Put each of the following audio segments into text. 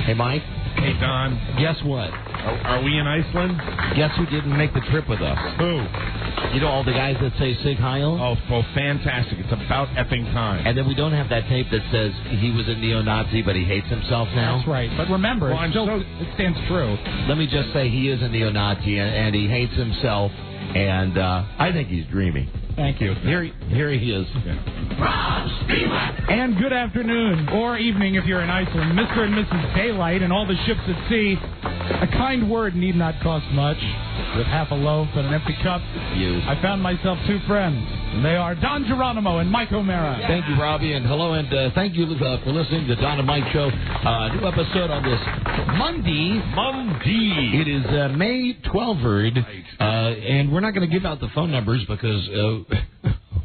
Hey, Mike. Hey, Don. Guess what? Are we in Iceland? Guess who didn't make the trip with us? Who? You know all the guys that say Sig Heil? Oh, fantastic. It's about effing time. And then we don't have that tape that says he was a neo-Nazi, but he hates himself now? That's right. But remember, it stands true. Let me just say he is a neo-Nazi, and he hates himself, and I think he's dreamy. Thank you. Here he is. And good afternoon, or evening if you're in Iceland, Mr. and Mrs. Daylight and all the ships at sea. A kind word need not cost much. With half a loaf and an empty cup, I found myself two friends. And they are Don Geronimo and Mike O'Mara. Thank you, Robbie, and hello, and thank you for listening to the Don and Mike Show. New episode on this Monday. It is May 12th, and we're not going to give out the phone numbers because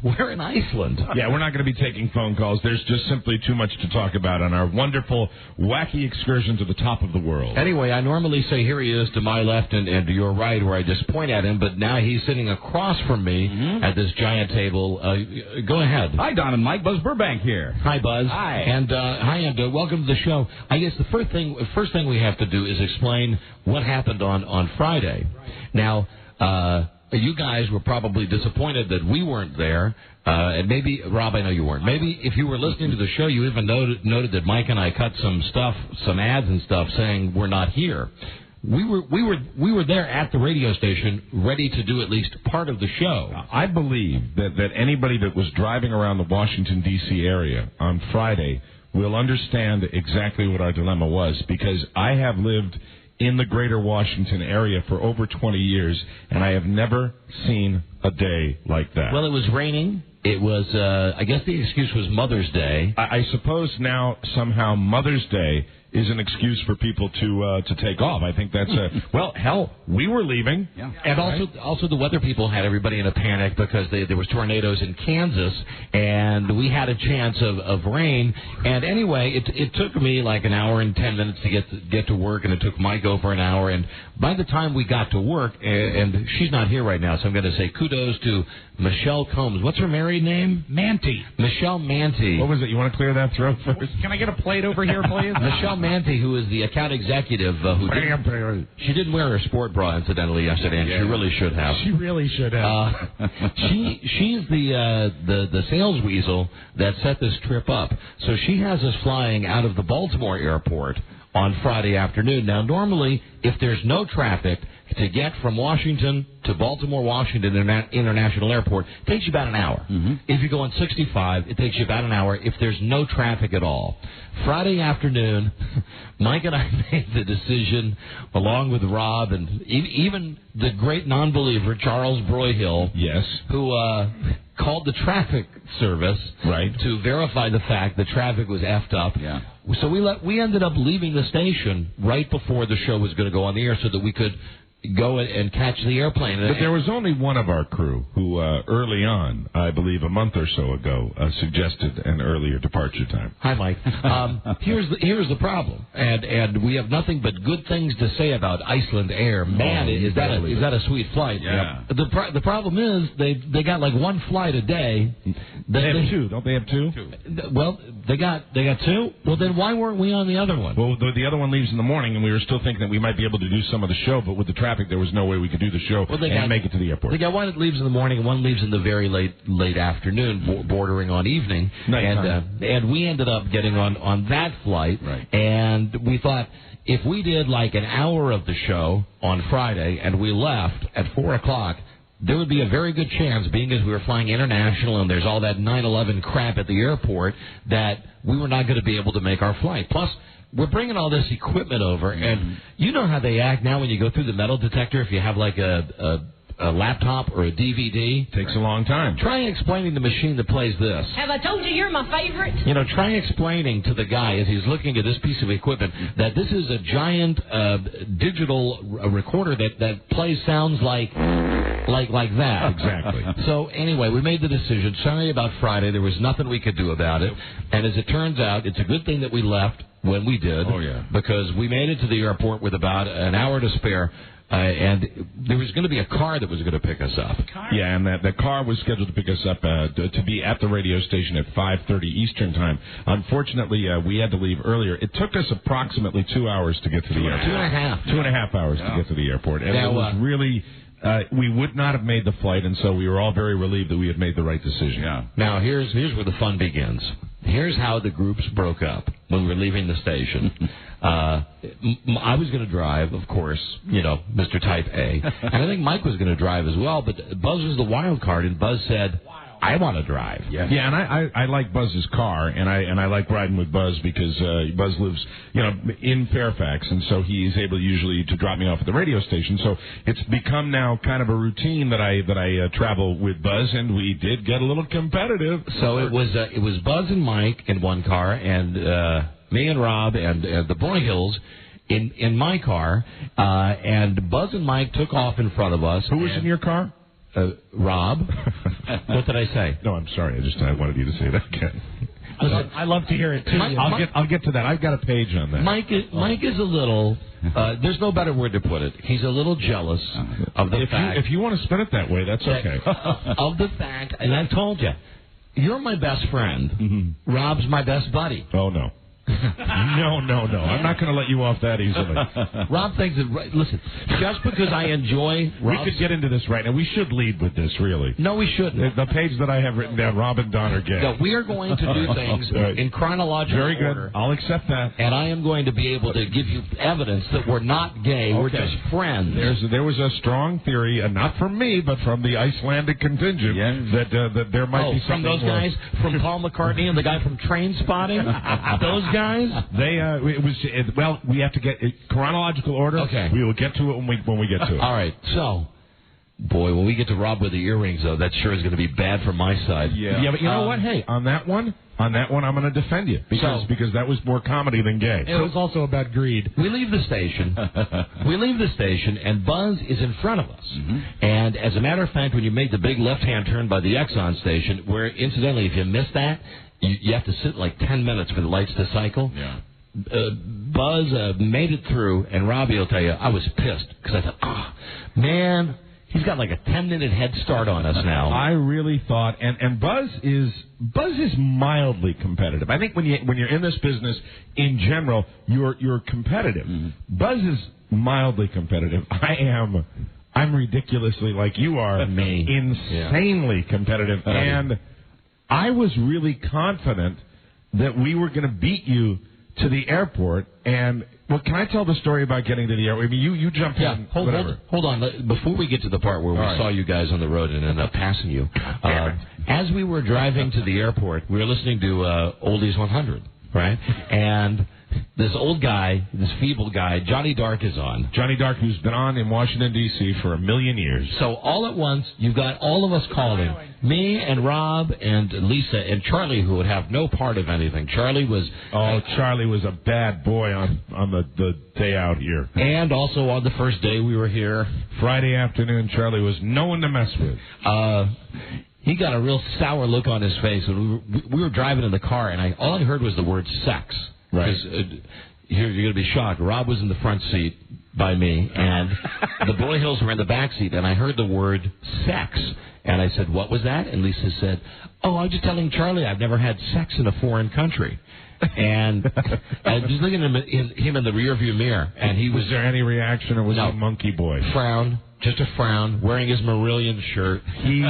we're in Iceland. Yeah, we're not going to be taking phone calls. There's just simply too much to talk about on our wonderful, wacky excursion to the top of the world. Anyway, I normally say here he is to my left and to your right, where I just point at him, but now he's sitting across from me at this giant table. Go ahead. Hi, Don and Mike. Buzz Burbank here. Hi, Buzz. Hi. And welcome to the show. I guess the first thing we have to do is explain what happened on Friday. Now, you guys were probably disappointed that we weren't there, and maybe, Rob, I know you weren't. Maybe if you were listening to the show, you even noted that Mike and I cut some ads and stuff saying we're not here. We were there at the radio station, ready to do at least part of the show. I believe that anybody that was driving around the Washington, D.C. area on Friday will understand exactly what our dilemma was, because I have lived in the greater Washington area for over 20 years, and I have never seen a day like that. Well, it was raining. It was, I guess the excuse was Mother's Day. I suppose now somehow Mother's Day is an excuse for people to take off. I think that's well, hell, we were leaving. Yeah. And also the weather people had everybody in a panic because there was tornadoes in Kansas, and we had a chance of rain. And anyway, it took me like an hour and 10 minutes to get to work, and it took Mike over an hour. And by the time we got to work, and she's not here right now, so I'm going to say kudos to Michelle Combs. What's her married name? Manty. Michelle Manty. What was it? You want to clear that throat first? Can I get a plate over here, please? Michelle Manty, who is the account executive, she didn't wear her sport bra, incidentally, yesterday, and she really should have. She really should have. She's the sales weasel that set this trip up. So she has us flying out of the Baltimore airport on Friday afternoon. Now, normally, if there's no traffic, to get from Washington to Baltimore, Washington International Airport, it takes you about an hour. If you go on 65, it takes you about an hour if there's no traffic at all. Friday afternoon, Mike and I made the decision, along with Rob and even the great non-believer, Charles Broyhill, yes, who called the traffic service to verify the fact the traffic was effed up. Yeah. So we ended up leaving the station right before the show was going to go on the air so that we could go and catch the airplane. But there was only one of our crew who early on, I believe a month or so ago, suggested an earlier departure time. Hi, Mike. Here's the problem, and we have nothing but good things to say about Iceland Air. Man, is that a sweet flight? Yeah. The problem is they got like one flight a day. They have two, don't they have two? Well, they got two. Well, then why weren't we on the other one? Well, the other one leaves in the morning, and we were still thinking that we might be able to do some of the show, but with the traffic, there was no way we could do the show and make it to the airport. They got one that leaves in the morning and one leaves in the very late afternoon, bordering on evening. And we ended up getting on that flight. Right. And we thought, if we did like an hour of the show on Friday and we left at 4 o'clock, there would be a very good chance, being as we were flying international and there's all that 9/11 crap at the airport, that we were not going to be able to make our flight. Plus, we're bringing all this equipment over, and you know how they act now when you go through the metal detector if you have like a laptop or a DVD. Takes a long time. Try explaining the machine that plays this. Have I told you you're my favorite? You know, try explaining to the guy as he's looking at this piece of equipment that this is a giant digital recorder that plays sounds like that. Exactly. So anyway, we made the decision. Sorry about Friday. There was nothing we could do about it. And as it turns out, it's a good thing that we left when we did. Oh, yeah. Because we made it to the airport with about an hour to spare. and there was going to be a car that was going to pick us up. Yeah, and the car was scheduled to pick us up to be at the radio station at 5:30 Eastern Time. Unfortunately, we had to leave earlier. It took us approximately 2 hours to get to the airport. 2.5. 2.5 hours to get to the airport. And it was really... we would not have made the flight, and so we were all very relieved that we had made the right decision. Yeah. Now, here's where the fun begins. Here's how the groups broke up when we were leaving the station. I was going to drive, of course, Mr. Type A. And I think Mike was going to drive as well, but Buzz was the wild card, and Buzz said, I want to drive. Yeah, and I like Buzz's car, and I like riding with Buzz because Buzz lives, in Fairfax, and so he's able usually to drop me off at the radio station. So it's become now kind of a routine that I travel with Buzz, and we did get a little competitive. So it was Buzz and Mike in one car, and me and Rob and the Broyhills in my car, and Buzz and Mike took off in front of us. Who was in your car? Rob. What did I say? No, I'm sorry. I wanted you to say that again. Listen, I love to hear it too. I'll get to that. I've got a page on that. Mike is a little. There's no better word to put it. He's a little jealous of the fact. If you want to spin it that way, that's okay. Of the fact, and I told you, you're my best friend. Mm-hmm. Rob's my best buddy. Oh no. No. I'm not going to let you off that easily. Rob thinks that, listen, just because I enjoy Rob's... We could get into this right now. We should lead with this, really. No, we shouldn't. The page that I have written down, Rob and Don are gay. No, we are going to do things in chronological Very good. order. I'll accept that. And I am going to be able to give you evidence that we're not gay. Okay. We're just friends. There was a strong theory, not from me, but from the Icelandic contingent, that there might be something from those guys, from Paul McCartney and the guy from Train Spotting? Those guys? We have to get chronological order. Okay. We will get to it when we get to it. All right. So, boy, when we get to Rob with the earrings, though, that sure is going to be bad for my side. Yeah, but you know what? Hey, on that one, I'm going to defend you because that was more comedy than gay. It was also about greed. We leave the station. And Buzz is in front of us. Mm-hmm. And as a matter of fact, when you make the big left-hand turn by the Exxon station, where incidentally, if you miss that, you have to sit like 10 minutes for the lights to cycle. Yeah. Buzz made it through, and Robbie will tell you, I was pissed because I thought, man, he's got like a 10-minute head start on us now. I really thought, and Buzz is mildly competitive. I think when you're in this business in general, you're competitive. Mm-hmm. Buzz is mildly competitive. I'm ridiculously, like you are, insanely competitive, and I was really confident that we were going to beat you to the airport. And, can I tell the story about getting to the airport? I mean, you jumped in. Hold on. Before we get to the part where we saw you guys on the road and ended up passing you, as we were driving to the airport, we were listening to Oldies 100, right? And this old guy, this feeble guy, Johnny Dark is on. Johnny Dark, who's been on in Washington, D.C. for 1,000,000 years. So all at once, you've got all of us calling. Me and Rob and Lisa and Charlie, who would have no part of anything. Charlie was a bad boy on the day out here. And also on the first day we were here. Friday afternoon, Charlie was no one to mess with. He got a real sour look on his face when we were driving in the car, and all I heard was the word sex. Right. You're going to be shocked. Rob was in the front seat by me, and the Broyhills were in the back seat, and I heard the word sex. And I said, what was that? And Lisa said, I was just telling Charlie I've never had sex in a foreign country. And I was looking at him in the rearview mirror, and he was... Was there any reaction, or was he a monkey boy? Frown. Just a frown, wearing his Marillion shirt. He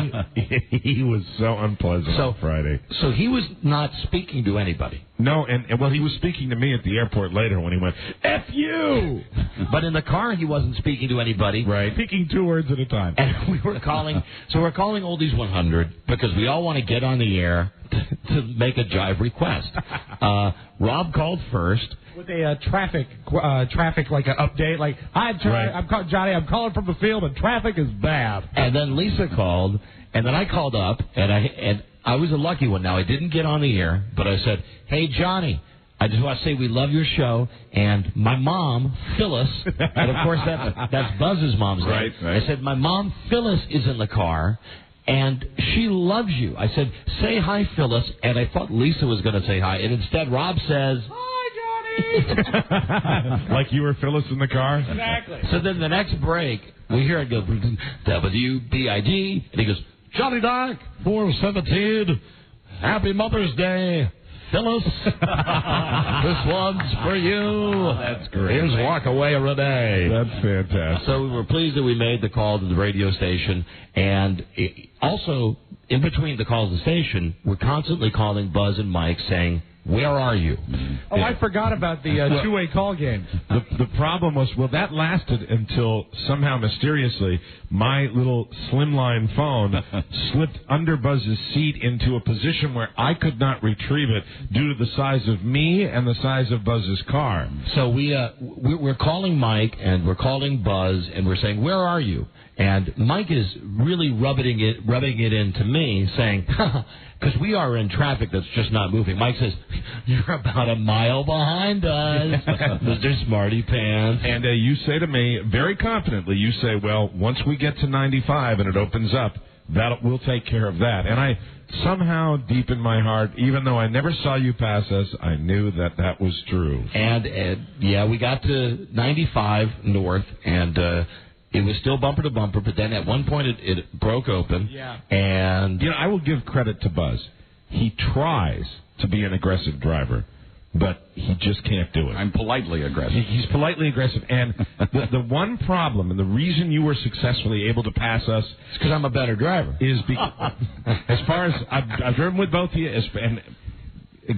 was so unpleasant on Friday. So he was not speaking to anybody. No, and he was speaking to me at the airport later when he went, F you! But in the car, he wasn't speaking to anybody. Right. Speaking 2 words at a time. And we were calling, we're calling Oldies 100 because we all want to get on the air to make a jive request. Rob called first. With a traffic like an update, like, hi, Johnny, I'm calling from the field, and traffic is bad. And then Lisa called, and then I called up, and I was a lucky one. Now, I didn't get on the air, but I said, hey, Johnny, I just want to say we love your show, and my mom, Phyllis, and of course that's Buzz's mom's name. Right. I said, my mom, Phyllis, is in the car, and she loves you. I said, say hi, Phyllis, and I thought Lisa was going to say hi, and instead Rob says... Like you were Phyllis in the car? Exactly. So then the next break, we hear it go, WBIG, and he goes, Johnny Doc, 417, Happy Mother's Day. Phyllis, this one's for you. That's great. Here's Walk Away Renee. That's fantastic. So we were pleased that we made the call to the radio station, and also, in between the calls to the station, we're constantly calling Buzz and Mike saying, where are you? Oh, I forgot about the two-way call game. The problem was, well, that lasted until somehow mysteriously my little slimline phone slipped under Buzz's seat into a position where I could not retrieve it due to the size of me and the size of Buzz's car. So we're calling Mike and we're calling Buzz and we're saying, where are you? And Mike is really rubbing it into me, saying, because we are in traffic that's just not moving. Mike says, you're about a mile behind us, Mr. Smarty Pants. And you say to me, very confidently, you say, well, once we get to 95 and it opens up, we'll take care of that. And I somehow, deep in my heart, even though I never saw you pass us, I knew that was true. And, yeah, we got to 95 north, and it was still bumper to bumper, but then at one point it broke open. Yeah. And I will give credit to Buzz. He tries to be an aggressive driver, but he just can't do it. I'm politely aggressive. He's politely aggressive. And the one problem, and the reason you were successfully able to pass us, it's because I'm a better driver. Is because, as far as I've driven with both of you, and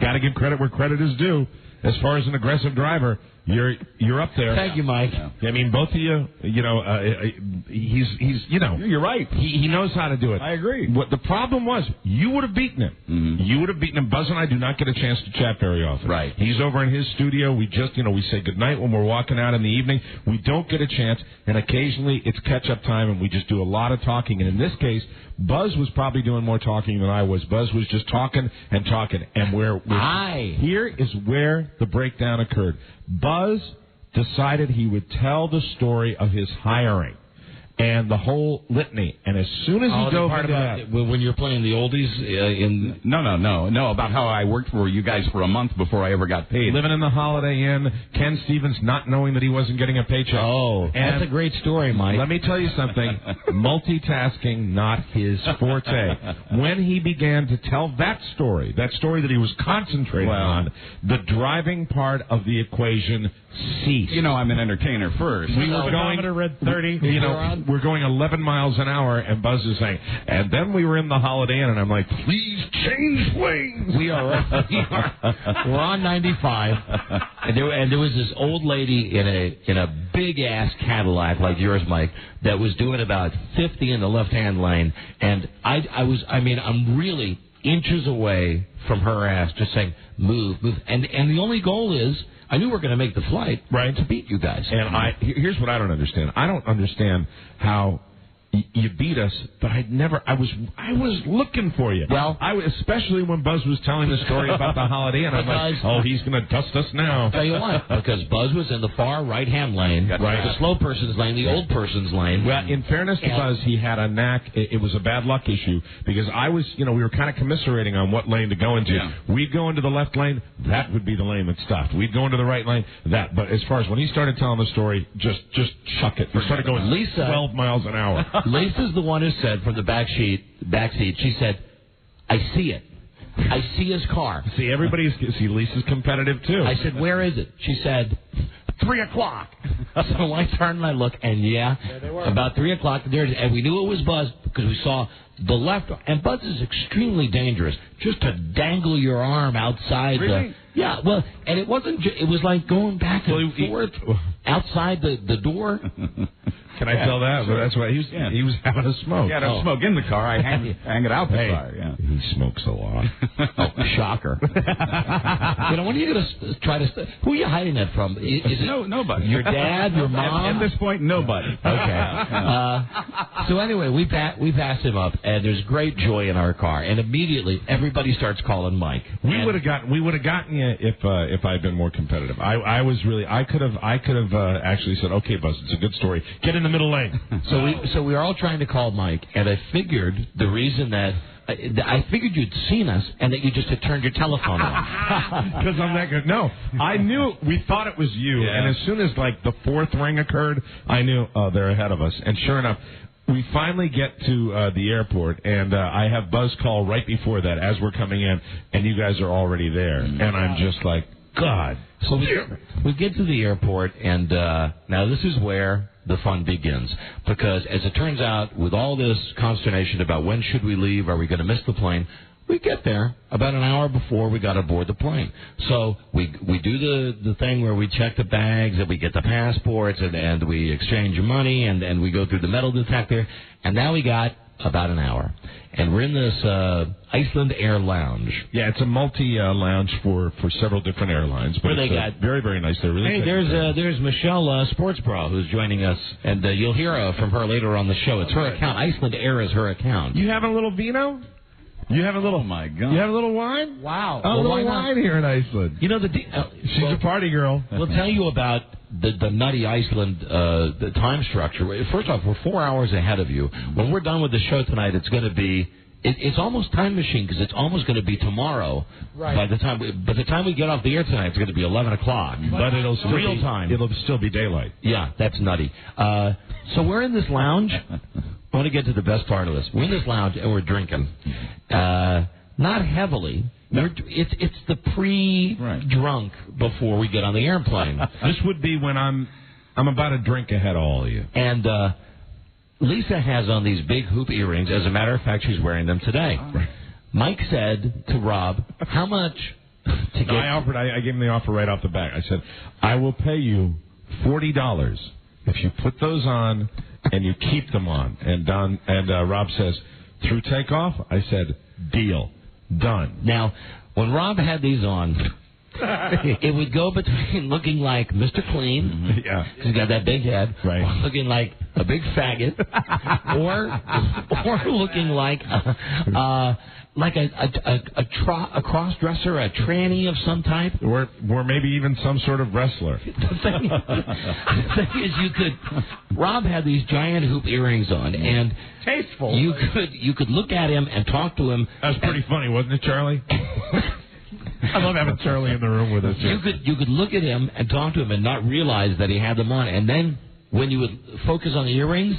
got to give credit where credit is due. As far as an aggressive driver, you're up there. Thank you, Mike. Yeah. I mean, both of you, he's You're right. He knows how to do it. I agree. What the problem was, you would have beaten him. Mm-hmm. You would have beaten him. Buzz and I do not get a chance to chat very often. Right. He's over in his studio. We just, we say goodnight when we're walking out in the evening. We don't get a chance, and occasionally it's catch-up time, and we just do a lot of talking. And in this case, Buzz was probably doing more talking than I was. Buzz was just talking and talking. And here is where the breakdown occurred. Buzz decided he would tell the story of his hiring and the whole litany. And as soon as he dove into that... When you're playing the oldies No, about how I worked for you guys for a month before I ever got paid. Living in the Holiday Inn, Ken Stevens not knowing that he wasn't getting a paycheck. Oh, that's a great story, Mike. Let me tell you something. Multitasking, not his forte. When he began to tell that story that he was concentrating on, the driving part of the equation ceased. I'm an entertainer first. We were going... read 30. We're going 11 miles an hour, and Buzz is saying, and then we were in the Holiday Inn, and I'm like, please change lanes. We're on 95, and there was this old lady in a big-ass Cadillac like yours, Mike, that was doing about 50 in the left-hand lane, and I'm really inches away from her ass just saying, move. And the only goal is, I knew we were going to make the flight, right, to beat you guys. And here's what I don't understand. I don't understand how you beat us, but I was looking for you. Well, especially when Buzz was telling the story about the Holiday Inn. I'm like, he's going to dust us now. I'll tell you what, because Buzz was in the far right-hand lane, the slow person's lane, the old person's lane. Well, in fairness to Buzz, he had a knack. It was a bad luck issue because we were kind of commiserating on what lane to go into. Yeah. We'd go into the left lane, that would be the lane that stopped. We'd go into the right lane, that. But as far as when he started telling the story, just chuck it. We started going 12 miles an hour. Lisa's the one who said from the back seat, she said, I see it. I see his car. See, Lisa's competitive, too. I said, where is it? She said, 3 o'clock. So I turned and I looked, and there they were. About 3 o'clock, and we knew it was Buzz because we saw the left. And Buzz is extremely dangerous, just to dangle your arm outside. Really? Yeah, well, and it wasn't. It was like going back and forth outside the door. Can I tell that? Sure. Well, that's why he was having a smoke. Yeah, don't smoke in the car. I hang it out the car. Yeah. He smokes a lot. Shocker. When are you going to try to... Who are you hiding that from? Is it nobody. Your dad, your mom? At this point, nobody. Okay. So anyway, we passed him up, and there's great joy in our car, and immediately everybody starts calling Mike. We would have gotten you if I had been more competitive. I could have actually said, okay, Buzz, it's a good story. Get in the middle lane. So we were all trying to call Mike, and I figured the reason that I figured you'd seen us and that you just had turned your telephone on. Because I'm that good. No, I knew. We thought it was you, and as soon as like the fourth ring occurred, I knew they're ahead of us. And sure enough, we finally get to the airport, and I have Buzz call right before that as we're coming in, and you guys are already there, and I'm just like, God. So we get to the airport, and now this is where the fun begins. Because as it turns out, with all this consternation about when should we leave, are we going to miss the plane, we get there about an hour before we got aboard the plane. So we do the thing where we check the bags and we get the passports and we exchange money and we go through the metal detector. And now we got about an hour. And we're in this Iceland Air Lounge. Yeah, it's a multi-lounge for several different airlines. But they got very, very nice. They're really there's Michelle Sportsbra who's joining us, and you'll hear from her later on the show. It's her account. Iceland Air is her account. You have a little vino? You have a little. Oh my God! You have a little wine? Wow. A little wine here in Iceland. You know she's a party girl. We'll tell you about the nutty Iceland the time structure. First off, we're 4 hours ahead of you. When we're done with the show tonight, it's going to be. It's almost time machine because it's almost going to be tomorrow. Right. By the time we get off the air tonight, it's going to be 11 o'clock. But it'll still real time. It'll still be daylight. Yeah, that's nutty. So we're in this lounge. I want to get to the best part of this. We're in this lounge and we're drinking. Not heavily. No. It's the pre-drunk before we get on the airplane. This would be when I'm about a drink ahead of all of you. And Lisa has on these big hoop earrings. As a matter of fact, she's wearing them today. Mike said to Rob, how much to get... I gave him the offer right off the bat. I said, I will pay you $40 if you put those on and you keep them on. And Rob says, through takeoff? I said, deal. Done. Now, when Rob had these on, it would go between looking like Mr. Clean, he's got that big head, or looking like a big faggot, or looking like a cross-dresser, a tranny of some type. Or maybe even some sort of wrestler. The thing is, Rob had these giant hoop earrings on, and tasteful. You could look at him and talk to him. That was pretty funny, wasn't it, Charlie? I love having Charlie in the room with us. You could look at him and talk to him and not realize that he had them on, and then when you would focus on the earrings,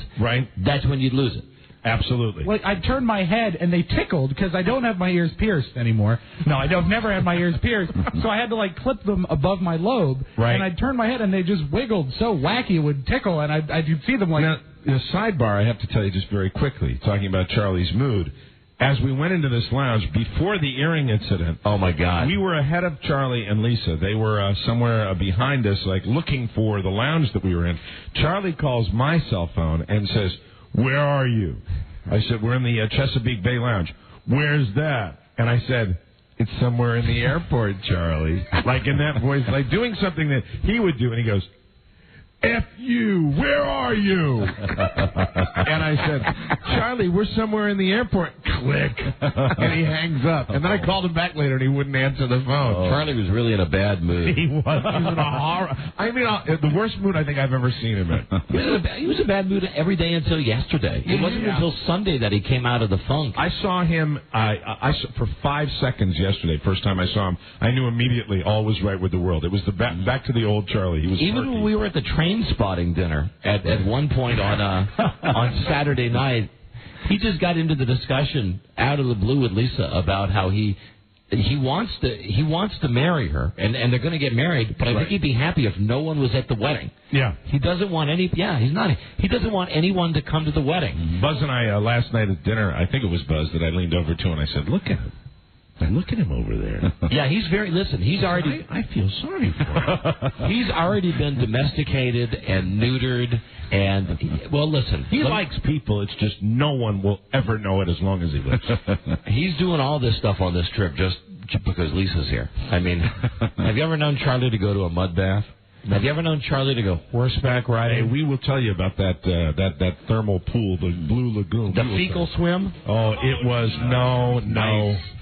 that's when you'd lose it. Absolutely. Well, I'd turn my head, and they tickled, because I don't have my ears pierced anymore. No, I've never had my ears pierced. So I had to, clip them above my lobe. Right. And I'd turn my head, and they just wiggled so wacky it would tickle, and I'd see them like... Now, in a sidebar, I have to tell you just very quickly, talking about Charlie's mood, as we went into this lounge, before the earring incident... Oh, my God. We were ahead of Charlie and Lisa. They were somewhere behind us, looking for the lounge that we were in. Charlie calls my cell phone and says... Where are you? I said, we're in the Chesapeake Bay Lounge. Where's that? And I said, it's somewhere in the airport, Charlie. In that voice, doing something that he would do. And he goes, F you, where are you? And I said, Charlie, we're somewhere in the airport. Click. And he hangs up. And then I called him back later, and he wouldn't answer the phone. Oh. Charlie was really in a bad mood. He was. He was in a horror. The worst mood I think I've ever seen him in. He was in a bad mood every day until yesterday. It wasn't until Sunday that he came out of the funk. I saw him for 5 seconds yesterday. First time I saw him, I knew immediately all was right with the world. It was the back to the old Charlie. He was even when we were at the train spotting dinner at one point on Saturday night. He just got into the discussion out of the blue with Lisa about how he wants to marry her and they're going to get married, but I think he'd be happy if no one was at the wedding. Yeah. He doesn't want he doesn't want anyone to come to the wedding. Mm-hmm. Buzz and I last night at dinner, I think it was Buzz that I leaned over to and I said, "Look at him. Look at him over there." Yeah, he's already... I feel sorry for him. He's already been domesticated and neutered, and, listen... He likes people, it's just no one will ever know it as long as he lives. He's doing all this stuff on this trip just because Lisa's here. I mean, have you ever known Charlie to go to a mud bath? Have you ever known Charlie to go horseback riding? Hey, we will tell you about that thermal pool, the Blue Lagoon. The fecal swim? Oh, it was no.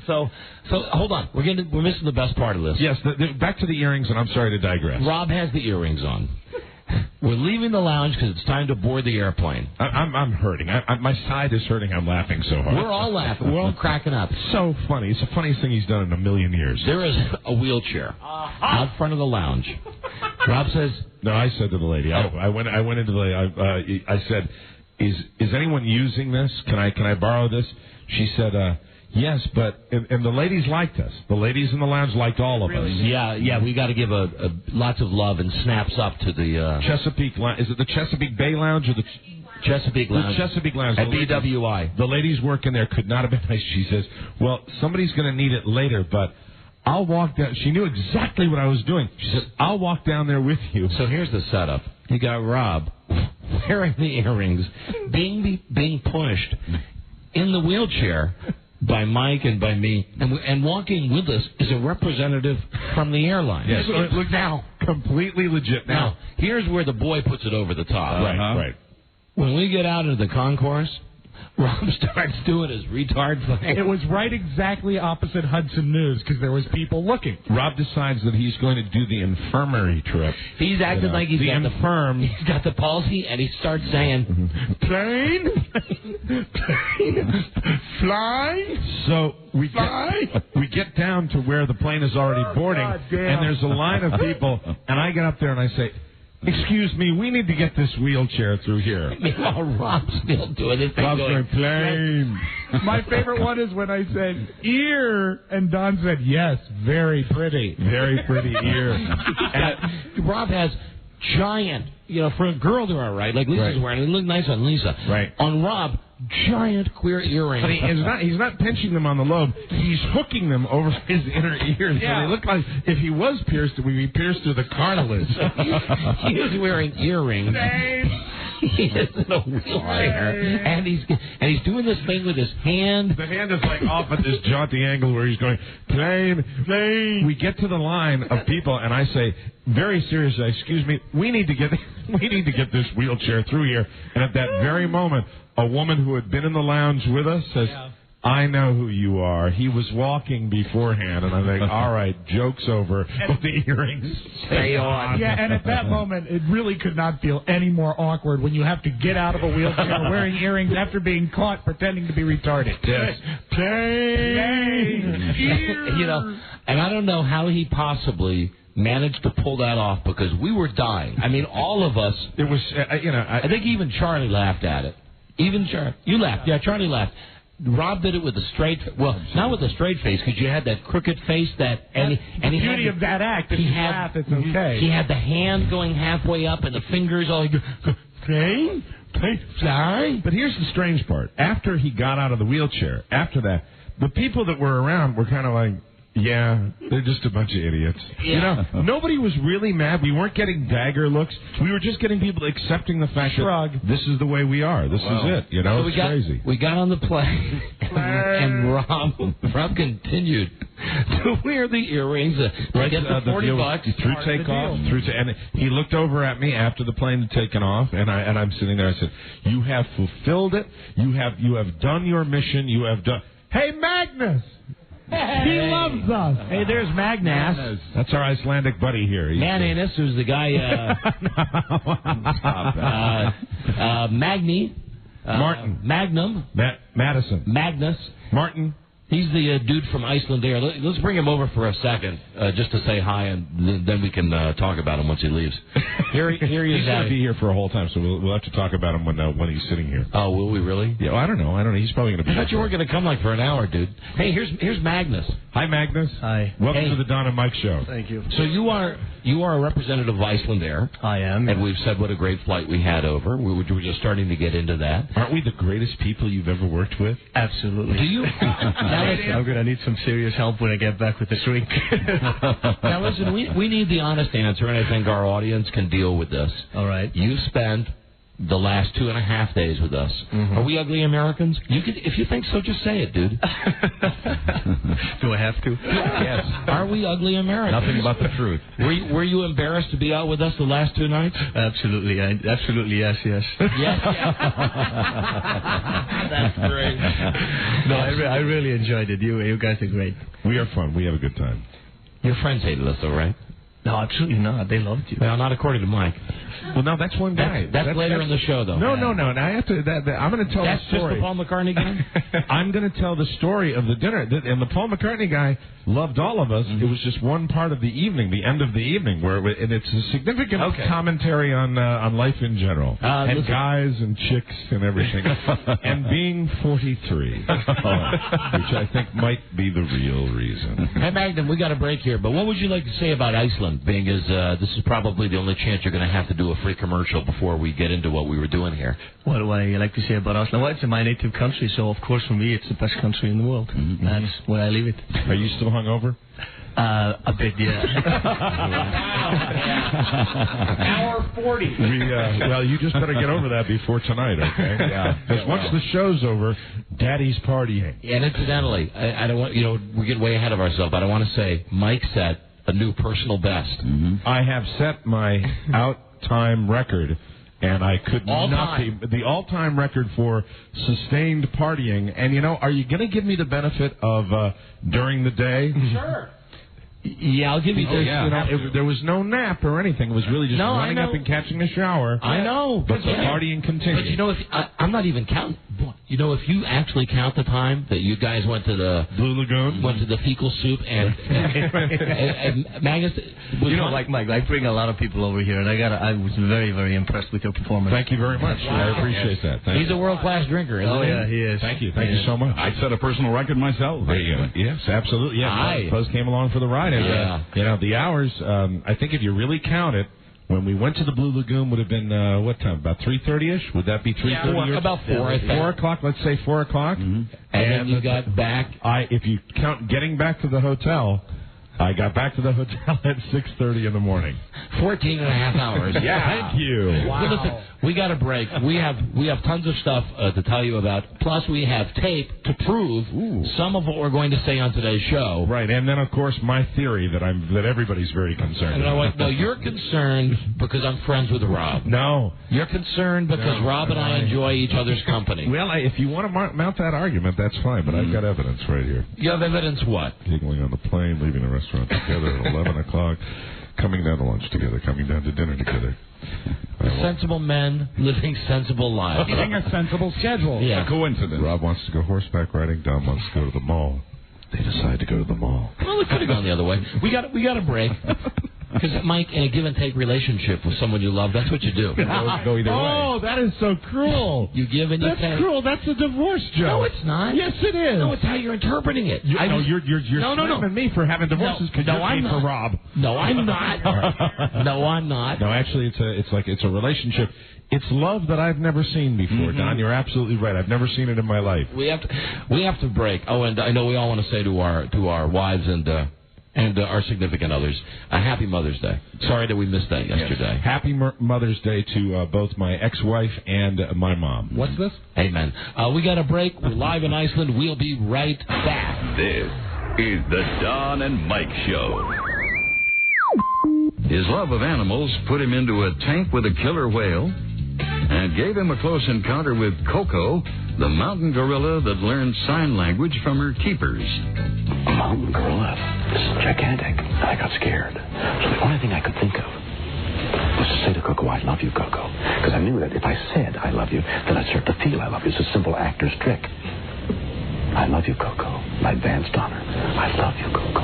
So hold on. We're missing the best part of this. Yes, back to the earrings, and I'm sorry to digress. Rob has the earrings on. We're leaving the lounge because it's time to board the airplane. I'm hurting. My side is hurting. I'm laughing so hard. We're all laughing. We're all cracking up. So funny. It's the funniest thing he's done in a million years. There is a wheelchair out front of the lounge. Rob says... No, I said to the lady. I went into the lady. I said, "Is anyone using this? Can I borrow this?" She said, "Yes," but and the ladies liked us. The ladies in the lounge liked all of us. Yeah. We got to give a lots of love and snaps up to the Chesapeake Lounge. Is it the Chesapeake Bay Lounge or the Chesapeake Lounge? The Chesapeake Lounge at BWI. The ladies working there could not have been nice. She says, "Well, somebody's going to need it later, but I'll walk down." She knew exactly what I was doing. She said, "I'll walk down there with you." So here's the setup. You got Rob wearing the earrings, being pushed in the wheelchair by Mike and by me, and walking with us is a representative from the airline. Yes. So it looks now completely legit. Now, here's where the boy puts it over the top. Right. When we get out into the concourse, Rob starts doing his retard thing. It was right exactly opposite Hudson News because there was people looking. Rob decides that he's going to do the infirmary trip. He's acting like he's got the palsy, and he starts saying, "Plane, fly." So we get down to where the plane is already boarding, and there's a line of people, and I get up there and I say, "Excuse me, we need to get this wheelchair through here." Meanwhile, Rob's still doing his thing. Rob's going, "Plane." My favorite one is when I said, "Ear," and Don said, "Yes, very pretty." Very pretty ear. And Rob has giant, for a girl they're all right, like Lisa's wearing. They look nice on Lisa. Right. On Rob, giant queer earrings. But he's not pinching them on the lobe. He's hooking them over his inner ears. Yeah. So they look like if he was pierced, it would be pierced through the cartilage. He is wearing earrings. He is in a wheelchair, and he's doing this thing with his hand. The hand is like off at this jaunty angle where he's going, "Plane, plane." We get to the line of people, and I say, very seriously, "Excuse me, we need to get this wheelchair through here." And at that very moment, a woman who had been in the lounge with us says, "I know who you are. He was walking beforehand." And I'm like, "All right, joke's over." But the earrings stay on. Yeah, and at that moment, it really could not feel any more awkward when you have to get out of a wheelchair wearing earrings after being caught pretending to be retarded. Yes. Plane. And I don't know how he possibly managed to pull that off because we were dying. I mean, all of us. It was, I think even Charlie laughed at it. Even Charlie. You laughed. Yeah, Charlie laughed. Rob did it with a straight, not with a straight face, because you had that crooked face the beauty of that act. If you laugh, it's okay. He had the hand going halfway up and the fingers all plane, fly. But here's the strange part. After he got out of the wheelchair, after that, the people that were around were kind of like, "Yeah, they're just a bunch of idiots." Yeah. Nobody was really mad. We weren't getting dagger looks. We were just getting people accepting the fact that this is the way we are. This is it. So it's crazy. We got on the plane, and Rob continued to wear the earrings. Right at the $40 through takeoff, and he looked over at me after the plane had taken off, and I'm sitting there. I said, "You have fulfilled it. You have done your mission. You have done." Hey, Magnus. He loves us. Hey, there's Magnus. That's our Icelandic buddy here. Mananus, who's the guy. Magni. Martin. Magnum. Madison. Magnus. Martin. He's the dude from Iceland there. Let's bring him over for a second, just to say hi, and then we can talk about him once he leaves. Here he is. He's going to be here for a whole time, so we'll have to talk about him when he's sitting here. Oh, will we really? Yeah, I don't know. He's probably going to be. I thought you weren't going to come like for an hour, dude. Hey, here's Magnus. Hi, Magnus. Hi. Welcome to the Don and Mike Show. Thank you. So you are a representative of Iceland Air. I am. And we've said what a great flight we had over. We were just starting to get into that. Aren't we the greatest people you've ever worked with? Absolutely. Do you? I'm going to need some serious help when I get back with the shrink. Now listen, we need the honest answer, and I think our audience can deal with this. All right. You spent the last 2.5 days with us. Mm-hmm. Are we ugly Americans? If you think so, just say it, dude. Do I have to? Yes. Are we ugly Americans? Nothing but the truth. Were you embarrassed to be out with us the last 2 nights? Absolutely. Absolutely, yes. Yes. That's great. No, I really enjoyed it. You guys are great. We are fun. We have a good time. Your friends hated us, though, right? No, absolutely not. They loved you. Well, not according to Mike. Well, no, that's one guy. That's later in the show, though. No. And I have to. I'm going to tell that's the story. Just the Paul McCartney guy? I'm going to tell the story of the dinner. And the Paul McCartney guy loved all of us. Mm-hmm. It was just one part of the evening, the end of the evening, and it's a significant commentary on life in general. And guys and chicks and everything. And being 43. Which I think might be the real reason. Hey, Magnum, we got a break here, but what would you like to say about Iceland, being as this is probably the only chance you're going to have to do a free commercial before we get into what we were doing here? What do I like to say about Iceland? Well, it's my native country, so of course for me it's the best country in the world. Mm-hmm. That's where I leave it. Are you still hungover? A bit, yeah. Hour 40. Well, you just better get over that before tonight, okay? Yeah. Because once the show's over, Daddy's partying. And incidentally, I don't want, we're getting way ahead of ourselves, but I want to say Mike set a new personal best. Mm-hmm. I have set my out-time record, and I could not be the all-time record for sustained partying. And, are you going to give me the benefit of during the day? Sure. Yeah, I'll give you this. There was no nap or anything. It was really just running up and catching a shower. I know. But the partying continued. But I'm not even counting. If you actually count the time that you guys went to the Blue Lagoon, went to the fecal soup, and Magnus, like Mike, I bring a lot of people over here, and I was very, very impressed with your performance. Thank you very much. Wow. I appreciate that. Thank He's a world-class drinker, isn't he? Yeah, he is. Thank you. Thank you so much. I set a personal record myself. Yes, absolutely. Yeah, Buzz came along for the ride. And, the hours, I think if you really count it, when we went to the Blue Lagoon would have been, what time? About 3:30-ish? Would that be 3:30? Yeah, about 4, I think. 4 o'clock, let's say 4 o'clock. Mm-hmm. And then you got back. If you count getting back to the hotel, I got back to the hotel at 6:30 in the morning. 14 and a half hours. Yeah. Thank you. Wow. So listen, we got a break. We have tons of stuff to tell you about. Plus, we have tape to prove some of what we're going to say on today's show. Right, and then of course my theory that everybody's very concerned. You know what? No, you're concerned because I'm friends with Rob. No, you're concerned because Rob and I enjoy each other's company. Well, if you want to mount that argument, that's fine. But I've got evidence right here. You have evidence what? Giggling on the plane, leaving the restaurant together at 11 o'clock, coming down to lunch together, coming down to dinner together. Sensible men living sensible lives. Getting a sensible schedule. Yeah. A coincidence. Rob wants to go horseback riding. Dom wants to go to the mall. They decide to go to the mall. Well, it could have gone the other way. We got a break. Because, Mike, in a give-and-take relationship with someone you love, that's what you do. Go either way. Oh, that is so cruel. You give and you take. That's cruel. That's a divorce joke. No, it's not. Yes, it is. No, it's how you're interpreting it. You're slamming me for having divorces because you're me for Rob. No, I'm not. No, I'm not. No, actually, it's a relationship. It's love that I've never seen before, Don. You're absolutely right. I've never seen it in my life. We have to break. Oh, and I know we all want to say to our wives and our significant others, a happy Mother's Day. Sorry that we missed that yesterday. Yes. Happy Mother's Day to both my ex-wife and my mom. What's this? Amen. We got a break. We're live in Iceland. We'll be right back. This is the Don and Mike Show. His love of animals put him into a tank with a killer whale and gave him a close encounter with Coco, the mountain gorilla that learned sign language from her keepers. A mountain gorilla? This is gigantic. I got scared. So the only thing I could think of was to say to Coco, I love you, Coco. Because I knew that if I said I love you, then I'd start to feel I love you. It's a simple actor's trick. I love you, Coco. I advanced on her. I love you, Coco.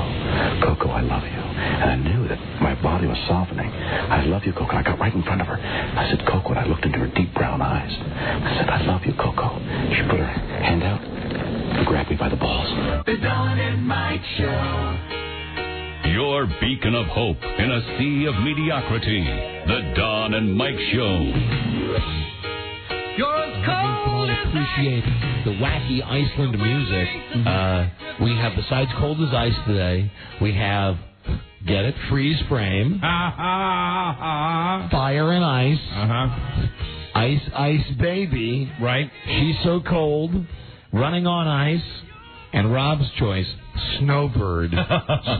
Coco, I love you. And I knew that my body was softening. I love you, Coco. I got right in front of her. I said, Coco, and I looked into her deep brown eyes. I said, I love you, Coco. She put her hand out and grabbed me by the balls. The Don and Mike Show. Your beacon of hope in a sea of mediocrity. The Don and Mike Show. Appreciate the wacky Iceland music. We have, besides Cold as Ice today, we have, get it, Freeze Frame, Fire and Ice, Ice Ice Baby, right? She's So Cold, Running on Ice, and Rob's choice, Snowbird.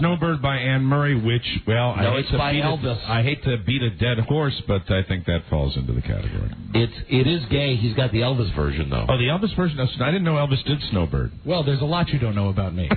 Snowbird by Anne Murray, which, well, it's by Elvis. I hate to beat a dead horse, but I think that falls into the category. It is gay. He's got the Elvis version, though. Oh, the Elvis version? I didn't know Elvis did Snowbird. Well, there's a lot you don't know about me.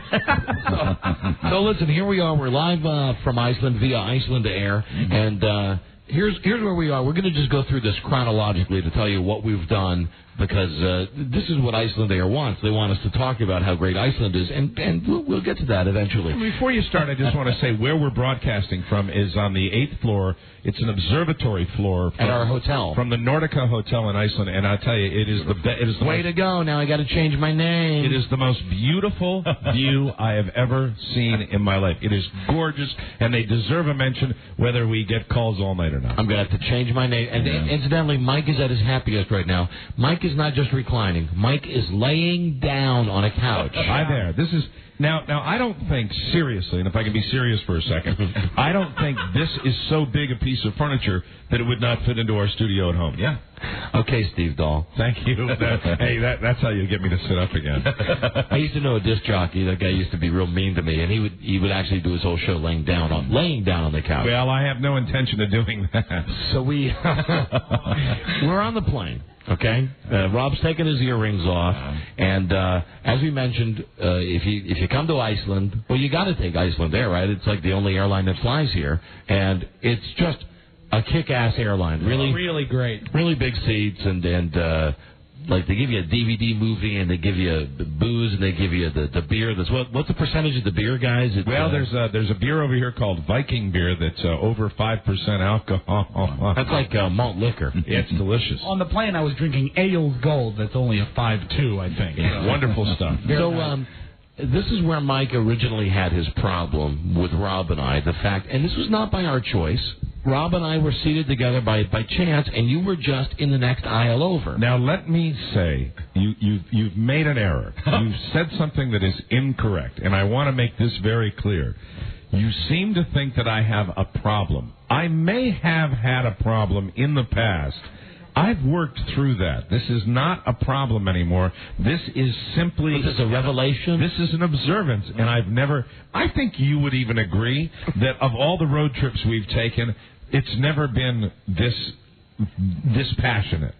So listen, here we are. We're live from Iceland via Iceland Air, and here's where we are. We're going to just go through this chronologically to tell you what we've done, because this is what Iceland Air wants. They want us to talk about how great Iceland is, and we'll get to that eventually. Before you start, I just want to say where we're broadcasting from is on the 8th floor. It's an observatory floor at our hotel, from the Nordica Hotel in Iceland, and I'll tell you, it is the way to go. Now I got to change my name. It is the most beautiful view I have ever seen in my life. It is gorgeous, and they deserve a mention whether we get calls all night or not. I'm going to have to change my name. And incidentally, Mike is at his happiest right now. Mike is not just reclining. Mike is laying down on a couch. Hi there. This is... Now, I don't think, seriously, and if I can be serious for a second, I don't think this is so big a piece of furniture that it would not fit into our studio at home. Yeah? Okay, Steve Dahl. Thank you. That's how you get me to sit up again. I used to know a disc jockey. That guy used to be real mean to me, and he would actually do his whole show laying down on the couch. Well, I have no intention of doing that. So we're on the plane. Okay, Rob's taking his earrings off, and as we mentioned, if you come to Iceland, well, you got to take Iceland Air, right? It's like the only airline that flies here, and it's just a kick-ass airline. Really great, really big seats, and like they give you a DVD movie, and they give you booze, and they give you the beer. What's the percentage of the beer, guys? There's a beer over here called Viking beer that's over 5% alcohol. That's like malt liquor. Yeah, it's delicious. On the plane, I was drinking Ale's Gold. That's only a 5.2, I think. Yeah, wonderful stuff. So this is where Mike originally had his problem with Rob and I. The fact, and this was not by our choice. Rob and I were seated together by chance, and you were just in the next aisle over. Now, let me say, you've made an error. You've said something that is incorrect, and I want to make this very clear. You seem to think that I have a problem. I may have had a problem in the past. I've worked through that. This is not a problem anymore. This is simply... This is a revelation? This is an observance, and I think you would even agree that of all the road trips we've taken, it's never been this passionate.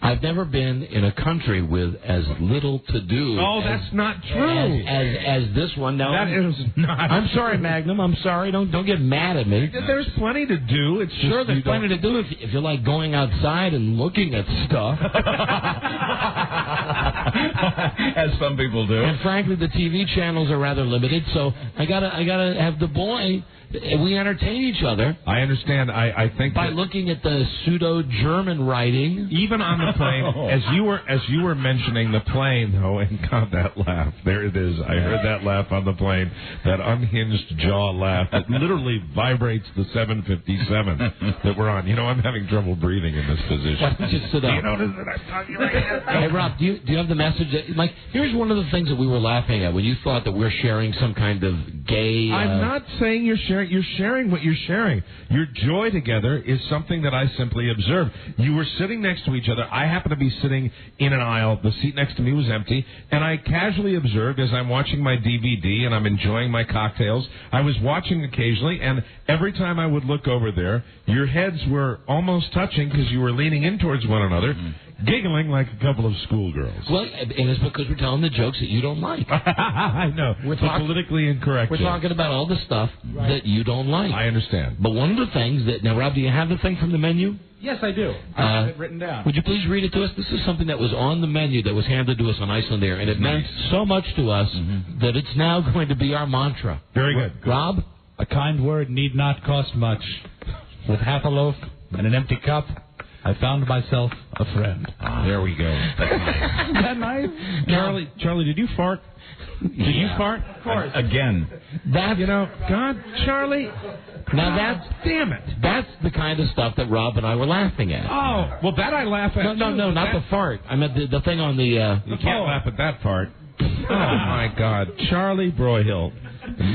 I've never been in a country with as little to do. Oh, that's not true. As this one. Now, that is not. I'm sorry, Magnum. I'm sorry. Don't get mad at me. There's plenty to do. It's sure there's plenty to do if you like going outside and looking at stuff. As some people do. And frankly, the TV channels are rather limited, so I gotta have the boy. We entertain each other. I understand. I think by looking at the pseudo-German writing, even on the plane, as you were mentioning the plane, though, and God, that laugh. There it is. I heard that laugh on the plane. That unhinged jaw laugh that literally vibrates the 757 that we're on. You know, I'm having trouble breathing in this position. Why don't you sit up? Do you notice that I'm talking like this? Hey, Rob, do you have the message? Like, here's one of the things that we were laughing at when you thought that we're sharing some kind of gay. I'm not saying you're sharing. You're sharing what you're sharing. Your joy together is something that I simply observe. You were sitting next to each other. I happened to be sitting in an aisle. The seat next to me was empty, and I casually observed as I'm watching my DVD and I'm enjoying my cocktails. I was watching occasionally, and every time I would look over there, your heads were almost touching because you were leaning in towards one another. Giggling like a couple of schoolgirls. Well, and it's because we're telling the jokes that you don't like. I know. We're politically incorrect. We're talking about all the stuff that you don't like. I understand. But one of the things that... Now, Rob, do you have the thing from the menu? Yes, I do. I have it written down. Would you please read it to us? This is something that was on the menu that was handed to us on Iceland Air, and it meant so much to us that it's now going to be our mantra. Very good. Rob? A kind word need not cost much. With half a loaf and an empty cup, I found myself a friend. There we go. Isn't that nice? Charlie, did you fart? Did you fart? Of course. Again. That's, God, Charlie. Now damn it. That's the kind of stuff that Rob and I were laughing at. Oh, well, that I laugh at. No, not the fart. I meant the thing on the... You can't laugh at that fart. Oh, my God. Charlie Broyhill.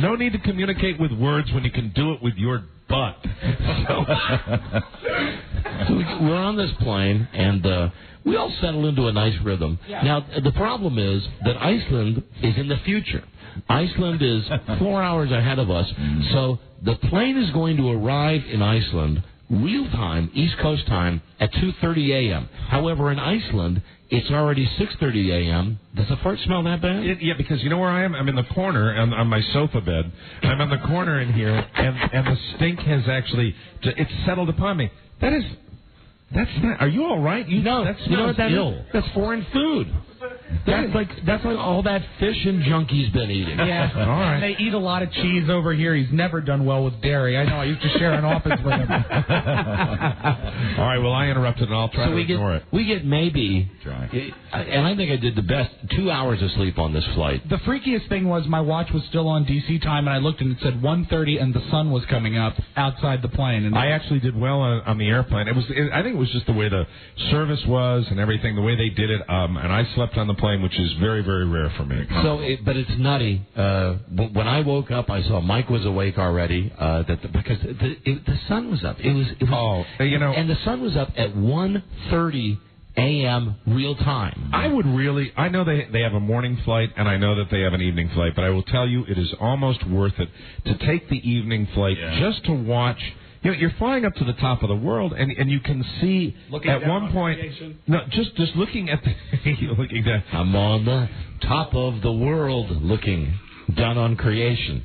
No need to communicate with words when you can do it with your butt. So we're on this plane, and we all settle into a nice rhythm. Yeah. Now, the problem is that Iceland is in the future. Iceland is 4 hours ahead of us, so the plane is going to arrive in Iceland real time, East Coast time, at 2:30 a.m. However, in Iceland, it's already 6:30 a.m. Does the fart smell that bad? Yeah, because you know where I am? I'm in the corner on my sofa bed. I'm in the corner in here, and the stink has actually, it's settled upon me. That's not, are you all right? No, that you know what that ill. is? That's foreign food. That's like all that fish and junky's been eating. Yeah. All right. And they eat a lot of cheese over here. He's never done well with dairy. I know. I used to share an office with him. All right, well, I interrupted, and I'll try to ignore it. We get maybe, and I think I did the best, 2 hours of sleep on this flight. The freakiest thing was my watch was still on DC time, and I looked and it said 1:30, and the sun was coming up outside the plane. And I actually did well on the airplane. I think it was just the way the service was and everything, the way they did it, and I slept on the plane, which is very, very rare for me. But it's nutty. When I woke up, I saw Mike was awake already. Because the sun was up. It was and the sun was up at 1:30 a.m. real time. I know they have a morning flight, and I know that they have an evening flight, but I will tell you, it is almost worth it to take the evening flight just to watch. You know, you're flying up to the top of the world, and you can see at one point. No, just looking at looking down. I'm on the top of the world, looking down on creation.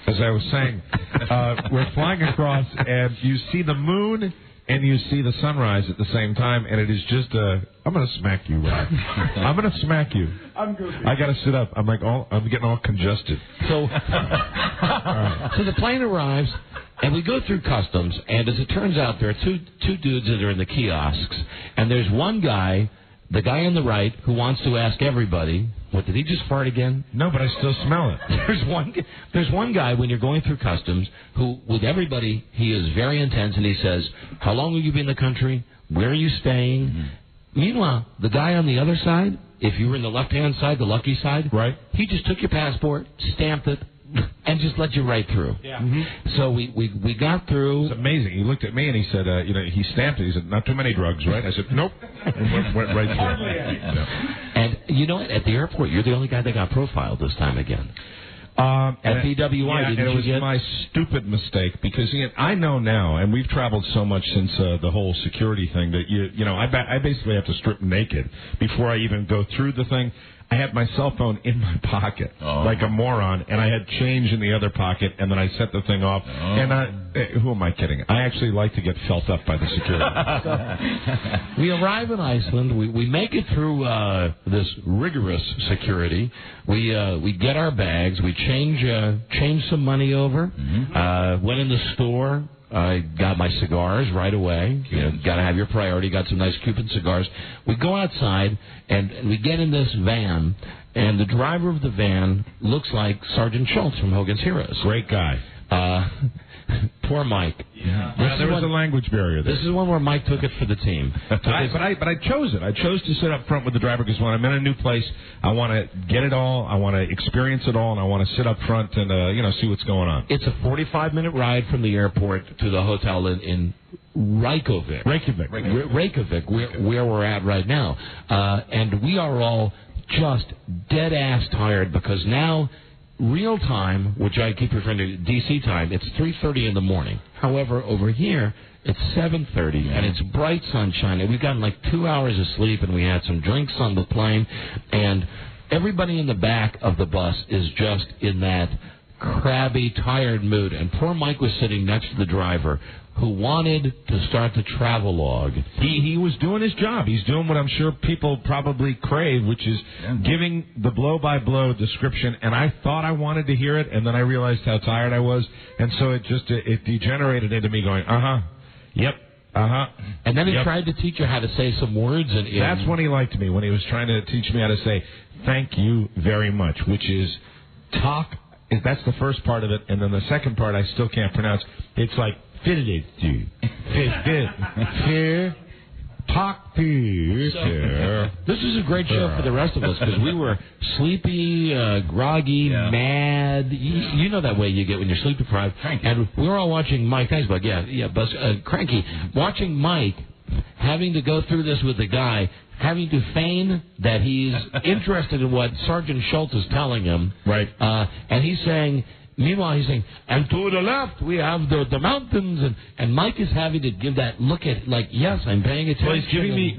As I was saying, we're flying across, and you see the moon, and you see the sunrise at the same time, and it is just I'm going to smack you, Rob. I'm going to smack you. I'm goofy. I got to sit up. I'm getting all congested. So the plane arrives. And we go through customs, and as it turns out, there are two dudes that are in the kiosks, and there's one guy, the guy on the right, who wants to ask everybody, what, did he just fart again? No, but I still smell it. There's one guy, when you're going through customs, who, with everybody, he is very intense, and he says, how long have you been in the country? Where are you staying? Mm-hmm. Meanwhile, the guy on the other side, if you were in the left-hand side, the lucky side, right, he just took your passport, stamped it, and just let you right through. Yeah. Mm-hmm. So we got through. It's amazing. He looked at me and he said, he stamped it. He said, not too many drugs, right? I said, nope. And went right through. And you know what? At the airport, you're the only guy that got profiled this time again. At BWI, it was my stupid mistake because I know now, and we've traveled so much since the whole security thing that I basically have to strip naked before I even go through the thing. I had my cell phone in my pocket like a moron, and I had change in the other pocket, and then I set the thing off. And who am I kidding? I actually like to get felt up by the security. We arrive in Iceland. We make it through this rigorous security. We get our bags. We change some money over. Mm-hmm. Went in the store. I got my cigars right away. Got to have your priority. Got some nice Cuban cigars. We go outside, and we get in this van, and the driver of the van looks like Sergeant Schultz from Hogan's Heroes. Great guy. Poor Mike. Yeah. There was a language barrier there. This is one where Mike took it for the team. But I chose it. I chose to sit up front with the driver because when I'm in a new place, I want to get it all, I want to experience it all, and I want to sit up front and see what's going on. It's a 45-minute ride from the airport to the hotel in Reykjavik, where we're at right now. And we are all just dead-ass tired because now, real time, which I keep referring to DC time, it's 3:30 in the morning. However, over here, it's 7:30, and it's bright sunshine, and we've gotten like 2 hours of sleep, and we had some drinks on the plane, and everybody in the back of the bus is just in that crabby, tired mood. And poor Mike was sitting next to the driver, who wanted to start the travelogue. He was doing his job. He's doing what I'm sure people probably crave, which is giving the blow-by-blow description. And I thought I wanted to hear it, and then I realized how tired I was. And so it degenerated into me going, yep, And then he tried to teach you how to say some words. And that's when he liked me, when he was trying to teach me how to say, thank you very much, which is talk. That's the first part of it. And then the second part I still can't pronounce. It's like, this is a great show for the rest of us because we were sleepy, groggy, mad. You know that way you get when you're sleep deprived. Cranky. And we were all watching Mike. Thanks, Bud. Cranky. Watching Mike having to go through this with the guy, having to feign that he's interested in what Sergeant Schultz is telling him. Right. And he's saying, meanwhile, he's saying, and to the left, we have the mountains. And Mike is having to give that look at, like, yes, I'm paying attention. Well, he's giving me,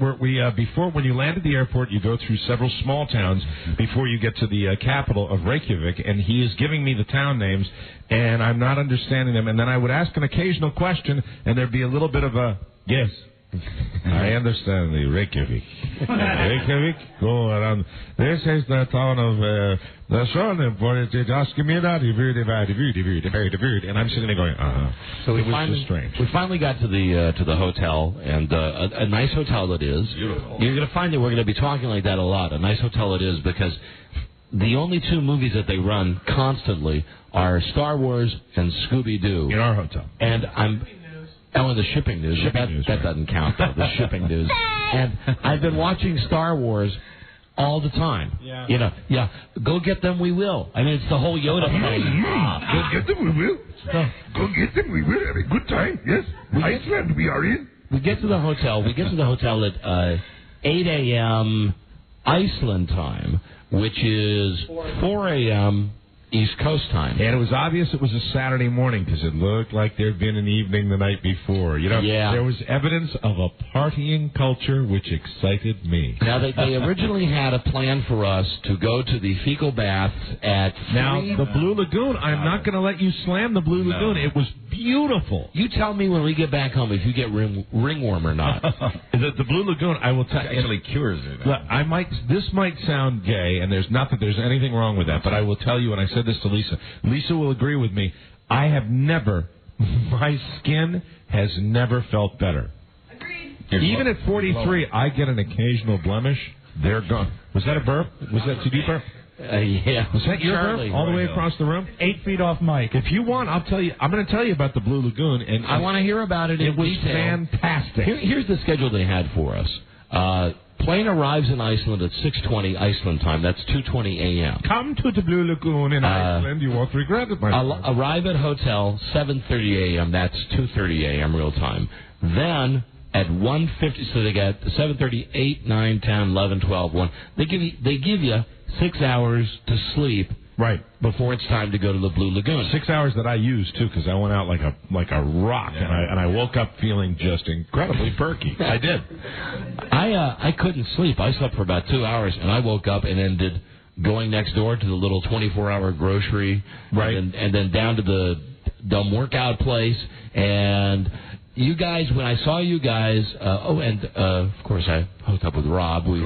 before, when you land at the airport, you go through several small towns before you get to the capital of Reykjavik, and he is giving me the town names, and I'm not understanding them. And then I would ask an occasional question, and there'd be a little bit of a, yes. I understand the Reykjavik. Reykjavik, go around. This is the town of the sun, and I'm sitting there going, So it was just strange. We finally got to the hotel, and a nice hotel it is. Beautiful. You're going to find that we're going to be talking like that a lot. A nice hotel it is, because the only two movies that they run constantly are Star Wars and Scooby-Doo. In our hotel. And and the shipping news. That doesn't count, though, the shipping news. And I've been watching Star Wars all the time. Yeah. Go get them, we will. I mean, it's the whole Yoda thing. Go get them, we will. Go get them, we will. Have a good time, yes. Iceland, we are in. We get to the hotel. We get to the hotel at 8 a.m. Iceland time, which is 4 a.m. East Coast time. And it was obvious it was a Saturday morning because it looked like there'd been an evening the night before. There was evidence of a partying culture which excited me. Now, they originally had a plan for us to go to the fecal baths at 3. Now, the Blue Lagoon, I'm not going to let you slam the Blue Lagoon. It was beautiful. You tell me when we get back home if you get ringworm or not. The Blue Lagoon, I will tell you. Actually cures it. Look, this might sound gay, and there's not that there's anything wrong with that, but I will tell you, and I said this to Lisa. Lisa will agree with me. I have never, my skin has never felt better. Agreed. Even at 43, I get an occasional blemish. They're gone. Was that a burp? Was that too deep burp? Yeah. Was that your burp all the way across the room? 8 feet off Mike. If you want, I'll tell you. I'm going to tell you about the Blue Lagoon, and I want to hear about it. It was detail. fantastic. Here's the schedule they had for us. Plane arrives in Iceland at 6:20 Iceland time. That's 2:20 a.m. Come to the Blue Lagoon in Iceland. You won't regret it, my friend. Arrive at hotel 7:30 a.m. That's 2:30 a.m. real time. Then at 1:50, so they got 7:30, 8, 9, 10, 11, 12, 1. They give you 6 hours to sleep. Right. Before it's time to go to the Blue Lagoon. 6 hours that I used, too, because I went out like a rock, and I woke up feeling just incredibly perky. I did. I couldn't sleep. I slept for about 2 hours, and I woke up and ended going next door to the little 24-hour grocery, right, and then down to the dumb workout place, and... You guys, when I saw you guys, of course I hooked up with Rob. We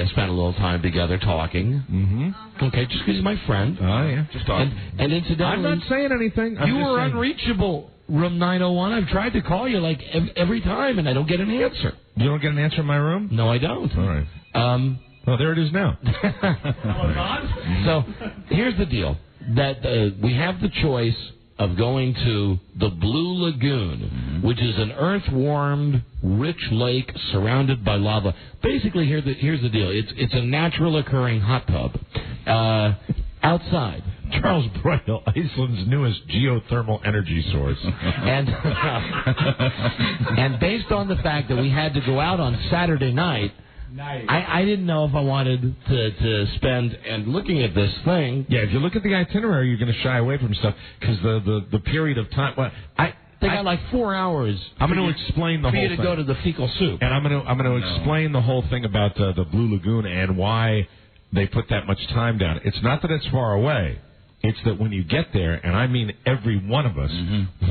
spent a little time together talking. Mm-hmm. Okay, just because he's my friend. Oh, yeah. Just talking. And incidentally... I'm not saying anything. You were unreachable, room 901. I've tried to call you like every time, and I don't get an answer. You don't get an answer in my room? No, I don't. All right. Well, there it is now. So, here's the deal. That we have the choice of going to the Blue Lagoon, which is an earth-warmed, rich lake surrounded by lava. Basically, here's the deal. It's a natural occurring hot tub outside. Charles Broyle, Iceland's newest geothermal energy source. And based on the fact that we had to go out on Saturday night, I didn't know if I wanted to spend, and looking at this thing... Yeah, if you look at the itinerary, you're going to shy away from stuff, because the period of time... Well, they got like 4 hours. I'm going to explain the whole thing. For you to go to the fecal soup. And I'm going to explain the whole thing about the Blue Lagoon and why they put that much time down. It's not that it's far away. It's that when you get there, and I mean every one of us,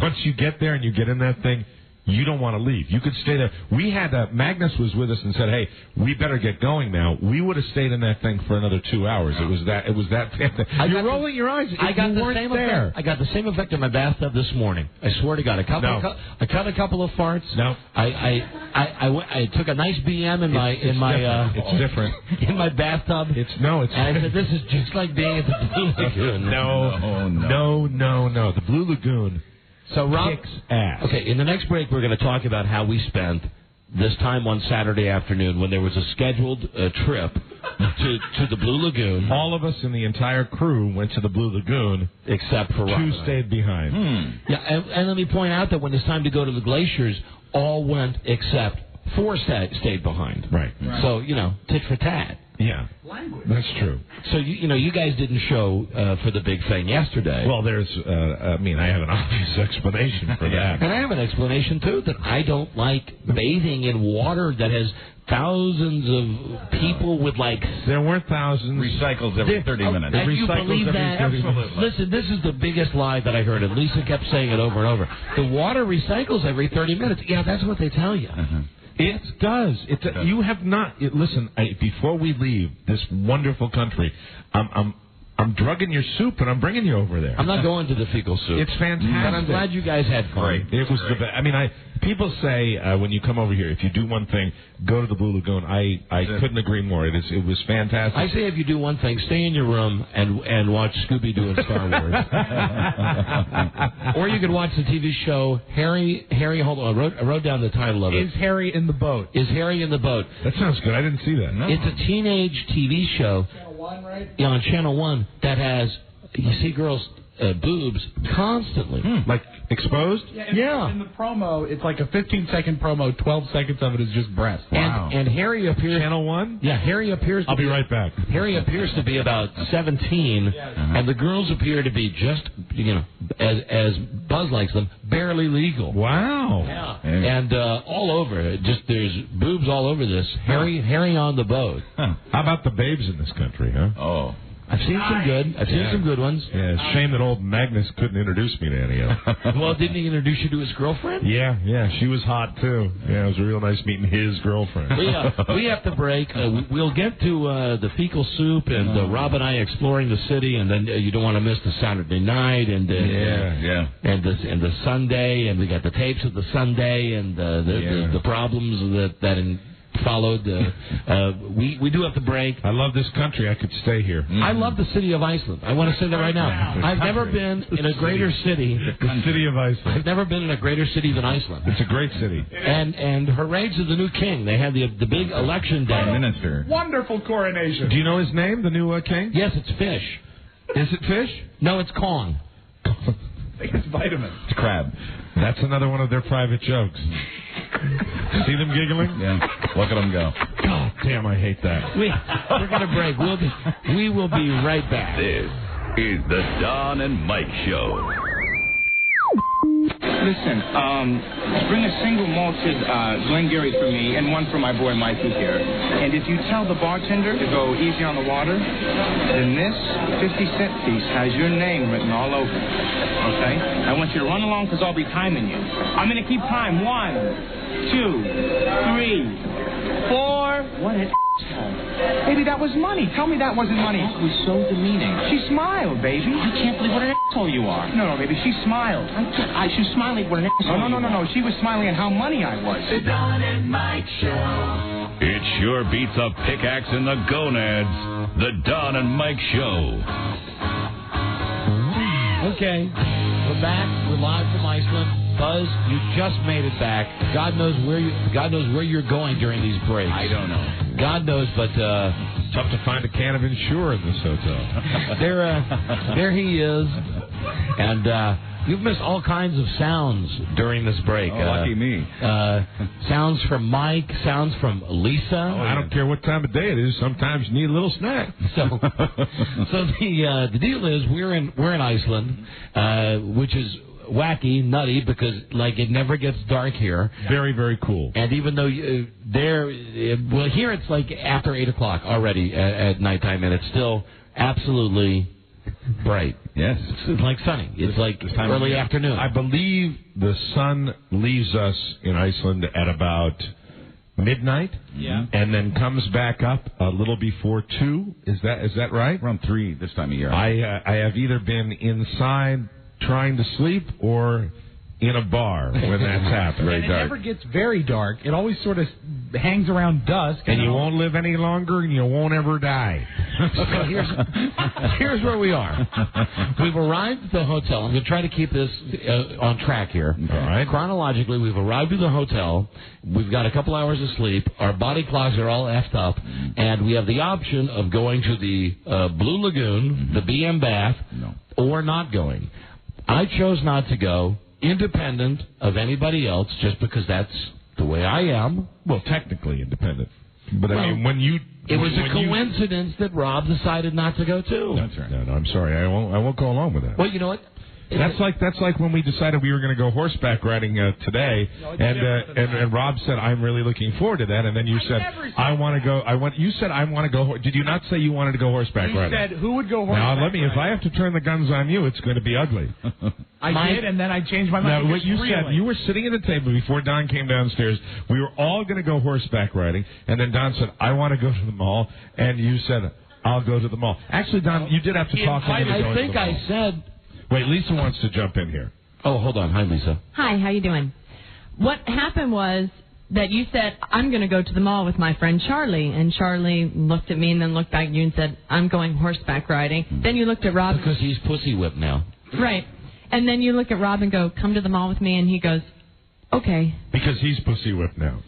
once you get there and you get in that thing... You don't want to leave. You could stay there. We had Magnus was with us and said, "Hey, we better get going now." We would have stayed in that thing for another 2 hours. It was that. You're rolling your eyes. I got the same effect. I got the same effect in my bathtub this morning. I swear to God. I cut a couple of farts. No. I took a nice BM in my it's different in my bathtub. And I said, "This is just like being at the Blue Lagoon." No. The Blue Lagoon. So Rob, kicks ass. Okay, in the next break, we're going to talk about how we spent this time on Saturday afternoon when there was a scheduled trip to the Blue Lagoon. All of us in the entire crew went to the Blue Lagoon, except for Rob. 2 stayed behind. Yeah, and let me point out that when it's time to go to the glaciers, all went except 4 stayed behind. Right. So, tit for tat. Yeah, that's true. So, you guys didn't show for the big thing yesterday. Well, there's, I have an obvious explanation for that. And I have an explanation, too, that I don't like bathing in water that has thousands of people with, There weren't thousands. Recycles every 30 minutes. And you believe that? Absolutely. Listen, this is the biggest lie that I heard, and Lisa kept saying it over and over. The water recycles every 30 minutes. Yeah, that's what they tell you. It does. You have not. Listen, before we leave this wonderful country, I'm drugging your soup and I'm bringing you over there. I'm not going to the fecal soup. It's fantastic. But I'm glad you guys had fun. Great. It was the best. People say when you come over here, if you do one thing, go to the Blue Lagoon. I couldn't agree more. It was fantastic. I say if you do one thing, stay in your room and watch Scooby-Doo and Star Wars. Or you could watch the TV show Harry. Hold on, I wrote down the title of it. Is Harry in the boat? Is Harry in the boat? That sounds good. I didn't see that. No. It's a teenage TV show. Channel 1, right? Yeah, on Channel 1 that has you see girls' boobs constantly. Like exposed? Yeah. In the promo, it's like a 15-second promo. 12 seconds of it is just breast. Wow. And Harry appears. Channel 1? Yeah, Harry appears. I'll be right back. Harry appears to be about 17, and the girls appear to be just, as Buzz likes them, barely legal. Wow. Yeah. And all over, there's boobs all over this. Harry on the boat. How about the babes in this country, huh? Oh. I've seen some good. I've seen some good ones. Yeah, it's a shame that old Magnus couldn't introduce me to any of them. Well, didn't he introduce you to his girlfriend? Yeah, she was hot too. Yeah, it was real nice meeting his girlfriend. We have to break. We'll get to the fecal soup and Rob and I exploring the city, and then you don't want to miss the Saturday night and and the Sunday, and we got the tapes of the Sunday and the problems that followed. We do have to break. I love this country. I could stay here. I love the city of Iceland. I want to say that right now. I've never been in a greater city. The city of Iceland. I've never been in a greater city than Iceland. It's a great city. And hooray to the new king. They had the big election day. Minister. Wonderful coronation. Do you know his name, the new king? Yes, it's Fish. Is it Fish? No, it's Kong. I think it's vitamin. It's crab. That's another one of their private jokes. See them giggling? Yeah. Look at them go. God damn, I hate that. We're going to break. We will be right back. This is the Don and Mike Show. Listen, bring a single malted Glengarry for me and one for my boy Mikey here. And if you tell the bartender to go easy on the water, then this 50-cent piece has your name written all over it. Okay? I want you to run along because I'll be timing you. I'm going to keep time. 1, 2, 3, 4. What is Baby, that was money. Tell me that wasn't money. That was so demeaning. She smiled, baby. I can't believe what an asshole you are. No, baby, she smiled. She's smiling at what an asshole No. She was smiling at how money I was. The Don and Mike Show. It sure beats a pickaxe in the gonads. The Don and Mike Show. Okay, we're back. We're live from Iceland. Buzz, you just made it back. God knows where you're going during these breaks. I don't know. God knows, but it's tough to find a can of Ensure in this hotel. There he is, and you've missed all kinds of sounds during this break. Lucky me. Sounds from Mike, sounds from Lisa. I don't care what time of day it is. Sometimes you need a little snack. So the deal is we're in Iceland, which is wacky, nutty, because it never gets dark here. Very, very cool. And even though here it's after 8 o'clock already at nighttime, and it's still absolutely bright. Yes, it's like sunny. It's early afternoon. I believe the sun leaves us in Iceland at about midnight. Yeah, and then comes back up a little before 2. Is that right? Around 3 this time of year. I have either been inside trying to sleep or in a bar when that's happened. And it never gets very dark. It always sort of hangs around dusk. And you won't live any longer, and you won't ever die. So here's where we are. We've arrived at the hotel. I'm going to try to keep this on track here. All right. Chronologically, we've arrived at the hotel. We've got a couple hours of sleep. Our body clocks are all effed up. And we have the option of going to the Blue Lagoon, the BM Bath, or not going. I chose not to go, independent of anybody else, just because that's the way I am. Well, technically independent. But I mean, when you... It was a coincidence that Rob decided not to go, too. That's right. No, I'm sorry. I won't go along with that. Well, you know what? That's like when we decided we were going to go horseback riding today, and Rob said, "I'm really looking forward to that." And then you said, "I want to go." You said, "I want to go." Did you not say you wanted to go horseback riding? You said, "Who would go horseback?" Now let me. If I have to turn the guns on you, it's going to be ugly. I did, and then I changed my mind. Now, what you said, you were sitting at the table before Don came downstairs. We were all going to go horseback riding, and then Don said, "I want to go to the mall," and you said, "I'll go to the mall." Actually, Don, you did have to talk. I think I said. Wait, Lisa wants to jump in here. Oh, hold on. Hi, Lisa. Hi, how you doing? What happened was that you said, I'm going to go to the mall with my friend Charlie. And Charlie looked at me and then looked back at you and said, I'm going horseback riding. Then you looked at Rob. Because he's pussy whipped now. Right. And then you look at Rob and go, come to the mall with me. And he goes, okay. Because he's pussy whipped now.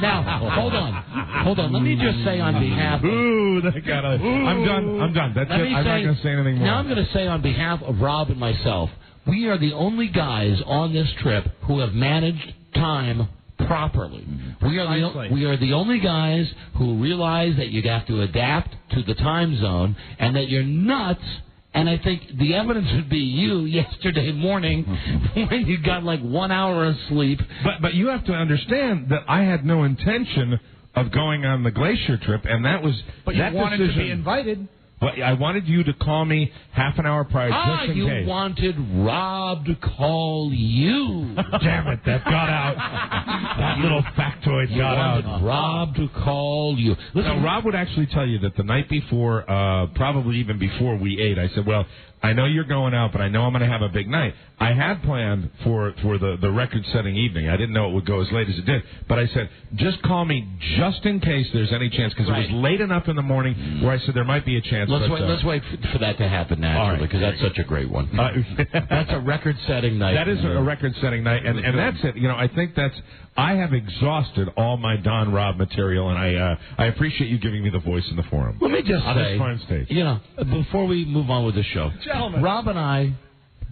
Now, hold on. Let me just say on behalf of... Ooh, that got a... I'm done. That's it. I'm not going to say anything more. Now I'm going to say on behalf of Rob and myself, we are the only guys on this trip who have managed time properly. We are the only guys who realize that you have to adapt to the time zone and that you're nuts. And I think the evidence would be you yesterday morning when you got like 1 hour of sleep. But you have to understand that I had no intention of going on the glacier trip, and that was But that you wanted decision, to be invited. Well, I wanted you to call me half an hour prior just in you case. wanted Rob to call you. Damn it, that got out. That little factoid got out. You wanted Rob to call you. Listen, Rob would actually tell you that the night before, probably even before we ate, I said, well, I know you're going out, but I know I'm going to have a big night. I had planned for the record-setting evening. I didn't know it would go as late as it did. But I said, just call me just in case there's any chance, because it was late enough in the morning where I said there might be a chance. Let's wait for that to happen naturally, because that's such a great one. That's a record-setting night. That is a record-setting night, and that's it. You know, I think I have exhausted all my Don Rob material, and I appreciate you giving me the voice in the forum. Let me just on say, this fine stage. You know, before we move on with the show, gentlemen, Rob and I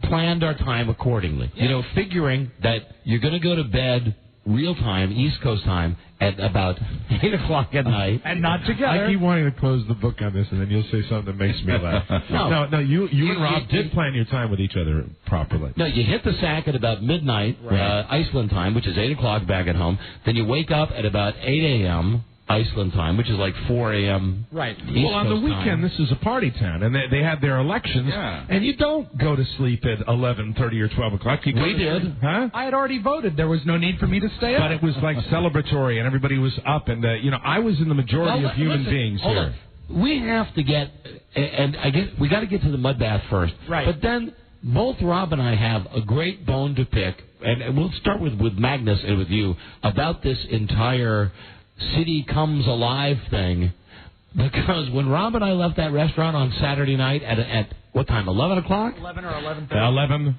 planned our time accordingly. You know, figuring that you're going to go to bed real time, East Coast time, at about 8 o'clock at night. And not together. I keep wanting to close the book on this, and then you'll say something that makes me laugh. No, you and Rob did plan your time with each other properly. No, you hit the sack at about midnight, Iceland time, which is 8 o'clock back at home. Then you wake up at about 8 a.m., Iceland time, which is like 4 a.m. Right. East On the Coast weekend, time. this is a party town, and they had their elections, and you don't go to sleep at 11:30 or 12 o'clock. We did. Huh? I had already voted. There was no need for me to stay up. But it was like celebratory, and everybody was up, and, I was in the majority of human beings hold here. On. We have to get, and I guess we got to get to the mud bath first. Right. But then both Rob and I have a great bone to pick, and we'll start with Magnus and with you about this entire city comes alive thing, because when Rob and I left that restaurant on Saturday night at what time, 11 o'clock? 11 or 11:30. 11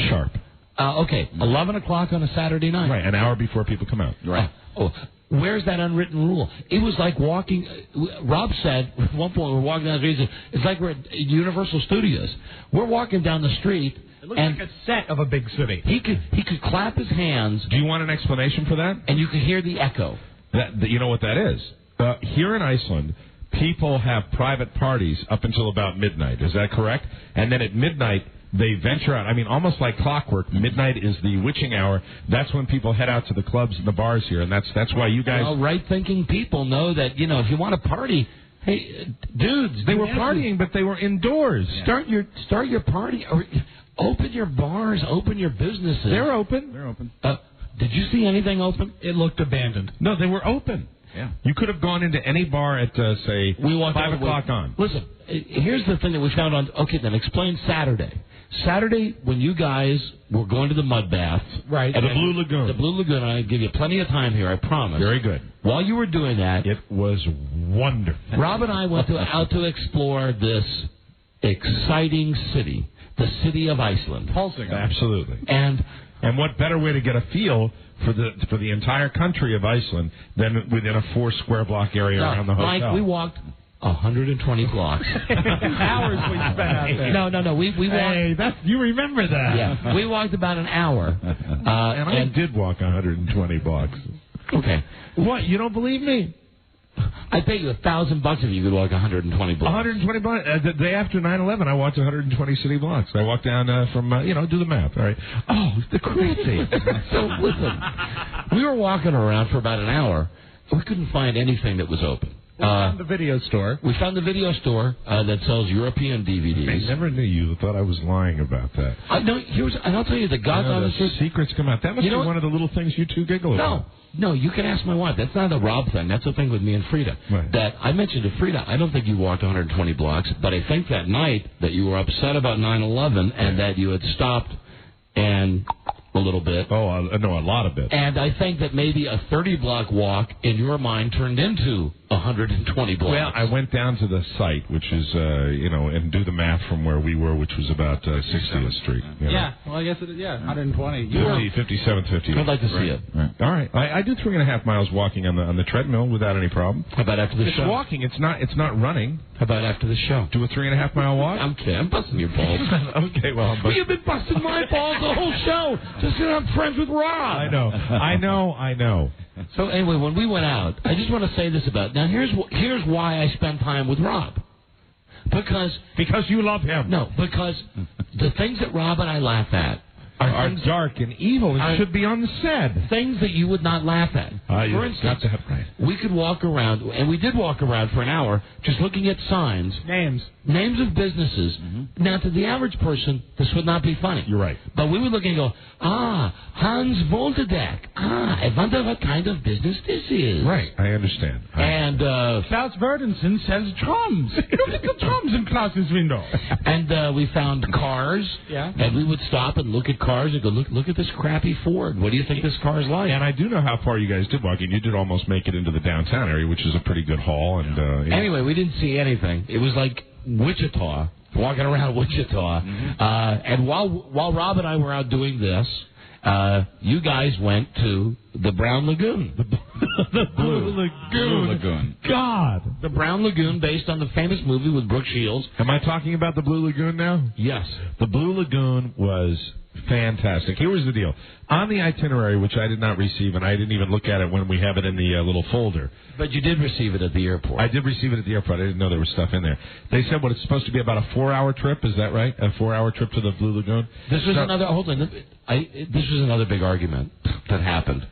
sharp. Okay, 11 o'clock on a Saturday night. Right, an hour before people come out. Right. Where's that unwritten rule? It was like walking. Rob said at one point we're walking down the street. It's like we're at Universal Studios. We're walking down the street. It looks like a set of a big city. He could clap his hands. Do you want an explanation for that? And you could hear the echo. You know what that is? Here in Iceland, people have private parties up until about midnight. Is that correct? And then at midnight, they venture out. I mean, almost like clockwork. Midnight is the witching hour. That's when people head out to the clubs and the bars here, and that's why you guys... Well, right-thinking people know that, if you want to party... Hey, dudes, they were partying, but they were indoors. Start your party. Or open your bars. Open your businesses. They're open. They're open. Did you see anything open? It looked abandoned. No, they were open. Yeah. You could have gone into any bar at, say, 5 o'clock on. Listen, here's the thing that we found on... Okay, then explain Saturday. Saturday, when you guys were going to the mud bath... Right. At the Blue Lagoon. The Blue Lagoon, I give you plenty of time here, I promise. Very good. While you were doing that... It was wonderful. Rob and I went out to explore this exciting city, the city of Iceland. Pulsing. Absolutely. And what better way to get a feel for the entire country of Iceland than within a 4 square block area around the hotel? Mike, we walked 120 blocks. Hours we spent out there. No. We walked. Hey, you remember that? Yeah, we walked about an hour. And I did walk 120 blocks. Okay. What? You don't believe me? I'd pay you $1,000 if you could walk 120 blocks. 120 blocks. The day after 9/11, I walked 120 city blocks. I walked down from, do the math, all right? Oh, the cruelty. So, listen, we were walking around for about an hour. We couldn't find anything that was open. We found the video store. We found the video store that sells European DVDs. I never knew you thought I was lying about that. And I'll tell you the God's honest secrets come out. That must be one of the little things you two giggle about. No, you can ask my wife. That's not a Rob thing. That's a thing with me and Frida. Right. That I mentioned to Frida, I don't think you walked 120 blocks, but I think that night that you were upset about 9/11 and that you had stopped and a little bit. Oh, no, a lot of it. And I think that maybe a 30-block walk in your mind turned into 120 blocks. Well, I went down to the site, which is, and do the math from where we were, which was about 60th Street. Yeah, well, I guess it is, 120. 57th, 50th. I'd like to see it. Right. All right. I do 3.5 miles walking on the treadmill without any problem. How about after the show? It's walking. It's not running. How about after the show? Do a 3.5 mile walk? I'm kidding. I'm busting your balls. Okay, well, you've been busting my balls the whole show. Just because I'm friends with Rob. I know. So anyway, when we went out, I just want to say this about now. Here's why I spend time with Rob. Because you love him. No, because the things that Rob and I laugh at are dark and evil and should be on the set. Things that you would not laugh at. For instance, we could walk around, and we did walk around for an hour, just looking at signs. Names of businesses. Mm-hmm. Now, to the average person, this would not be funny. You're right. But we would look and go, Hans Voltedek. I wonder what kind of business this is. Right, I understand. And Klaus Verdensen sells drums. Look at the drums in Klaus's window. And we found cars. Yeah. And we would stop and look at cars and go, look at this crappy Ford. What do you think this car is like? And I do know how far you guys did walk, and you did almost make it into the downtown area, which is a pretty good haul. And anyway, we didn't see anything. It was like Wichita, walking around Wichita. Mm-hmm. And while Rob and I were out doing this, you guys went to the Brown Lagoon. The Blue Lagoon. God. The Brown Lagoon, based on the famous movie with Brooke Shields. Am I talking about the Blue Lagoon now? Yes. The Blue Lagoon was fantastic. Here was the deal. On the itinerary, which I did not receive, and I didn't even look at it when we have it in the little folder. But you did receive it at the airport. I did receive it at the airport. I didn't know there was stuff in there. They said what it's supposed to be about a 4-hour trip. Is that right? A 4-hour trip to the Blue Lagoon? This was this was another big argument that happened.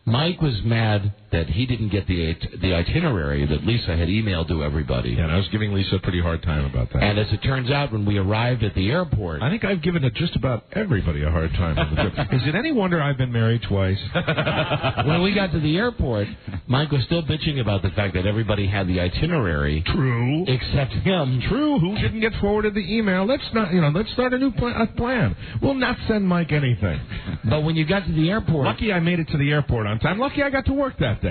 Mike was mad that he didn't get the itinerary that Lisa had emailed to everybody. Yeah, and I was giving Lisa a pretty hard time about that. And as it turns out, when we arrived at the airport... I think I've given just about everybody a hard time on the trip. Is it any wonder I've been married twice? When we got to the airport, Mike was still bitching about the fact that everybody had the itinerary. True. Except him. True. Who didn't get forwarded the email? Let's start a new plan. We'll not send Mike anything. But when you got to the airport... Lucky I made it to the airport on time. Lucky I got to work that day.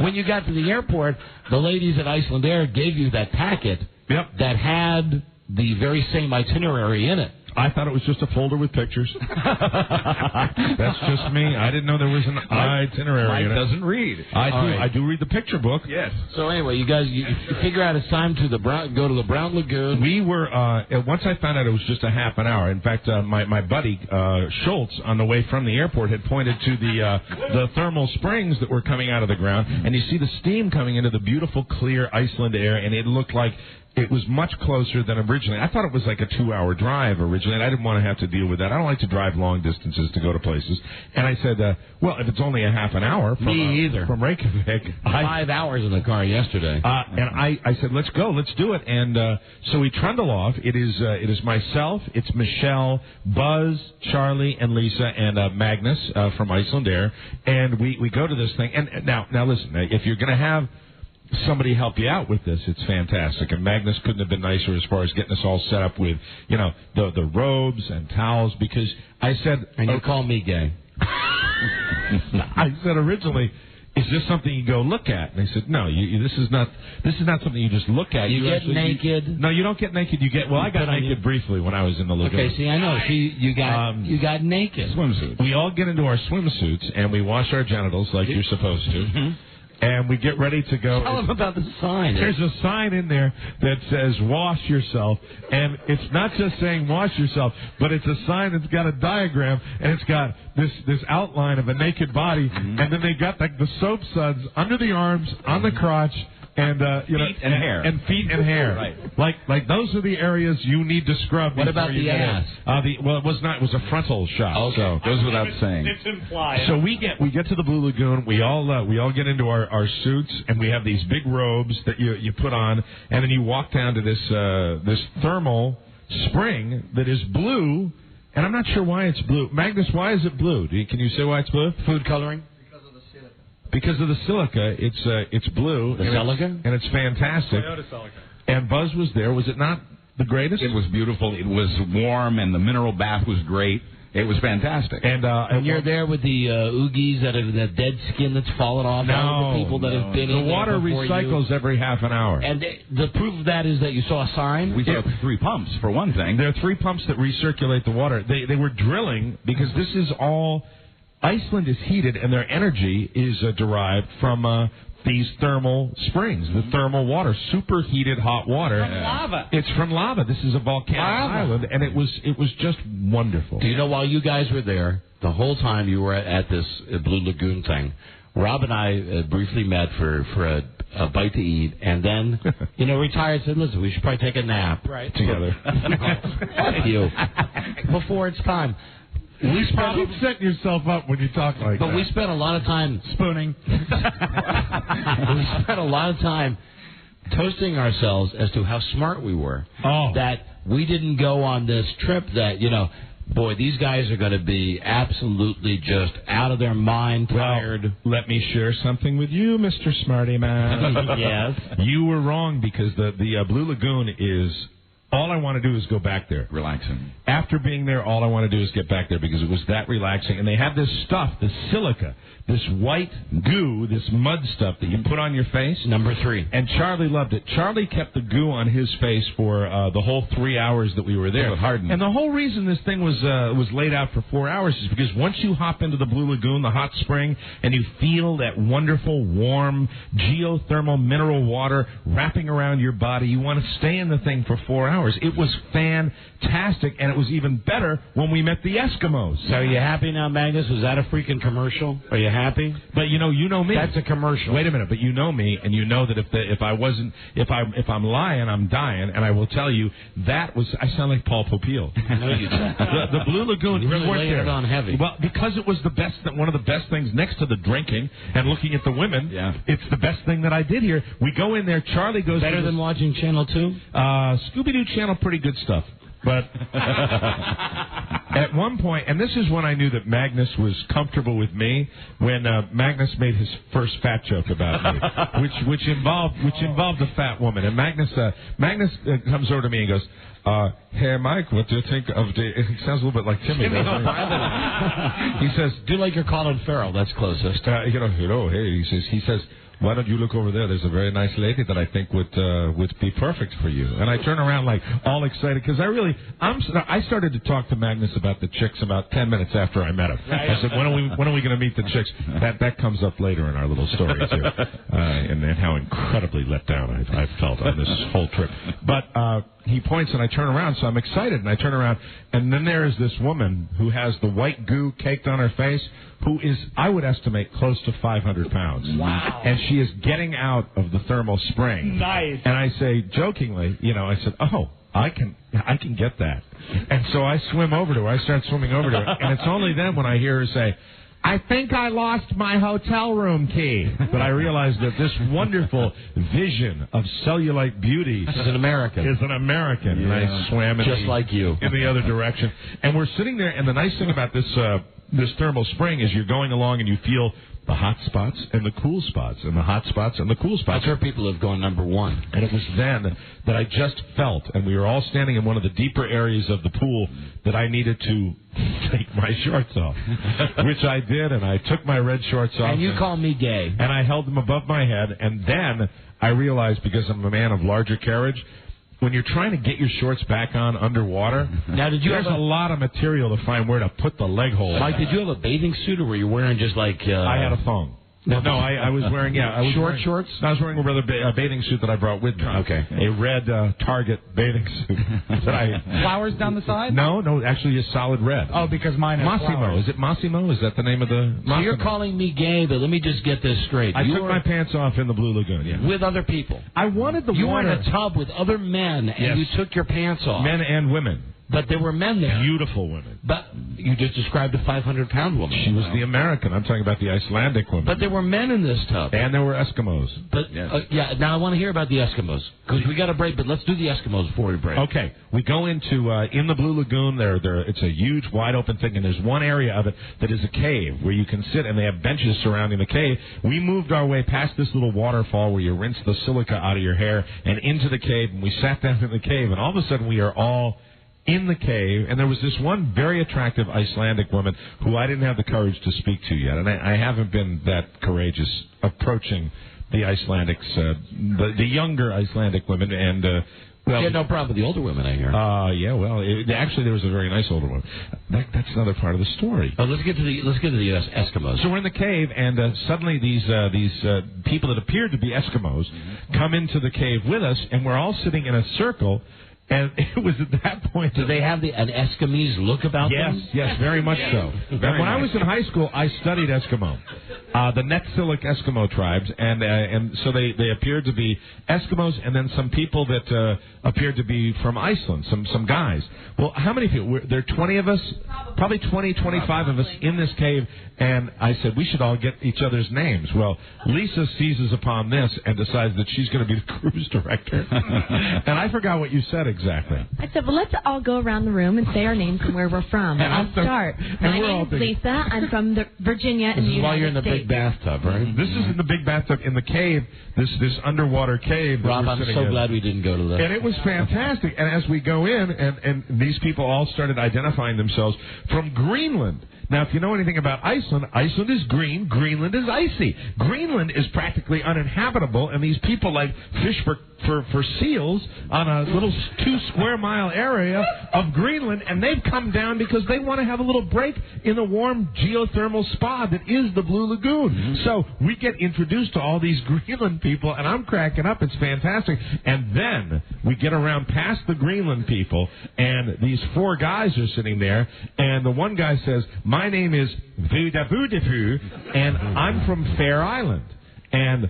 When you got to the airport, the ladies at Iceland Air gave you that packet that had the very same itinerary in it. I thought it was just a folder with pictures. That's just me. I didn't know there was an itinerary in it. Mike doesn't read. I do read the picture book. Yes. So anyway, you guys, you figure out it's time to go to the Brown Lagoon. We were, once I found out it was just a half an hour. In fact, my buddy, Schultz, on the way from the airport, had pointed to the thermal springs that were coming out of the ground. And you see the steam coming into the beautiful, clear Iceland air, and it looked like it was much closer than originally. I thought it was like a 2-hour drive originally, and I didn't want to have to deal with that. I don't like to drive long distances to go to places. And I said, well, if it's only a half an hour from Reykjavik. 5 hours in the car yesterday. And I said, let's go, let's do it. And so we trundle off. It is myself, it's Michelle, Buzz, Charlie, and Lisa, and Magnus from Iceland Air. And we go to this thing. And now listen, if you're going to have somebody help you out with this, it's fantastic. And Magnus couldn't have been nicer as far as getting us all set up with, the robes and towels, because I said... And you call me gay. I said originally, is this something you go look at? And they said, no, this is not something you just look at. You get naked. No, you don't get naked. I got naked briefly when I was in the lagoon. Okay, see, I know. See, you got naked. Swimsuits. We all get into our swimsuits, and we wash our genitals like you're supposed to. Mm-hmm. And we get ready to go. Tell them about the sign. There's a sign in there that says wash yourself. And it's not just saying wash yourself, but it's a sign that's got a diagram, and it's got this outline of a naked body. And then they got like the soap suds under the arms, on the crotch, and feet and hair. And feet and hair. Right. Like those are the areas you need to scrub. What about the ass? Well, it was not. It was a frontal shot. Okay. So goes without saying. It's implied. So we get to the Blue Lagoon. We all get into our suits, and we have these big robes that you put on, and then you walk down to this thermal spring that is blue. And I'm not sure why it's blue. Magnus, why is it blue? Can you say why it's blue? Food coloring. Because of the silica, it's blue. The silica? And it's fantastic. And Buzz was there. Was it not the greatest? It was beautiful. It was warm, and the mineral bath was great. It was fantastic. And you're there with the oogies that dead skin that's fallen off. All the people that have been in the water recycles every half an hour. And the proof of that is that you saw a sign. We saw 3 pumps, for one thing. There are 3 pumps that recirculate the water. They were drilling because this is all... Iceland is heated, and their energy is derived from these thermal springs, the thermal water, superheated hot water. From lava. It's from lava. This is a volcanic island, and it was just wonderful. Do you know, while you guys were there, the whole time you were at this Blue Lagoon thing, Rob and I briefly met for a bite to eat, and then, retired, said, listen, we should probably take a nap. Right. Together. Fuck you. Before it's time. Keep setting yourself up when you talk like that. But we spent a lot of time spooning. We spent a lot of time toasting ourselves as to how smart we were. That we didn't go on this trip that, boy, these guys are going to be absolutely just out of their mind, tired. Well, let me share something with you, Mr. Smarty Man. Yes. You were wrong, because the Blue Lagoon is... All I want to do is go back there. Relaxing. After being there, all I want to do is get back there because it was that relaxing. And they have this stuff, this silica, this white goo, this mud stuff that you put on your face. Number 3. And Charlie loved it. Charlie kept the goo on his face for the whole 3 hours that we were there. And the whole reason this thing was laid out for 4 hours is because once you hop into the Blue Lagoon, the hot spring, and you feel that wonderful, warm, geothermal mineral water wrapping around your body, you want to stay in the thing for 4 hours. It was fantastic, and it was even better when we met the Eskimos. So are you happy now, Magnus? Was that a freaking commercial? Are you happy? But you know me. That's a commercial. Wait a minute, but you know me, and you know that if I'm lying, I'm dying, and I will tell you I sound like Paul Popeil. I know you do. The Blue Lagoon. You really weren't laid there. it on heavy. Well, because it was one of the best things next to the drinking and looking at the women. Yeah. It's the best thing that I did here. We go in there. Charlie goes better than watching Channel 2. Scooby-Doo Channel, pretty good stuff. But at one point, and this is when I knew that Magnus was comfortable with me, when Magnus made his first fat joke about me, which involved a fat woman. And Magnus comes over to me and goes, hey, Mike, what do you think of the... He sounds a little bit like Timmy. He says... Do like you're Colin Farrell. That's closest. Hey, he says, why don't you look over there? There's a very nice lady that I think would be perfect for you. And I turn around like all excited because I started to talk to Magnus about the chicks about 10 minutes after I met him. Right. I said, when are we going to meet the chicks? That comes up later in our little stories here, and how incredibly let down I felt on this whole trip. But he points and I turn around, so I'm excited, and I turn around, and then there is this woman who has the white goo caked on her face, who is, I would estimate, close to 500 pounds. Wow. And she is getting out of the thermal spring. Nice. And I say, jokingly, I said, oh, I can get that. And so I swim over to her. I start swimming over to her. And it's only then when I hear her say, I think I lost my hotel room key. But I realized that this wonderful vision of cellulite beauty is an American. Yeah. And I swam just like you in the other direction. And we're sitting there, and the nice thing about this thermal spring is you're going along and you feel the hot spots and the cool spots and the hot spots and the cool spots. That's where people have gone number 1. And it was then that I just felt, and we were all standing in one of the deeper areas of the pool, that I needed to take my shorts off, which I did, and I took my red shorts off. And you call me gay. And I held them above my head, and then I realized, because I'm a man of larger carriage, when you're trying to get your shorts back on underwater, now there's a lot of material to find where to put the leg hole. Mike, did you have a bathing suit, or were you wearing just like... I had a thong. No, I was wearing, shorts? I was wearing a bathing suit that I brought with me. Okay. A red Target bathing suit. Flowers down the side? No, actually a solid red. Oh, because mine has Massimo. flowers. Is it Massimo? Is that the name of the... So you're calling me gay, but let me just get this straight. I took my pants off in the Blue Lagoon, yeah. With other people. I wanted the You water. were in a tub with other men, and you took your pants off. Men and women. But there were men there. Beautiful women. But you just described a 500-pound woman. She was the American. I'm talking about the Icelandic woman. But there were men in this tub. And there were Eskimos. But now I want to hear about the Eskimos because we got a break. But let's do the Eskimos before we break. Okay, we go into in the Blue Lagoon. It's a huge, wide open thing, and there's one area of it that is a cave where you can sit, and they have benches surrounding the cave. We moved our way past this little waterfall where you rinse the silica out of your hair, and into the cave. And we sat down in the cave, and all of a sudden we are all in the cave, and there was this one very attractive Icelandic woman who I didn't have the courage to speak to yet, and I haven't been that courageous approaching the Icelandics, the younger Icelandic women, and well, you had no problem with the older women, I hear. Actually, there was a very nice older one. That's another part of the story. Oh, let's get to the Eskimos. So we're in the cave, and suddenly these people that appeared to be Eskimos come into the cave with us, and we're all sitting in a circle. And it was at that point... Do they have an Eskimese look about them? Yes, very much so. When I was in high school, I studied Eskimo, the Netsilik Eskimo tribes, and so they appeared to be Eskimos, and then some people that appeared to be from Iceland, some guys. Well, how many people? There are 20 of us, probably 20, 25 of us in this cave, and I said, we should all get each other's names. Well, Lisa seizes upon this and decides that she's going to be the cruise director. And I forgot what you said exactly. I said, well, let's all go around the room and say our names and where we're from. I'll start. My name is Lisa. I'm from Virginia in the United States. This is while you're in the big bathtub, right? This is in the big bathtub in the cave, this underwater cave. Rob, I'm so glad we didn't go to that. And it was fantastic. And as we go in, and these people all started identifying themselves from Greenland. Now, if you know anything about Iceland, Iceland is green, Greenland is icy. Greenland is practically uninhabitable, and these people like fish for seals on a little 2-square-mile area of Greenland, and they've come down because they want to have a little break in the warm geothermal spa that is the Blue Lagoon. So we get introduced to all these Greenland people, and I'm cracking up. It's fantastic. And then we get around past the Greenland people, and these 4 guys are sitting there, and the one guy says, my name is Vudavudavu, and I'm from Fair Island. And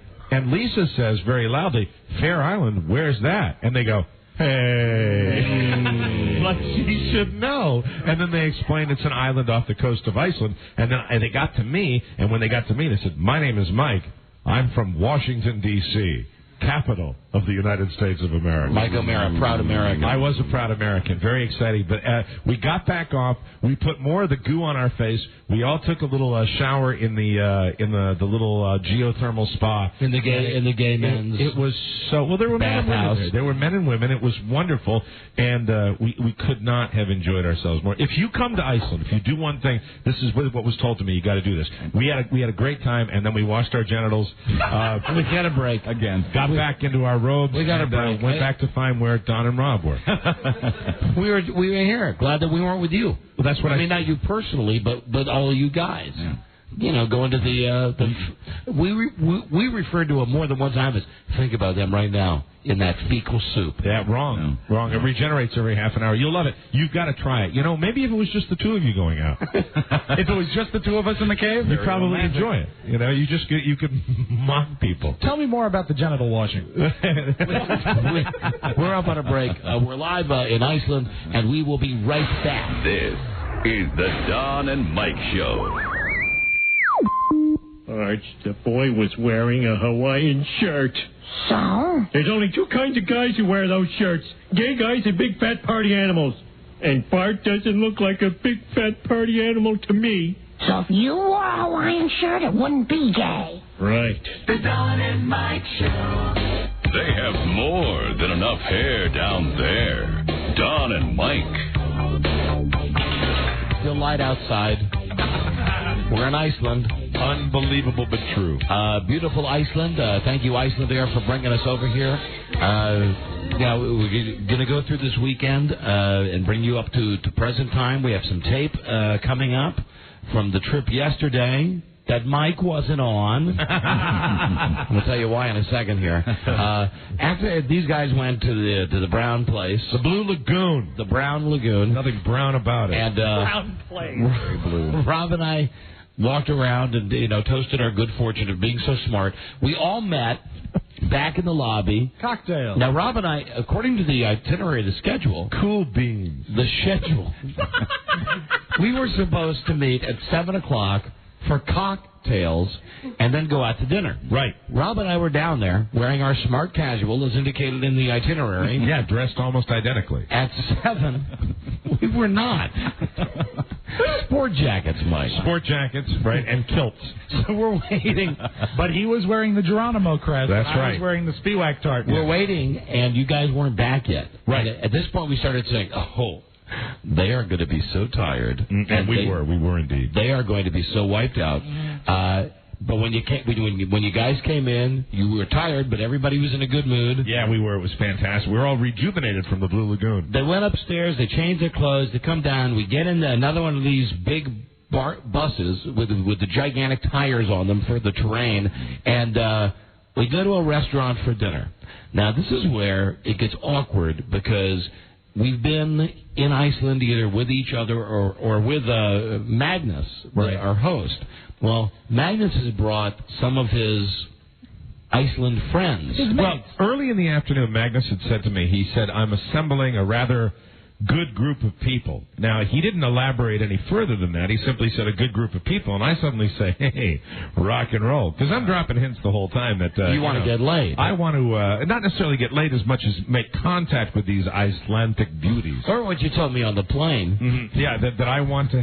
Lisa says very loudly, Fair Island, where's that? And they go, hey, like she should know. And then they explain it's an island off the coast of Iceland. And then they got to me, and when they got to me, they said, my name is Mike. I'm from Washington, D.C., capital of the United States of America. Mike O'Mara, proud American. I was a proud American. Very exciting. But we got back off. We put more of the goo on our face. We all took a little shower in the little geothermal spa. In the gay men's. It was so well. There were men and women there. There were men and women. It was wonderful, and we could not have enjoyed ourselves more. If you come to Iceland, if you do one thing, this is what was told to me. You got to do this. We had a great time, and then we washed our genitals. We got a break again. Got back into our robes. We got a break. Went back to find where Don and Rob were. we were here. Glad that we weren't with you. Well, that's what I mean, not you personally, but all of you guys. Yeah. You know, going to we referred to it more than one time as think about them right now in that fecal soup. Yeah, wrong. It regenerates every half an hour. You'll love it. You've got to try it. You know, maybe if it was just the 2 of you going out. If it was just the 2 of us in the cave, you'd probably enjoy it. You know, you could mock people. Tell me more about the genital washing. We're up on a break. We're live in Iceland, and we will be right back. This is the Don and Mike Show. Arch, the boy was wearing a Hawaiian shirt. So? There's only 2 kinds of guys who wear those shirts. Gay guys and big fat party animals. And Bart doesn't look like a big fat party animal to me. So if you wore a Hawaiian shirt, it wouldn't be gay. Right. The Don and Mike Show. They have more than enough hair down there. Don and Mike. Still light outside. We're in Iceland. Unbelievable but true. Beautiful Iceland. Thank you, Iceland, there for bringing us over here. Now, we're going to go through this weekend and bring you up to present time. We have some tape coming up from the trip yesterday. that Mike wasn't on. I'm going to tell you why in a second here. After these guys went to the brown place. The Blue Lagoon. The Brown Lagoon. Nothing brown about it. And, brown place. Very blue. Rob and I walked around and, toasted our good fortune of being so smart. We all met back in the lobby. Cocktail. Now, Rob and I, according to the itinerary, the schedule. Cool beans. The schedule. We were supposed to meet at 7 o'clock for cocktails and then go out to dinner. Right. Rob and I were down there wearing our smart casual as indicated in the itinerary. Yeah, dressed almost identically. At 7, we were not. Sport jackets, Mike. Sport jackets, right, and kilts. So we're waiting. But he was wearing the Geronimo crest. That's and I right. was wearing the Spiewak tartan. We're waiting, and you guys weren't back yet. Right. And at this point, we started saying, oh, they are going to be so tired. And we were indeed. They are going to be so wiped out. But when you guys came in, you were tired, but everybody was in a good mood. Yeah, we were. It was fantastic. We were all rejuvenated from the Blue Lagoon. They went upstairs. They changed their clothes. They come down. We get in another one of these big buses with the gigantic tires on them for the terrain, and we go to a restaurant for dinner. Now, this is where it gets awkward because we've been in Iceland either with each other or with Magnus, right, our host. Well, Magnus has brought some of his Iceland friends. Well, early in the afternoon, Magnus had said to me, he said, I'm assembling a rather good group of people. Now, he didn't elaborate any further than that. He simply said a good group of people, and I suddenly say, hey, rock and roll. Because I'm dropping hints the whole time that... you want to get laid. I want to, not necessarily get laid as much as make contact with these Icelandic beauties. Or what you told me on the plane. Mm-hmm. Yeah, that I want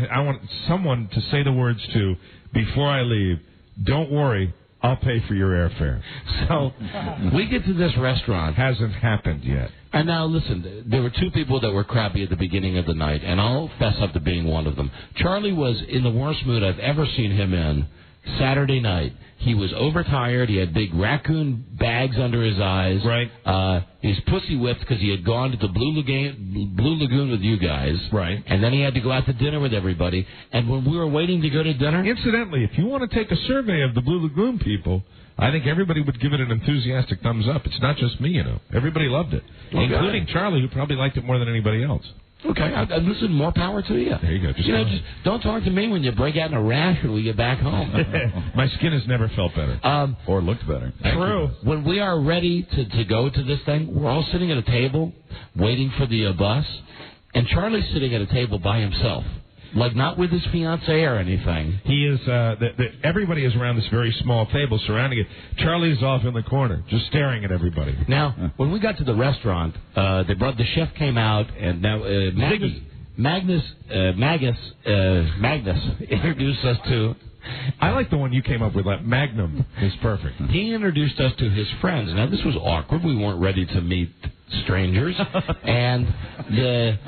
someone to say the words to, before I leave, don't worry, I'll pay for your airfare. So we get to this restaurant. Hasn't happened yet. And now, listen, there were two people that were crappy at the beginning of the night, and I'll fess up to being one of them. Charlie was in the worst mood I've ever seen him in Saturday night. He was overtired. He had big raccoon bags under his eyes. Right. His pussy whipped because he had gone to the Blue Lagoon with you guys. Right. And then he had to go out to dinner with everybody. And when we were waiting to go to dinner... Incidentally, if you want to take a survey of the Blue Lagoon people, I think everybody would give it an enthusiastic thumbs up. It's not just me, Everybody loved it, including Charlie, who probably liked it more than anybody else. Okay, listen, more power to you. There you go. Just don't talk to me when you break out in a rash when we get back home. My skin has never felt better. Or looked better. True. When we are ready to go to this thing, we're all sitting at a table waiting for the bus, and Charlie's sitting at a table by himself. Like, not with his fiancée or anything. He is, everybody is around this very small table surrounding it. Charlie's off in the corner, just staring at everybody. Now, when we got to the restaurant, the chef came out, and now Magnus introduced us to... I like the one you came up with. That Magnum is perfect. He introduced us to his friends. Now, this was awkward. We weren't ready to meet strangers. And the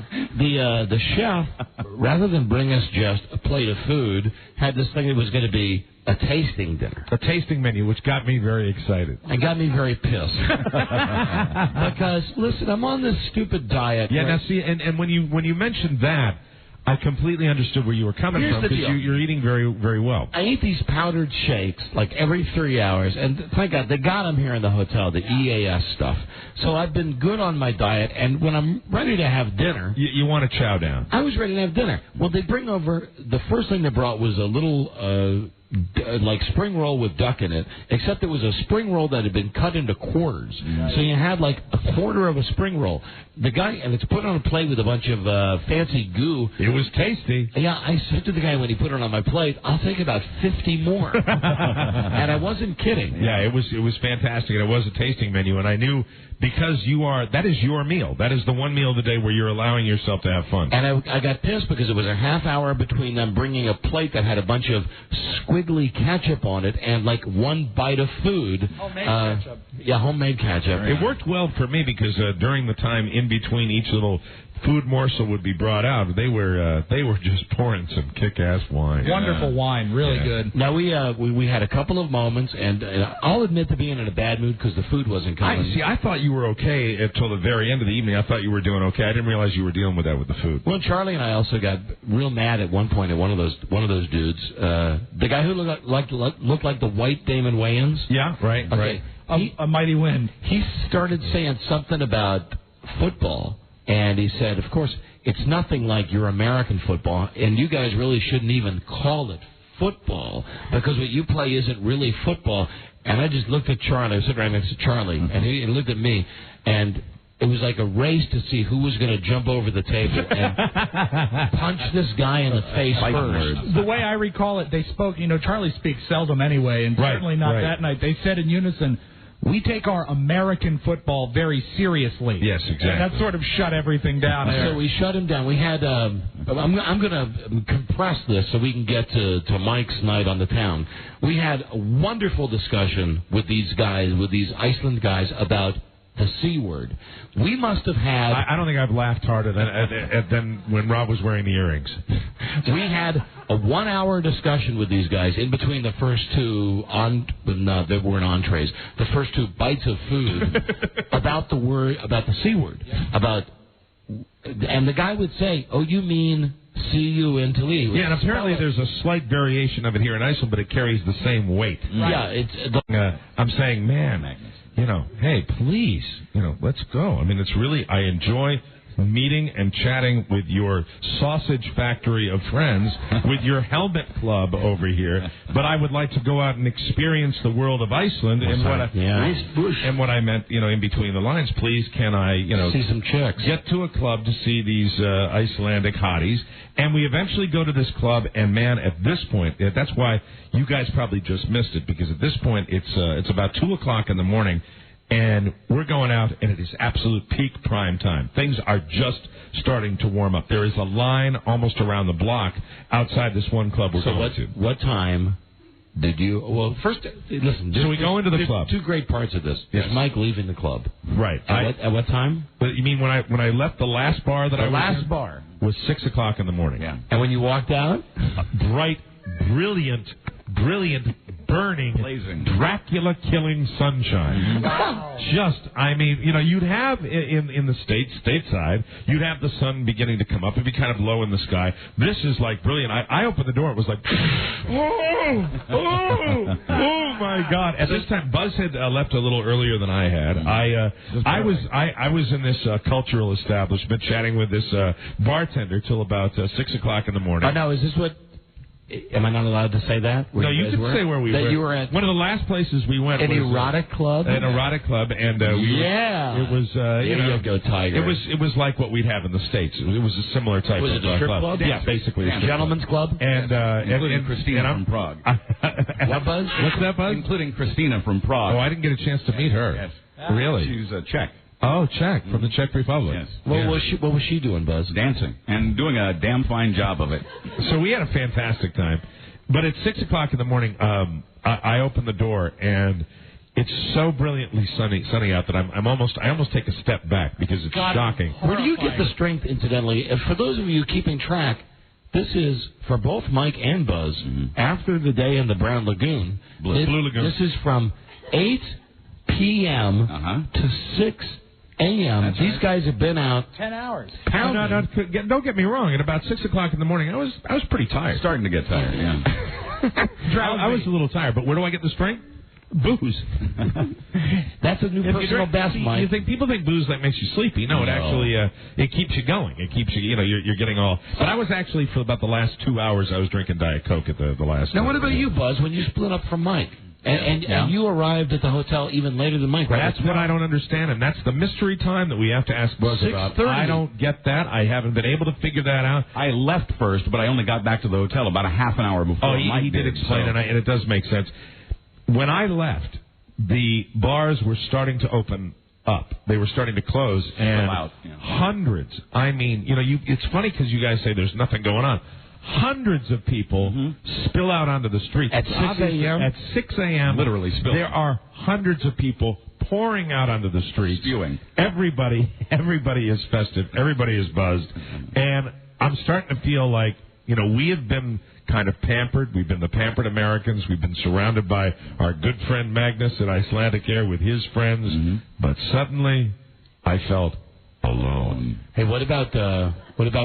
chef, rather than bring us just a plate of food, had this thing that was going to be a tasting dinner. A tasting menu, which got me very excited. And got me very pissed. Because, listen, I'm on this stupid diet. Yeah, now see, and when you mentioned that, I completely understood where you were coming from, because you're eating very, very well. I eat these powdered shakes like every 3 hours, and thank God they got them here in the hotel, the EAS stuff. So I've been good on my diet, and when I'm ready to have dinner... You want to chow down. I was ready to have dinner. Well, they bring over... The first thing they brought was a little... like spring roll with duck in it, except it was a spring roll that had been cut into quarters. So you had like a quarter of a spring roll. The guy, and it's put on a plate with a bunch of fancy goo. It was tasty. Yeah, I said to the guy when he put it on my plate, I'll take about 50 more. And I wasn't kidding. Yeah, it was fantastic, and it was a tasting menu, and I knew because that is your meal. That is the one meal of the day where you're allowing yourself to have fun. And I got pissed because it was a half hour between them bringing a plate that had a bunch of squiggly ketchup on it and like one bite of food. Homemade ketchup. Yeah, homemade ketchup. It worked well for me because during the time in between each little food morsel would be brought out, they were just pouring some kick-ass wine. Wonderful wine, really good. Now we had a couple of moments, and I'll admit to being in a bad mood because the food wasn't coming. I thought you were okay until the very end of the evening. I thought you were doing okay. I didn't realize you were dealing with that with the food. Well, Charlie and I also got real mad at one point at one of those dudes, the guy who looked like the white Damon Wayans. Yeah, right, okay. right. A mighty wind. He started saying something about football, and he said, of course, it's nothing like your American football, and you guys really shouldn't even call it football because what you play isn't really football. And I just looked at Charlie. I was sitting right next to Charlie, and he looked at me, and it was like a race to see who was going to jump over the table and punch this guy in the face first. The way I recall it, they spoke, Charlie speaks seldom anyway, and certainly not that night. They said in unison, we take our American football very seriously. Yes, exactly. And that sort of shut everything down there. So we shut him down. We had, I'm going to compress this so we can get to Mike's night on the town. We had a wonderful discussion with these guys, with these Iceland guys, about the C word. We must have had... I don't think I've laughed harder than when Rob was wearing the earrings. We had a 1-hour discussion with these guys in between the first two, they weren't entrees, the first two bites of food about the C word. And the guy would say, oh, you mean C-U-N-T-E. Yeah, and apparently there's a slight variation of it here in Iceland, but it carries the same weight. Right. Yeah, I'm saying, man, hey, please, let's go. I mean, it's really, I enjoy meeting and chatting with your sausage factory of friends, with your helmet club over here, but I would like to go out and experience the world of Iceland. And what I meant, in between the lines, please, can I, see some chicks, get to a club to see these Icelandic hotties. And we eventually go to this club, and man, at this point, that's why you guys probably just missed it, because at this point it's about 2 o'clock in the morning. And we're going out, and it is absolute peak prime time. Things are just starting to warm up. There is a line almost around the block outside this one club we're going to. What time did you... Well, first, listen. So we go into the club. Two great parts of this. Yes. There's Mike leaving the club. Right. At what time? But you mean when I left the last bar that I was in? The last bar. Was 6 o'clock in the morning. Yeah. And when you walked out? Bright, brilliant, burning, blazing, Dracula-killing sunshine. Wow. You'd have in the stateside, you'd have the sun beginning to come up. It'd be kind of low in the sky. This is like brilliant. I opened the door. It was like, oh my God! At this time, Buzz had left a little earlier than I had. I was in this cultural establishment chatting with this bartender till about 6 o'clock in the morning. Oh, no, is this what... Am I not allowed to say that? No, you can say where we were. You were at one of the last places we went. An erotic club. An erotic club, and it was there you go, Tiger. It was like what we'd have in the States. It was a similar type of club. Strip club. Yeah, basically a gentleman's club. And including Christina from Prague. What, Buzz? What's that, Buzz? Including Christina from Prague. Oh, I didn't get a chance to meet her. Yes. Really? She's Czech. Oh, Czech, from the Czech Republic. Yes. What was she doing, Buzz? Dancing and doing a damn fine job of it. So we had a fantastic time. But at 6 o'clock in the morning, I open the door, and it's so brilliantly sunny out that I almost take a step back because it's shocking. Where do you get the strength, incidentally? For those of you keeping track, this is, for both Mike and Buzz, after the day in the Brown Lagoon. Blue Lagoon. This is from 8 p.m. to 6 a.m. These guys have been out 10 hours. No, don't get me wrong. At about 6 o'clock in the morning, I was pretty tired. Starting to get tired, yeah. I was a little tired, but where do I get the strength? Booze. That's a new personal best, Mike. You think people think booze makes you sleepy? No, it actually it keeps you going. It keeps you you're getting all. But I was actually for about the last 2 hours I was drinking Diet Coke at the last. Now what about you, Buzz? When you split up from Mike? And you arrived at the hotel even later than Mike, right? That's what I don't understand, and that's the mystery time that we have to ask Buzz about. I don't get that. I haven't been able to figure that out. I left first, but I only got back to the hotel about a half an hour before Mike he did explain, and it does make sense. When I left, the bars were starting to open up. They were starting to close, and hundreds. I mean, it's funny because you guys say there's nothing going on. Hundreds of people spill out onto the street. At 6 a.m.? At 6 a.m. Literally spill. There are hundreds of people pouring out onto the streets. Spewing. Everybody is festive. Everybody is buzzed. And I'm starting to feel like, we have been kind of pampered. We've been the pampered Americans. We've been surrounded by our good friend Magnus at Icelandic Air with his friends. Mm-hmm. But suddenly, I felt alone. Hey, what about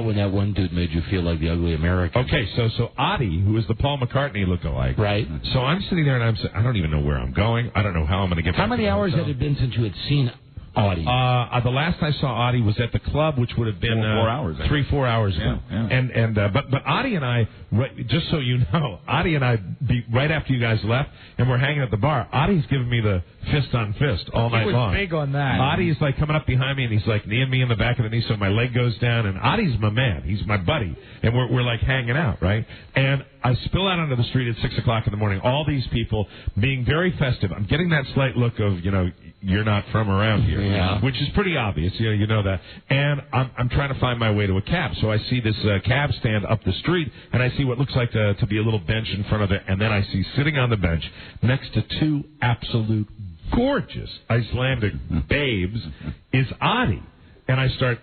when that one dude made you feel like the ugly American? Okay, so Adi, who is the Paul McCartney lookalike. Right. So I'm sitting there and I'm saying, I don't even know where I'm going. I don't know how I'm going to get back. How many hours had it been since you had seen Adi? The last I saw Adi was at the club, which would have been 4 hours. 3-4 hours ago. Yeah. But Adi and I, just so you know, Adi and I right after you guys left, and we're hanging at the bar. Adi's giving me the fist on fist all night long. He was big on that. Adi is like coming up behind me, and he's like kneeing me in the back of the knee, so my leg goes down. And Adi's my man. He's my buddy, and we're like hanging out, right? And I spill out onto the street at 6 o'clock in the morning. All these people being very festive. I'm getting that slight look of, you're not from around here, which is pretty obvious. You know that. And I'm trying to find my way to a cab. So I see this cab stand up the street, and I see what looks like to be a little bench in front of it. And then I see sitting on the bench next to two absolute gorgeous Icelandic babes is Adi. And I start,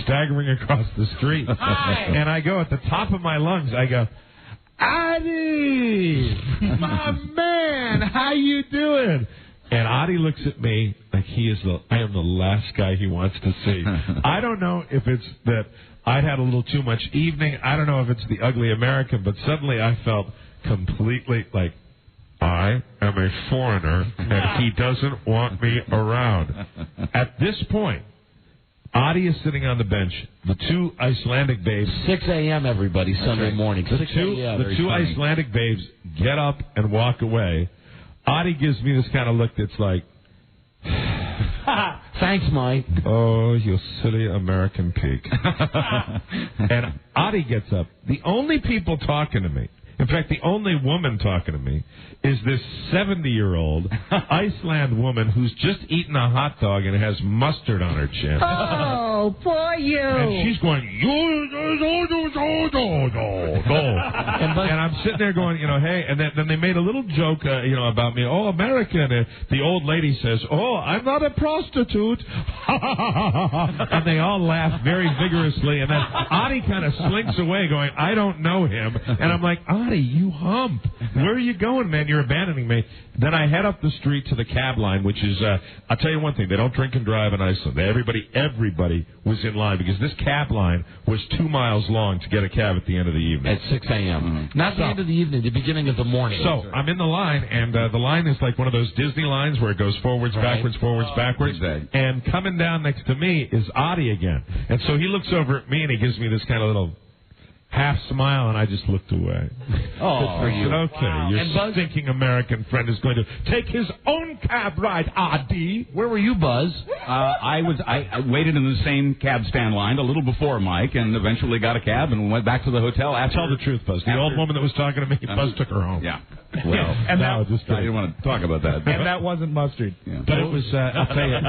staggering across the street. And I go at the top of my lungs, I go, Adi, my man, how you doing? And Adi looks at me like I am the last guy he wants to see. I don't know if it's that I'd had a little too much evening. I don't know if it's the ugly American, but suddenly I felt completely like I am a foreigner and he doesn't want me around. At this point, Adi is sitting on the bench. The two Icelandic babes. 6 a.m. everybody, Sunday morning. The two Icelandic babes get up and walk away. Adi gives me this kind of look that's like, thanks, Mike. Oh, you silly American pig. And Adi gets up. The only people talking to me, in fact, the only woman talking to me, is this 70-year-old Iceland woman who's just eaten a hot dog and has mustard on her chin. Oh, poor you. And she's going, and I'm sitting there going, hey, and then they made a little joke, about me. Oh, American. And the old lady says, oh, I'm not a prostitute. And they all laugh very vigorously. And then Adi kind of slinks away going, I don't know him. And I'm like, Adi, you hump. Where are you going, man? You're abandoning me. Then I head up the street to the cab line, which is, I'll tell you one thing, they don't drink and drive in Iceland. Everybody was in line because this cab line was 2 miles long to get a cab at the end of the evening. At 6 a.m. Not the end of the evening, the beginning of the morning. So I'm in the line, and the line is like one of those Disney lines where it goes forwards, backwards, backwards. And coming down next to me is Adi again. And so he looks over at me, and he gives me this kind of little half smile, and I just looked away. Oh, I said, okay, your stinking American friend is going to take his own cab ride, Adi. Where were you, Buzz? I waited in the same cab stand line a little before Mike, and eventually got a cab and went back to the hotel. Tell the truth, Buzz. The old woman that was talking to me, Buzz took her home. Yeah. Well, and I didn't want to talk about that. And that wasn't mustard. Yeah. But it was, I'll tell you,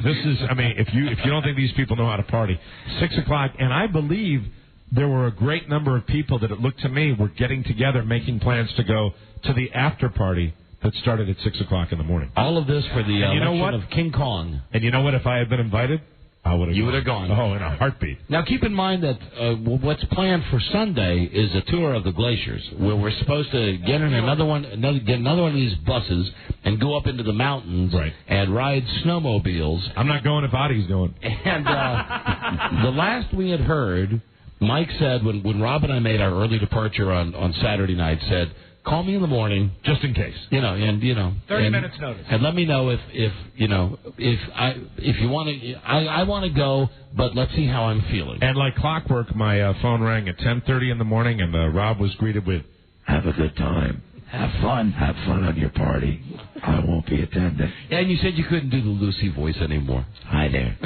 this is, if you don't think these people know how to party, 6 o'clock, and I believe there were a great number of people that it looked to me were getting together, making plans to go to the after party that started at 6 o'clock in the morning. All of this for the election of King Kong. And you know what? If I had been invited, I would have. You would have gone. Oh, in a heartbeat. Now keep in mind that what's planned for Sunday is a tour of the glaciers, where we're supposed to get in another one of these buses and go up into the mountains and ride snowmobiles. I'm not going if Adi's going. And the last we had heard, Mike said when Rob and I made our early departure on Saturday night, said, call me in the morning just in case. 30 minutes notice. And let me know if you want to. I want to go, but let's see how I'm feeling. And like clockwork, my phone rang at 10:30 in the morning, and Rob was greeted with, "Have a good time. Have fun on your party. I won't be attending." Yeah, and you said you couldn't do the Lucy voice anymore. Hi there.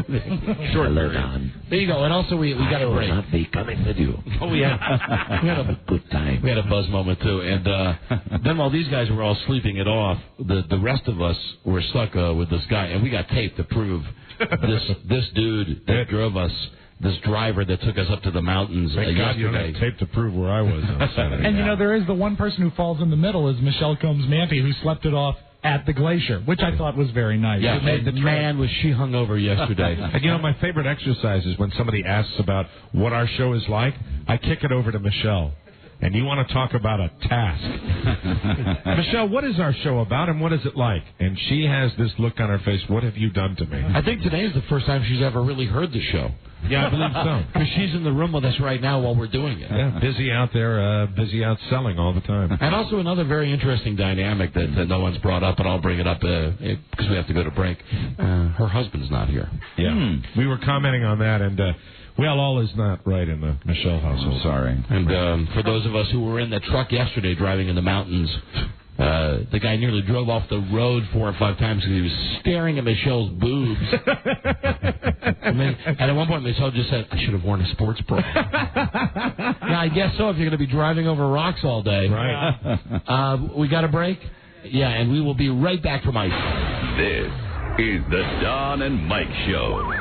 Short Hello, Don. There you go. And also we got a break. I will not be coming with you. Oh, we had a good time. We had a buzz moment too, and then while these guys were all sleeping it off, the rest of us were stuck with this guy, and we got tape to prove this dude that drove us. This driver that took us up to the mountains Thank God yesterday. you don't have tape to prove where I was on Saturday. And there is the one person who falls in the middle is Michelle Combs-Mampy, who slept it off at the glacier, which I thought was very nice. Yeah, It made the trip. man, was she hungover yesterday. And you know, my favorite exercise is when somebody asks about what our show is like, I kick it over to Michelle. And you want to talk about a task. Michelle, what is our show about and what is it like? And she has this look on her face, what have you done to me? I think today is the first time she's ever really heard the show. Yeah, I believe so. Because she's in the room with us right now while we're doing it. Yeah, busy out there, busy out selling all the time. And also another very interesting dynamic that no one's brought up, and I'll bring it up because we have to go to break. Her husband's not here. Yeah, we were commenting on that, and well, all is not right in the Michelle household. Sorry. And for those of us who were in the truck yesterday driving in the mountains, the guy nearly drove off the road 4 or 5 times because he was staring at Michelle's boobs. And at one point, Michelle just said, I should have worn a sports bra. Yeah, I guess so if you're going to be driving over rocks all day. Right. We got a break? Yeah, and we will be right back from Ice. This is the Don and Mike Show.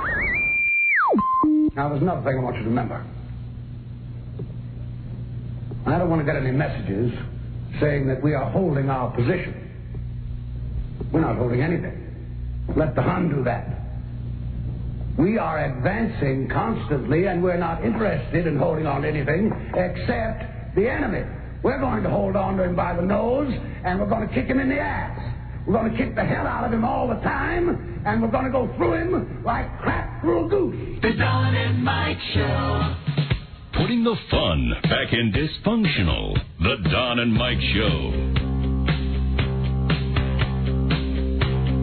Now, there's another thing I want you to remember. I don't want to get any messages saying that we are holding our position. We're not holding anything. Let the Hun do that. We are advancing constantly, and we're not interested in holding on to anything except the enemy. We're going to hold on to him by the nose, and we're going to kick him in the ass. We're going to kick the hell out of him all the time, and we're going to go through him like crap through a goose. The Don and Mike Show. Putting the fun back in dysfunctional. The Don and Mike Show.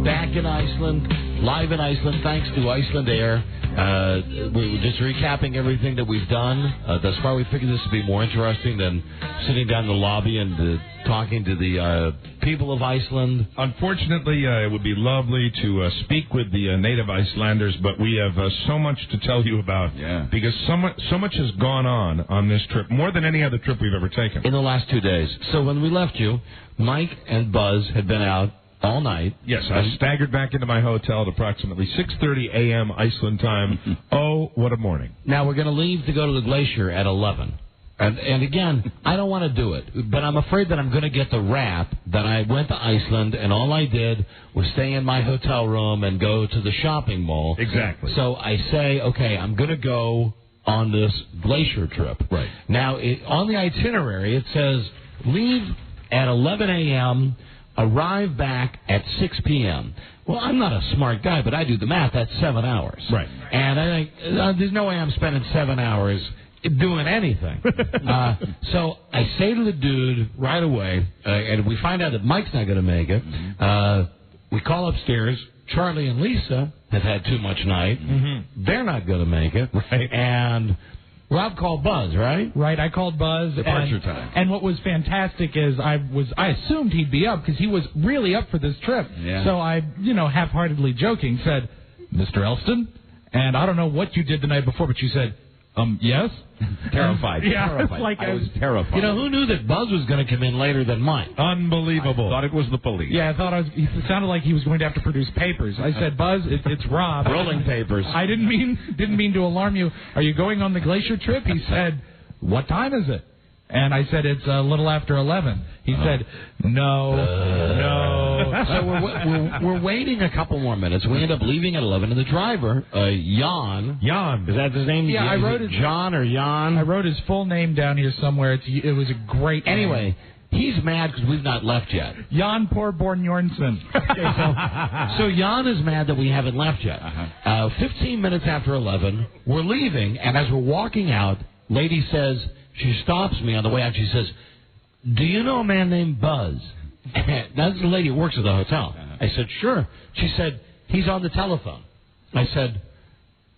Back in Iceland, live in Iceland, thanks to Iceland Air. We're just recapping everything that we've done thus far. We figured this would be more interesting than sitting down in the lobby and talking to the people of Iceland. Unfortunately, it would be lovely to speak with the native Icelanders, but we have so much to tell you about because so much has gone on this trip, more than any other trip we've ever taken. In the last 2 days. So when we left you, Mike and Buzz had been out all night. Yes, I staggered back into my hotel at approximately 6:30 a.m. Iceland time. Oh, what a morning. Now we're going to leave to go to the glacier at 11. And again, I don't want to do it, but I'm afraid that I'm going to get the rap that I went to Iceland and all I did was stay in my hotel room and go to the shopping mall. Exactly. So I say, okay, I'm going to go on this glacier trip. Right. Now, on the itinerary, it says leave at 11 a.m., arrive back at 6 p.m. Well, I'm not a smart guy, but I do the math. That's 7 hours. Right. And I think there's no way I'm spending 7 hours doing anything. So I say to the dude right away, and we find out that Mike's not going to make it. We call upstairs. Charlie and Lisa have had too much night. They're not going to make it. Right. And Rob called Buzz, right? Right, I called Buzz. Departure time. And what was fantastic is I assumed he'd be up because he was really up for this trip. Yeah. So I, half-heartedly joking, said, Mr. Elston, and I don't know what you did the night before, but you said, yes? Terrified. Yeah, terrified. like I was terrified. You know, who knew that Buzz was going to come in later than Mike? Unbelievable. I thought it was the police. Yeah, I thought it sounded like he was going to have to produce papers. I said, Buzz, it's Rob. Rolling papers. I didn't mean to alarm you. Are you going on the glacier trip? He said, what time is it? And I said, it's a little after 11. He said, no. So we're waiting a couple more minutes. We end up leaving at 11, and the driver, Jan. Is that his name? Yeah, I wrote it. John or Jan? I wrote his full name down here somewhere. It was a great name. Anyway, he's mad because we've not left yet. Jan Porbornjornsson. So Jan is mad that we haven't left yet. 15 minutes after 11, we're leaving, and as we're walking out, lady says, she stops me on the way out. She says, do you know a man named Buzz? That's the lady who works at the hotel. I said, sure. She said, he's on the telephone. I said,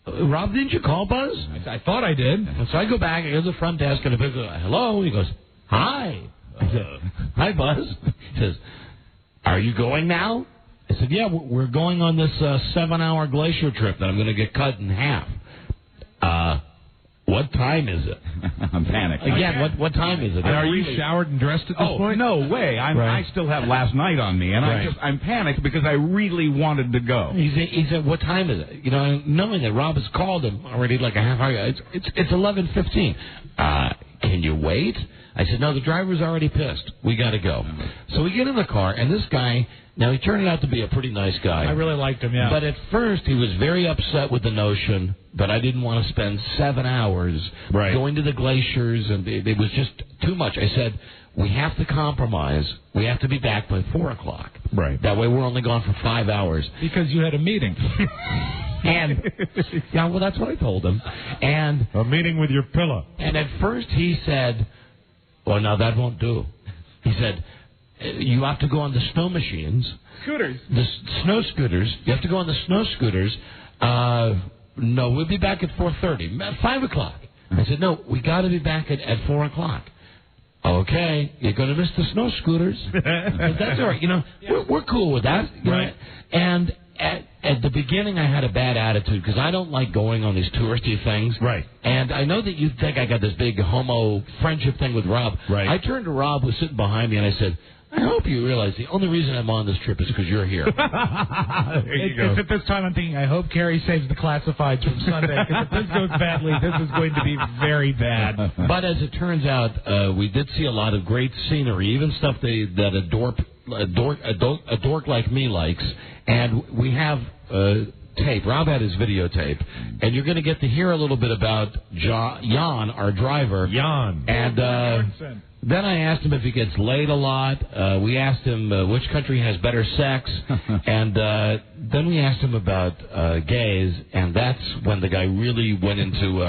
Rob, didn't you call Buzz? I thought I did. And so I go back, I go to the front desk, and I go, hello? He goes, hi. I said, hi, Buzz. He says, are you going now? I said, yeah, we're going on this 7-hour glacier trip that I'm going to get cut in half. What time is it? I'm panicked. Again, what time is it? And are you showered and dressed at this point? No way. I still have last night on me, and I'm panicked because I really wanted to go. He said, what time is it? You know, knowing that Rob has called him already like a half hour ago. It's 11:15. can you wait? I said, no, the driver's already pissed. We got to go. So we get in the car, and this guy, now he turned out to be a pretty nice guy. I really liked him, yeah. But at first, he was very upset with the notion that I didn't want to spend 7 hours going to the glaciers, and it was just too much. I said, we have to compromise. We have to be back by 4 o'clock. Right. That way we're only gone for 5 hours. Because you had a meeting. And, yeah, well, that's what I told him. And a meeting with your pillow. And at first he said, well, now that won't do. He said, you have to go on the snow machines. Scooters. The snow scooters. You have to go on the snow scooters. No, we'll be back at 4:30. 5 o'clock. I said, no, we got to be back at 4 o'clock. Okay, you're going to miss the snow scooters. But that's all right. You know, we're cool with that. Right. And at the beginning, I had a bad attitude because I don't like going on these touristy things. Right. And I know that you think I got this big homo friendship thing with Rob. Right. I turned to Rob, who was sitting behind me, and I said, I hope you realize the only reason I'm on this trip is because you're here. It's at this time I'm thinking, I hope Carrie saves the classifieds from Sunday, because if this goes badly, this is going to be very bad. But as it turns out, we did see a lot of great scenery, even stuff that a dork like me likes. And we have tape. Rob had his videotape. And you're going to get to hear a little bit about Jan, our driver. Jan. And then I asked him if he gets laid a lot. We asked him which country has better sex. And then we asked him about gays. And that's when the guy really went into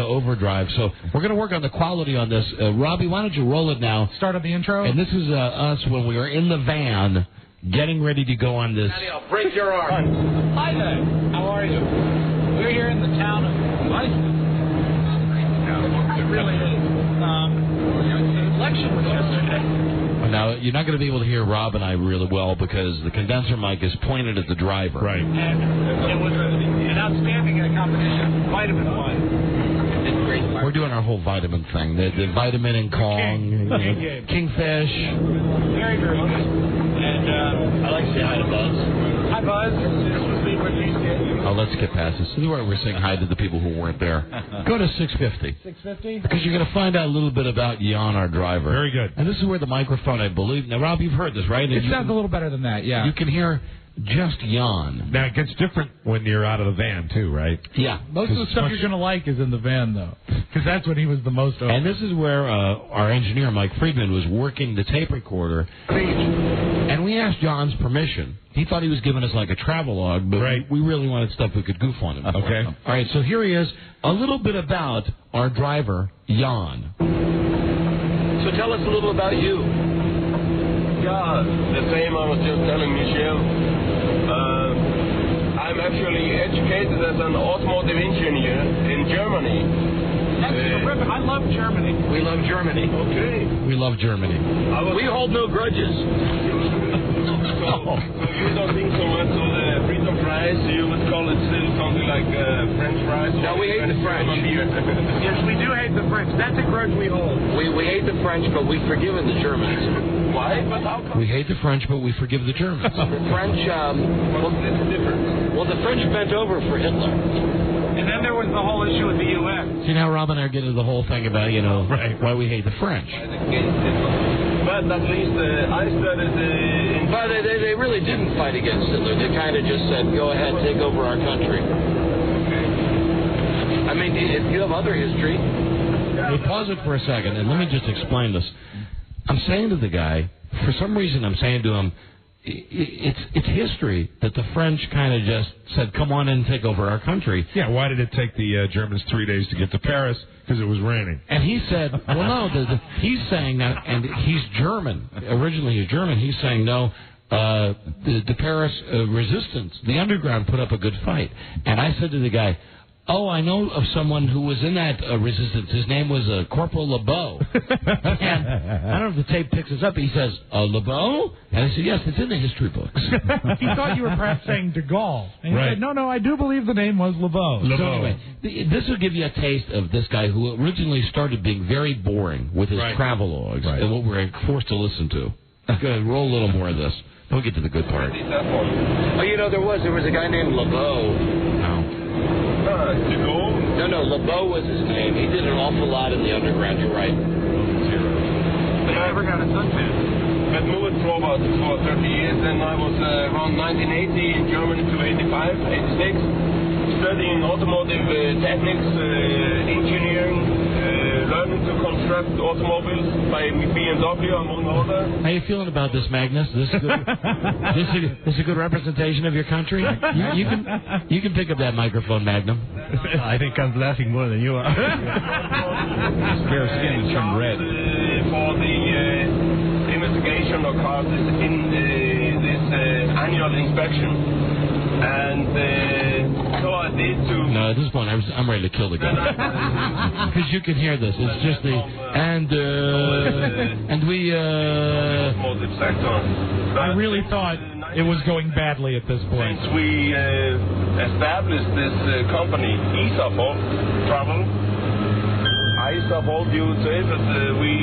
overdrive. So we're going to work on the quality on this. Robbie, why don't you roll it now? Start up the intro. And this is us when we were in the van getting ready to go on this. Daddy, I'll break your arm. Hi there. How are you? We're here in the town of Iceland. It really is. The election was yesterday. Now, you're not going to be able to hear Rob and I really well because the condenser mic is pointed at the driver. Right. And it was an outstanding competition. Vitamin one. It's great. We're doing our whole vitamin thing. The vitamin and Kong, Kingfish. Very, very good. And I like to say hi to Buzz. Hi, Buzz. This was me with you. Oh, let's skip past this. This is where we're saying hi to the people who weren't there. Go to 650. 650? Because you're going to find out a little bit about Jan, our driver. Very good. And this is where the microphone, I believe. Now, Rob, you've heard this, right? It sounds a little better than that, yeah. You can hear just Jan. Now, it gets different when you're out of the van, too, right? Yeah. Most of the stuff you're going to like is in the van, though. Because that's when he was the most open. And this is where our engineer, Mike Friedman, was working the tape recorder. And we asked John's permission. He thought he was giving us like a travelogue, but we really wanted stuff we could goof on him. Okay. All right, so here he is. A little bit about our driver, Jan. So tell us a little about you. Yeah, the same I was just telling Michelle. I'm actually educated as an automotive engineer in Germany. That's terrific. I love Germany. We love Germany. Okay. We love Germany. We hold no grudges. So you don't think so much of the freedom fries? You would call it still something like French fries? No, we hate the French. Yes, we do hate the French. That's a grudge we hold. We hate the French, but we've forgiven the Germans. Why? But how come? We hate the French, but we forgive the Germans. The French, what's the difference? Well, the French bent over for Hitler. And then there was the whole issue with the U.S. See, now Rob and I are getting into the whole thing about, why we hate the French. But at least I studied in... But they really didn't fight against Hitler. They kind of just said, go ahead, take over our country. Okay. I mean, if you have other history... Hey, pause it for a second, and let me just explain this. I'm saying to the guy, for some reason I'm saying to him, it's history that the French kind of just said, come on in and take over our country. Yeah, why did it take the Germans 3 days to get to Paris? Because it was raining. And he said, well, no, he's saying that, and he's German. Originally he's German. He's saying, no, the Paris resistance, the underground put up a good fight. And I said to the guy, oh, I know of someone who was in that resistance. His name was Corporal LeBeau. And I don't know if the tape picks us up. He says, LeBeau? And I said, yes, it's in the history books. He thought you were perhaps saying de Gaulle. And he said, no, I do believe the name was LeBeau. So anyway, this will give you a taste of this guy who originally started being very boring with his travelogues and what we're forced to listen to. Go ahead, roll a little more of this. We'll get to the good part. Oh, there was a guy named LeBeau. No. To go? No, LeBeau was his name. He did an awful lot in the underground, you're right. But I never got a suntan. But moved forward for 30 years, and I was around 1980 in Germany to 85, 86, studying automotive techniques, engineering, learning to construct automobiles by BMW, among others. How you feeling about this, Magnus? This is good. this is a good representation of your country. You can pick up that microphone, Magnum. I think I'm laughing more than you are. His fair skin is turned red. For the investigation of cars in this annual inspection, and so I did to. No, at this point I'm ready to kill the guy because you can hear this. It's just the and we. Automotive sector. I really thought it was going badly at this point. Since we established this company, Isafol Travel. Isafol, you would say, but we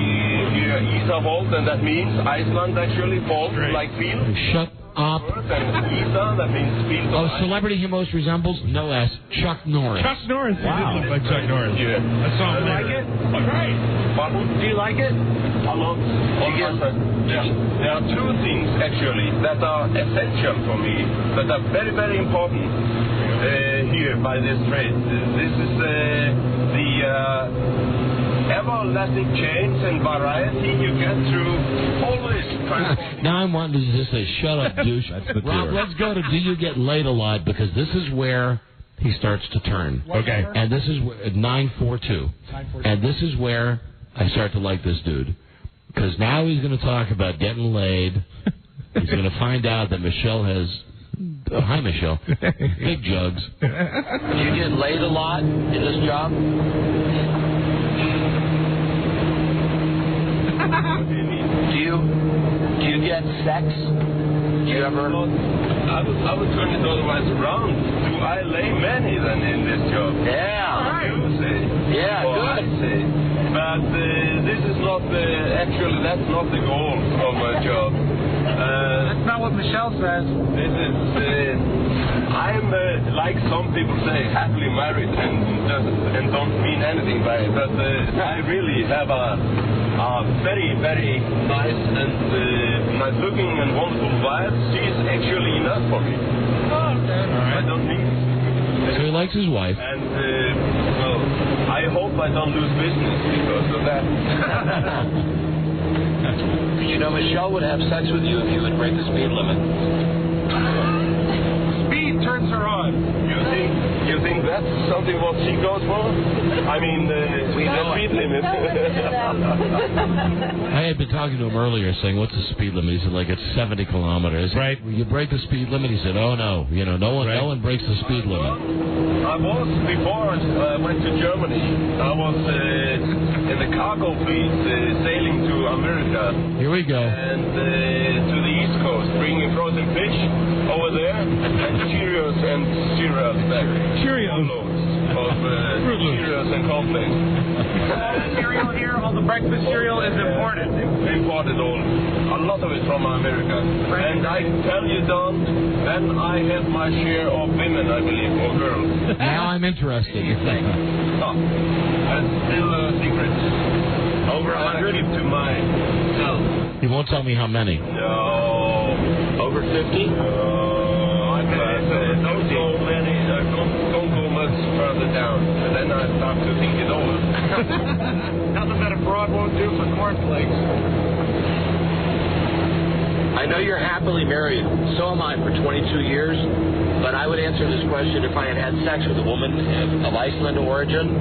hear Isafol, and that means Iceland actually falls like field. Shut up. And Isa, that means field. Oh, celebrity he most resembles? No S. Chuck Norris. Chuck Norris. Wow. He did look like Chuck Norris. Yeah. I saw him like later. it? Great. Pardon? Do you like it? A lot. Yeah. There are two things, actually, that are essential for me, that are very, very important here by this trade. This is the everlasting change and variety you get through always transforming. Now I'm wanting to just say, shut up, douche. Rob, let's go to Do You Get Laid a Lot, because this is where he starts to turn. Okay. And this is 942. And this is where I start to like this dude. Because now he's going to talk about getting laid. He's going to find out that Michelle has... Oh, hi, Michelle. Big jugs. Do you get laid a lot in this job? Do you get sex? Do you ever? I would turn it otherwise around. Do I lay many than in this job? Yeah. You say. Yeah, or good. I say. But this is not actually that's not the goal of my job. That's not what Michelle says. This is I'm like some people say happily married and don't mean anything by it. But I really have a very, very nice and nice looking and wonderful wife. She's actually enough for me. Oh, okay. All right. I don't need. So he likes his wife. And well, I hope I don't lose business because of that. You know, Michelle would have sex with you if you would break the speed limit. Speed turns her on. You think that's something what she goes for? I mean, the speed limit. I had been talking to him earlier saying, what's the speed limit? He said, like, it's 70 kilometers. Right. You break the speed limit? He said, oh, no. You know, no one breaks the speed limit. I was, before I went to Germany, I was in the cargo fleet sailing to America. Here we go. And to the East Coast, bringing frozen fish over there, and Cheerios and cereals back. Cheerios. Of Cheerios and cornflakes. Cereal here, all the breakfast cereal is imported. Imported all. A lot of it from America. And I tell you, Don, then I have my share of women, I believe, or girls. Now I'm interested. Oh, that's still a secret. Over 100 to myself. He won't tell me how many. No. Over 50? I don't go many. Don't go much further down. And then I start to think it over. Nothing that a broad won't do for cornflakes. I know you're happily married. So am I for 22 years. But I would answer this question if I had had sex with a woman of Iceland origin.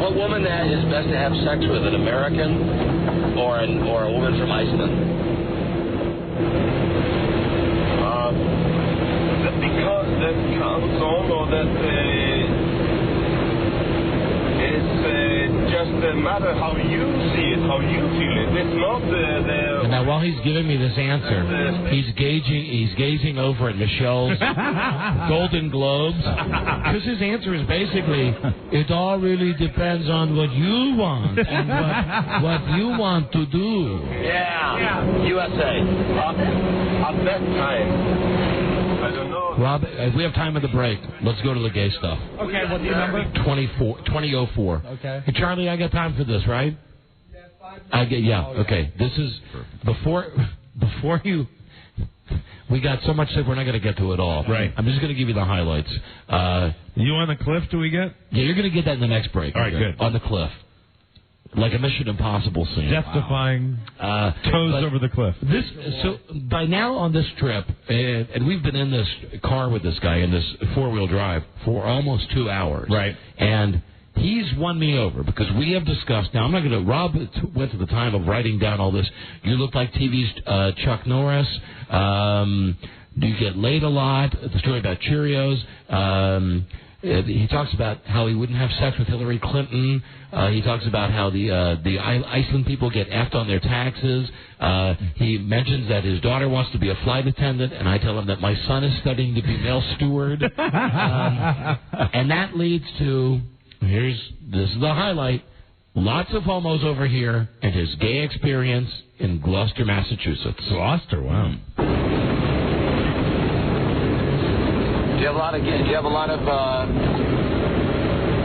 What woman that is best to have sex with, an American or a woman from Iceland? Because that counts on, or that it's just a matter how you see it, how you feel it. It's not the. And now, while he's giving me this answer, he's gazing over at Michelle's Golden Globes, because his answer is basically, it all really depends on what you want and what you want to do. Yeah. USA. At that time, I don't know. Rob, if we have time at the break, let's go to the gay stuff. Okay, what's the number? 2004. Okay. Hey, Charlie, I got time for this, right? Yeah, okay. This is before you. We got so much stuff we're not going to get to it all. Right. I'm just going to give you the highlights. You on the cliff? Do we get? Yeah, you're going to get that in the next break. All right, good. On the cliff, like a Mission Impossible scene. Death-defying toes over the cliff. So by now on this trip, and we've been in this car with this guy in this 4-wheel drive for almost 2 hours. Right. And he's won me over because we have discussed. Now, I'm not going to. Rob went to the time of writing down all this. You look like TV's Chuck Norris. Do you get laid a lot? The story about Cheerios. He talks about how he wouldn't have sex with Hillary Clinton. He talks about how the Iceland people get effed on their taxes. He mentions that his daughter wants to be a flight attendant, and I tell him that my son is studying to be male steward. And that leads to. This is the highlight. Lots of homos over here and his gay experience in Gloucester, Massachusetts. Gloucester, wow. Do you have a lot of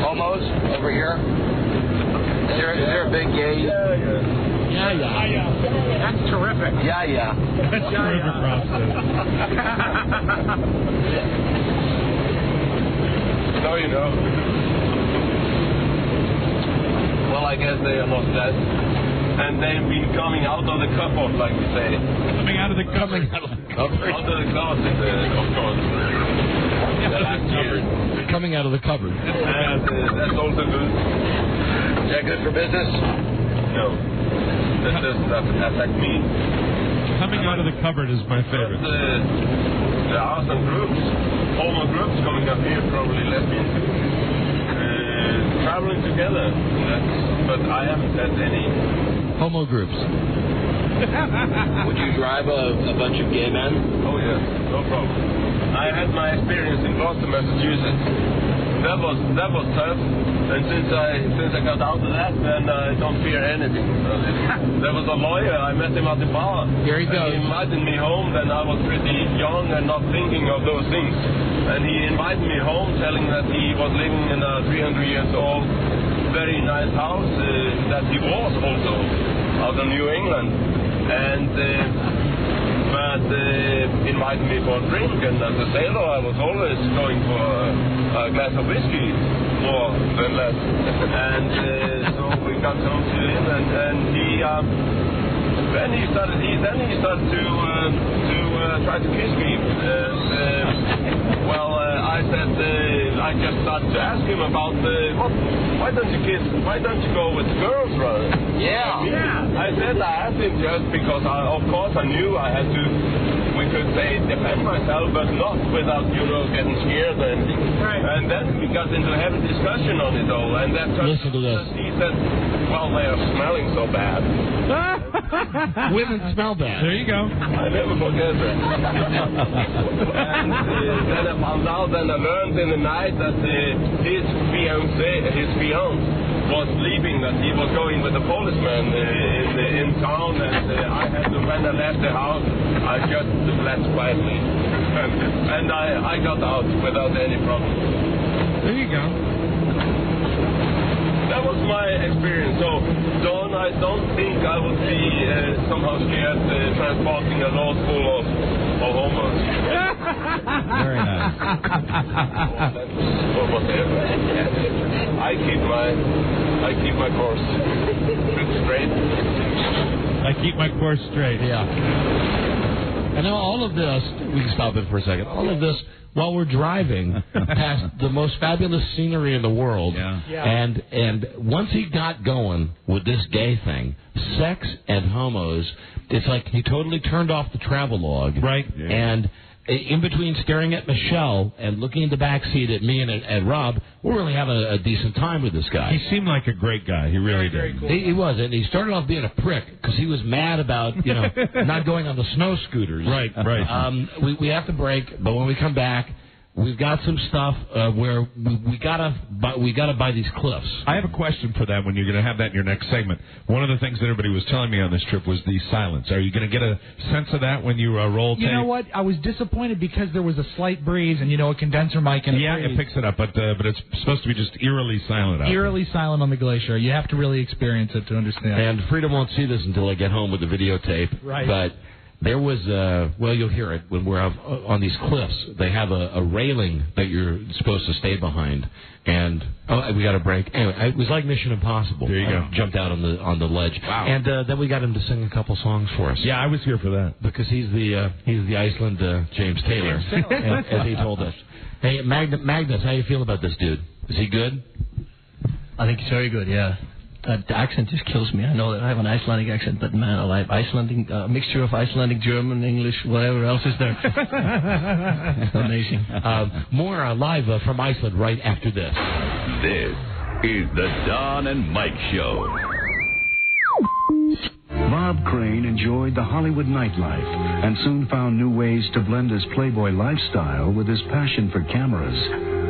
homos over here? Is there a big gay? Yeah. That's terrific. Yeah. That's terrific, Rob. No, you know. Well, I guess they are not dead. And they've been coming out of the cupboard, like we say. Coming out of the cupboard. Out of the closet, of course. The last year. Coming out of the cupboard. And that's also good. Is that good for business? No. That doesn't affect me. Coming out of the cupboard is my favorite. There are some groups, homo groups coming up here, probably lesbian too. Traveling together, but I haven't had any homo groups. Would you drive a bunch of gay men? Oh yeah, no problem. I had my experience in Gloucester, Massachusetts. That was tough, and since I got out of that, then I don't fear anything. There was a lawyer. I met him at the bar. Here he goes. He invited me home. Then I was pretty young and not thinking of those things. And he invited me home, telling that he was living in a 300-year-old, very nice house that he was also out of New England, and but invited me for a drink. And as a sailor, I was always going for a glass of whiskey, more than less. And so we got home to him, and he started to try to kiss me. And I said, I just started to ask him about why don't you kiss? Why don't you go with girls rather? Yeah. I asked him just because of course I knew I had to. We could say defend myself, but not without getting scared or anything. Right. And then we got into a heavy discussion on it all, and that listen to this. He said, "Well, they are smelling so bad." Women smell bad. There you go. I never forget that. And then I found out, and I learned in the night that his fiancée was leaving, that he was going with a policeman in town, and I had to, when I left the house, I just left quietly. And I got out without any problem. There you go. That was my experience. So, Don, I don't think I would be somehow scared transporting a load full of homos. Very nice. Or whatever. I keep my course straight. I keep my course straight. Yeah. And now all of this, we can stop it for a second. All of this while we're driving past the most fabulous scenery in the world. Yeah. And once he got going with this gay thing, sex and homos, it's like he totally turned off the travelogue. Right. Yeah. And in between staring at Michelle and looking in the back seat at me and at Rob, we're really having a decent time with this guy. He seemed like a great guy. He really did. Cool. He was, and he started off being a prick because he was mad about not going on the snow scooters. Right. We have to break, but when we come back, we've got some stuff where we gotta buy these cliffs. I have a question for that when you're going to have that in your next segment. One of the things that everybody was telling me on this trip was the silence. Are you going to get a sense of that when you roll tape? You know what? I was disappointed because there was a slight breeze and, a condenser mic. And it picks it up, but it's supposed to be just eerily silent out Eerily silent on the glacier. You have to really experience it to understand. And Freedom won't see this until I get home with the videotape. Right. But there was, you'll hear it when we're on these cliffs. They have a railing that you're supposed to stay behind. And, we got a break. Anyway, it was like Mission Impossible. There you go. Jumped out on the ledge. Wow. And then we got him to sing a couple songs for us. Yeah, I was here for that. Because he's the Iceland James Taylor, as he told us. Hey, Magnus, how you feel about this dude? Is he good? I think he's very good, yeah. That accent just kills me. I know that I have an Icelandic accent, but man, I like Icelandic, a mixture of Icelandic, German, English, whatever else is there. It's amazing. More live from Iceland right after this. This is the Don and Mike Show. Bob Crane enjoyed the Hollywood nightlife and soon found new ways to blend his Playboy lifestyle with his passion for cameras.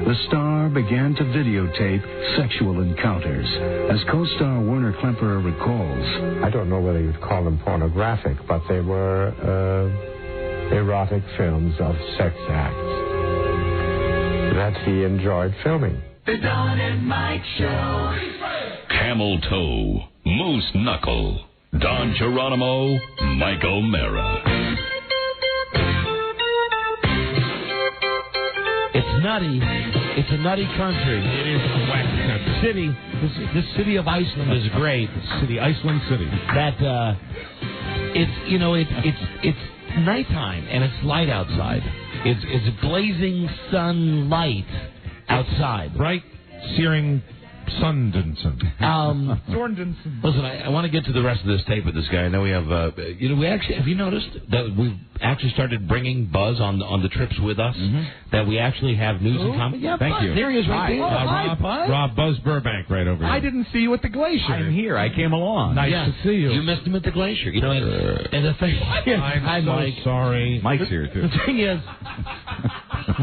The star began to videotape sexual encounters. As co-star Werner Klemperer recalls, I don't know whether you'd call them pornographic, but they were erotic films of sex acts that he enjoyed filming. The Don and Mike Show. Camel Toe, Moose Knuckle, Don Geronimo, Mike O'Mara. It's nutty. It's a nutty country. It is a wacky country. This city of Iceland is great. Iceland City. That it's nighttime and it's light outside. It's blazing sunlight outside. Bright, searing Sundenson. Listen, I want to get to the rest of this tape with this guy. I know we have, we actually, have you noticed that we've actually started bringing Buzz on the trips with us? Mm-hmm. That we actually have news and comment? Yeah, thank you. There he is right there. Rob Buzz Burbank right over here. I didn't see you at the glacier. I'm here. I came along. Nice to see you. You missed him at the glacier. And the thing is, I'm so sorry. Mike's here, too. The thing is,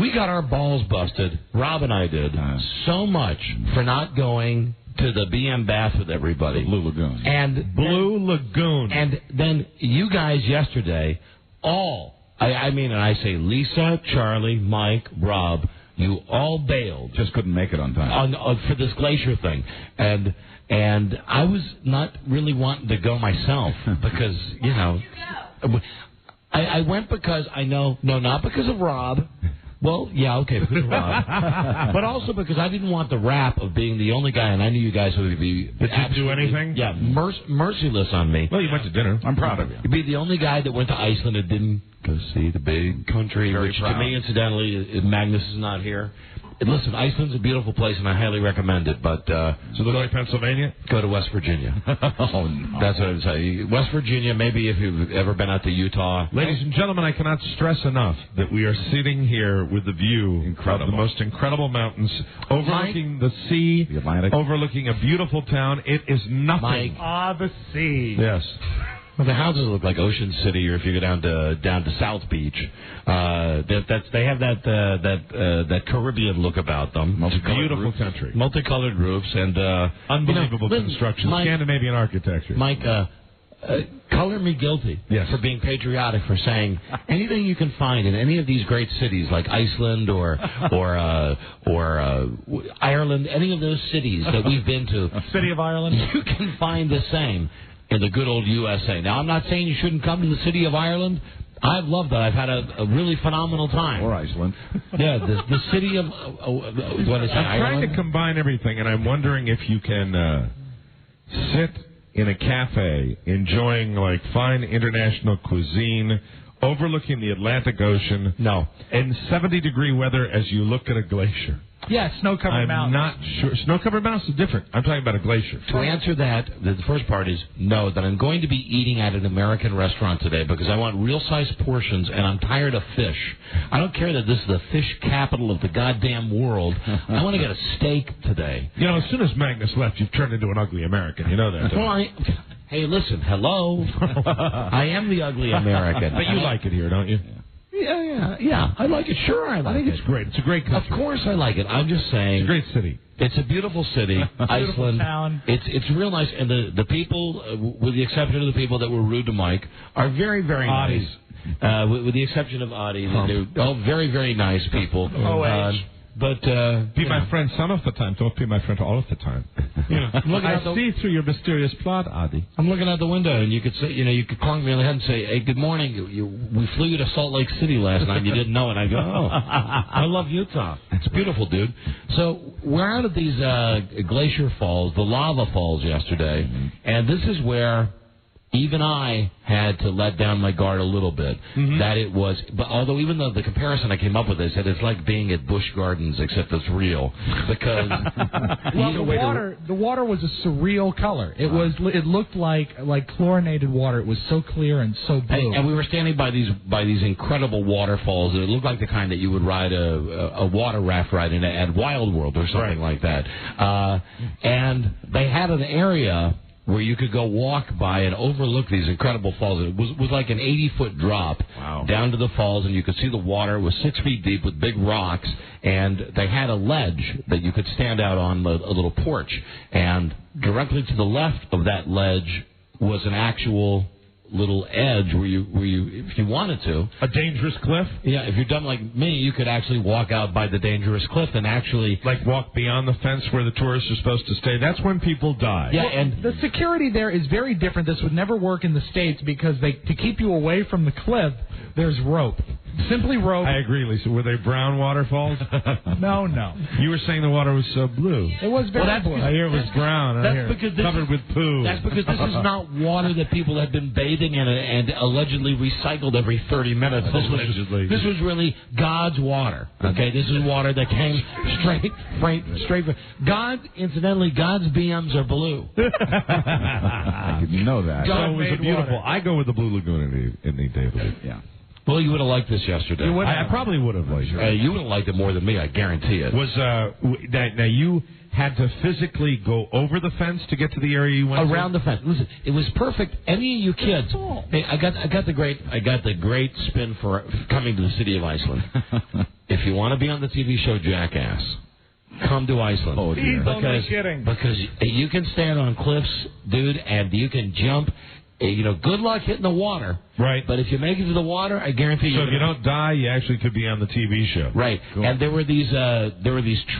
we got our balls busted, Rob and I did, so much for not going to the BM Bath with everybody. Blue Lagoon. And Blue Lagoon. And then you guys yesterday, and I say Lisa, Charlie, Mike, Rob, you all bailed. Just couldn't make it on time. For this glacier thing. And I was not really wanting to go myself because, I went because not because of Rob. Well, yeah, okay, because of Rob. But also because I didn't want the rap of being the only guy, and I knew you guys would be... Did you do anything? Yeah, merciless on me. Well, you went to dinner. I'm proud of you. You'd be the only guy that went to Iceland and didn't go see the big country, which to me, incidentally, Magnus is not here. Listen, Iceland's a beautiful place, and I highly recommend it, but... so go to Pennsylvania? Go to West Virginia. Oh, no. That's what I would say. West Virginia, maybe if you've ever been out to Utah. Ladies and gentlemen, I cannot stress enough that we are sitting here with the view of the most incredible mountains, overlooking the sea, the Atlantic, overlooking a beautiful town. It is nothing. The sea. Yes. Well, the houses look like Ocean City, or if you go down to South Beach, they have that Caribbean look about them. It's a beautiful country, multicolored roofs, and unbelievable construction, Scandinavian architecture. Mike, color me guilty for being patriotic, for saying anything you can find in any of these great cities like Iceland or Ireland, any of those cities that we've been to. City of Ireland. You can find the same in the good old USA. Now, I'm not saying you shouldn't come to the city of Ireland. I've loved that. I've had a really phenomenal time. Or Iceland. Yeah, the city of what is it? I'm trying to combine everything, and I'm wondering if you can sit in a cafe enjoying fine international cuisine, overlooking the Atlantic Ocean. No. In 70-degree weather as you look at a glacier. Yeah, snow-covered mountains. I'm not sure. Snow-covered mountains is different. I'm talking about a glacier. To answer that, the first part is no, that I'm going to be eating at an American restaurant today because I want real-sized portions, and I'm tired of fish. I don't care that this is the fish capital of the goddamn world. I want to get a steak today. As soon as Magnus left, you've turned into an ugly American. You know that, don't you? Hey, listen, hello. I am the ugly American. But you like it here, don't you? Yeah, Yeah, I like it. Sure, I like it. I think it's great. It's a great country. Of course I like it. I'm just saying. It's a great city. It's a beautiful city, Iceland. Town. It's real nice, and the people, with the exception of the people that were rude to Mike, are very, very nice. With the exception of Adi, they're all very, very nice people. But be my friend some of the time. Don't be my friend all of the time. I see through your mysterious plot, Adi. I'm looking out the window, and you could say, you could clunk me on the head and say, "Hey, good morning. We flew you to Salt Lake City last night. You didn't know it." I go, "Oh, I love Utah. It's beautiful, dude." So we're out at these glacier falls, the lava falls yesterday, and this is where even I had to let down my guard a little bit. That it was, but although even though the comparison I came up with, I said it's like being at Busch Gardens, except it's real. Because the water was a surreal color. It looked like chlorinated water. It was so clear and so blue. And we were standing by these incredible waterfalls. It looked like the kind that you would ride a water raft ride in at Wild World or something like that. And they had an area where you could go walk by and overlook these incredible falls. It was like an 80-foot drop down to the falls, and you could see the water. It was 6 feet deep with big rocks, and they had a ledge that you could stand out on, a little porch. And directly to the left of that ledge was an actual little edge where you, if you wanted to. A dangerous cliff? Yeah, if you're done like me, you could actually walk out by the dangerous cliff and actually... Like walk beyond the fence where the tourists are supposed to stay. That's when people die. Yeah, and the security there is very different. This would never work in the States because to keep you away from the cliff, there's rope. Simply rope. I agree, Lisa. Were they brown waterfalls? No. You were saying the water was so blue. It was very blue. I hear it was brown. Covered with poo. That's because this is not water that people have been bathing in and allegedly recycled every 30 minutes. This was really God's water. Okay, this is water that came straight from God. Incidentally, God's BMs are blue. I didn't know that. So it was a beautiful. Water. I go with the Blue Lagoon in the day of the week. Yeah. Well, you would have liked this yesterday. I probably would have liked it. You would have liked it more than me, I guarantee it. Now you had to physically go over the fence to get to the area you went around the fence. Listen, it was perfect. Any of you kids, hey, I got the great spin for coming to the city of Iceland. If you want to be on the TV show Jackass, come to Iceland. Oh, dear. He's only kidding. Because you can stand on cliffs, dude, and you can jump. Good luck hitting the water. Right. But if you make it to the water, I guarantee you. So if you don't die, you actually could be on the TV show. Right. Cool. And there were these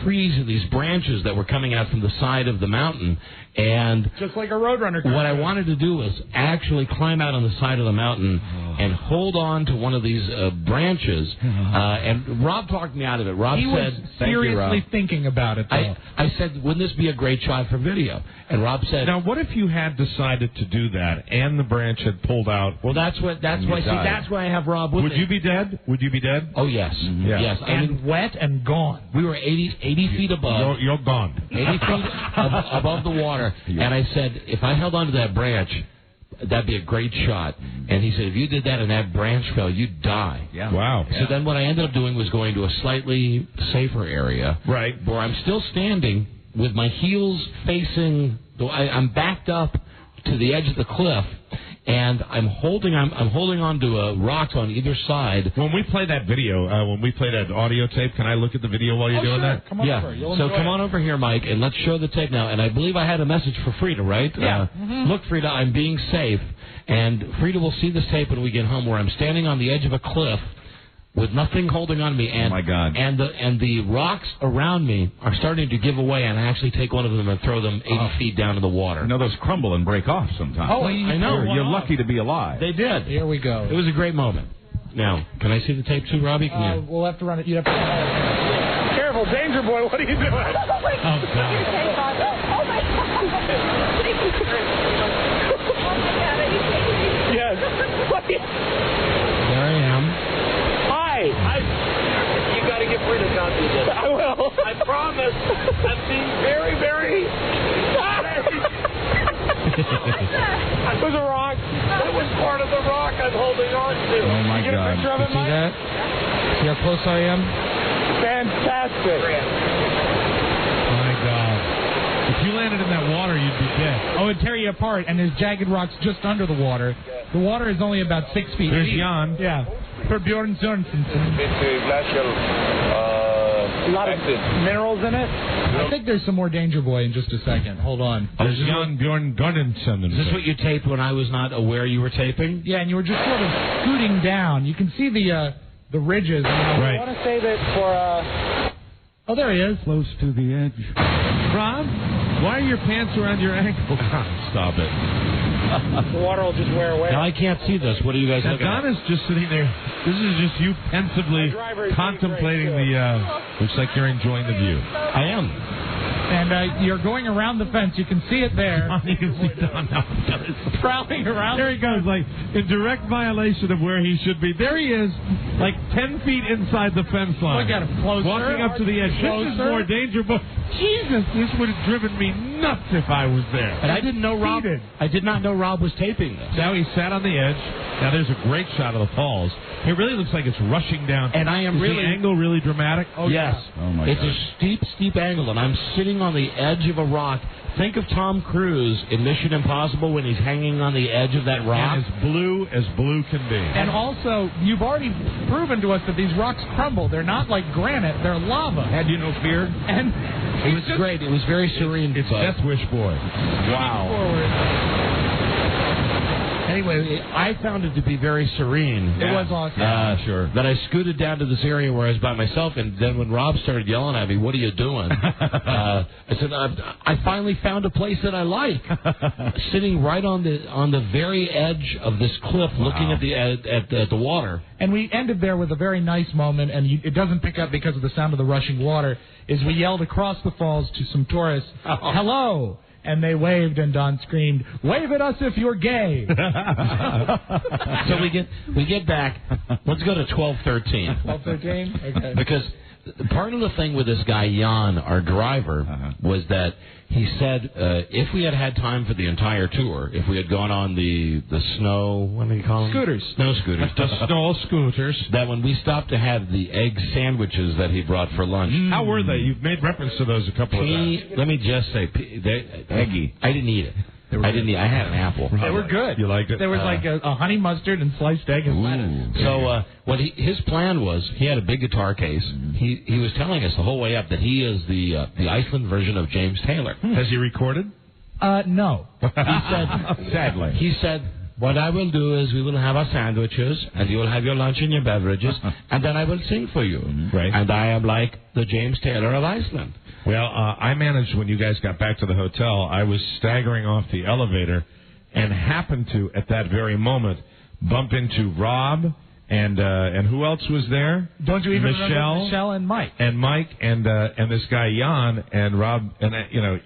trees and these branches that were coming out from the side of the mountain, and just like a Roadrunner. What I wanted to do was actually climb out on the side of the mountain and hold on to one of these branches. And Rob talked me out of it. Rob he said, was seriously thinking about it. Though. I said, wouldn't this be a great shot for video? And Rob said, now what if you had decided to do that and the branch had pulled out? Well, that's why I have Rob with me. Would you be dead? Would you be dead? Oh, yes. Mm-hmm. Yeah. Yes. And wet and gone. We were 80 feet above. You're gone. 80 feet above the water. And I said, if I held onto that branch, that'd be a great shot. And he said, if you did that and that branch fell, you'd die. Yeah. Wow. So then what I ended up doing was going to a slightly safer area. Right. Where I'm still standing with my heels facing, I'm backed up to the edge of the cliff. And I'm holding on to rocks on either side. When we play that video, when we play that audio tape, can I look at the video while you're doing that? Come on over. So come on over here, Mike, and let's show the tape now. And I believe I had a message for Frida, right? Yeah. Look, Frida, I'm being safe. And Frida will see this tape when we get home where I'm standing on the edge of a cliff with nothing holding on me. And, oh, my God. And the rocks around me are starting to give away, and I actually take one of them and throw them 80 feet down in the water. Those crumble and break off sometimes. Oh, I know. You're lucky to be alive. They did. Here we go. It was a great moment. Now, can I see the tape too, Robbie? Can you? We'll have to run it. You have to. Careful, danger boy. What are you doing? Oh, God. Oh, my God. Oh, my God. Are you kidding me? Yes. There I am. You got to get rid of Dante. I will. I promise. I'm being very, very. It was a rock. It was part of the rock I'm holding on to. Oh, my Get a God. picture of it, See Mike? that? See how close I am? Fantastic. My God. If you landed in that water, you'd be dead. Oh, it'd tear you apart, and there's jagged rocks just under the water. The water is only about 6 feet There's deep. Jan. Yeah. For Bjorn Sorensen. With glacial A lot of acid. minerals in it. I think there's some more Danger Boy in just a second. Hold on. There's Jan Bjorn Gunnarsson. Is this what you taped when I was not aware you were taping? Yeah, and you were just sort of scooting down. You can see the ridges. I want to say that for... Oh, there he is. Close to the edge. Rob, why are your pants around your ankles? Stop it. The water will just wear away. Now, I can't see this. What are you guys looking at? Donna's just sitting there. This is just you pensively contemplating looks like you're enjoying the view. I am. And you're going around the fence. You can see it there. You can see Don prowling around. There he goes, like in direct violation of where he should be. There he is, like 10 feet inside the fence line. Look at him, closer. Walking up to the edge. This is more danger, but Jesus, this would have driven me nuts if I was there. And I didn't know Rob. I did not know Rob was taping this. Now he sat on the edge. Now there's a great shot of the falls. It really looks like it's rushing down. And I am is really the angle really dramatic? Oh yes. Yeah. Oh my it's God. a steep angle, and I'm sitting on the edge of a rock. Think of Tom Cruise in Mission Impossible when he's hanging on the edge of that rock. And as blue can be. And also, you've already proven to us that these rocks crumble. They're not like granite; they're lava. Had you no fear? And it was great. It was very serene. It's Death Wish Boy. Wow. Anyway, I found it to be very serene. It was awesome. Sure. Then I scooted down to this area where I was by myself, and then when Rob started yelling at me, "What are you doing?" I said, "I finally found a place that I like." Sitting right on the very edge of this cliff, looking at the water. And we ended there with a very nice moment, and it doesn't pick up because of the sound of the rushing water. Is we yelled across the falls to some tourists, "Hello!" And they waved, and Don screamed, "Wave at us if you're gay." So we get back. Let's go to 12:13. 12:13. Okay. Because part of the thing with this guy Jan, our driver, was that he said if we had had time for the entire tour, if we had gone on the snow, what do you call them? Scooters. Snow scooters. The snow scooters. That when we stopped to have the egg sandwiches that he brought for lunch. How were they? You've made reference to those a couple of times. Let me just say, eggy. I didn't eat it. I had an apple. They were good. You liked it? There was like a honey mustard and sliced egg and lettuce. So what his plan was, he had a big guitar case. He was telling us the whole way up that he is the Iceland version of James Taylor. Has he recorded? No. He said, sadly. He said, what I will do is we will have our sandwiches, and you will have your lunch and your beverages, and then I will sing for you. Right. And I am like the James Taylor of Iceland. Well, I managed when you guys got back to the hotel, I was staggering off the elevator and happened to, at that very moment, bump into Rob and who else was there? Don't you even remember Michelle and Mike? And Mike and this guy Jan and Rob, and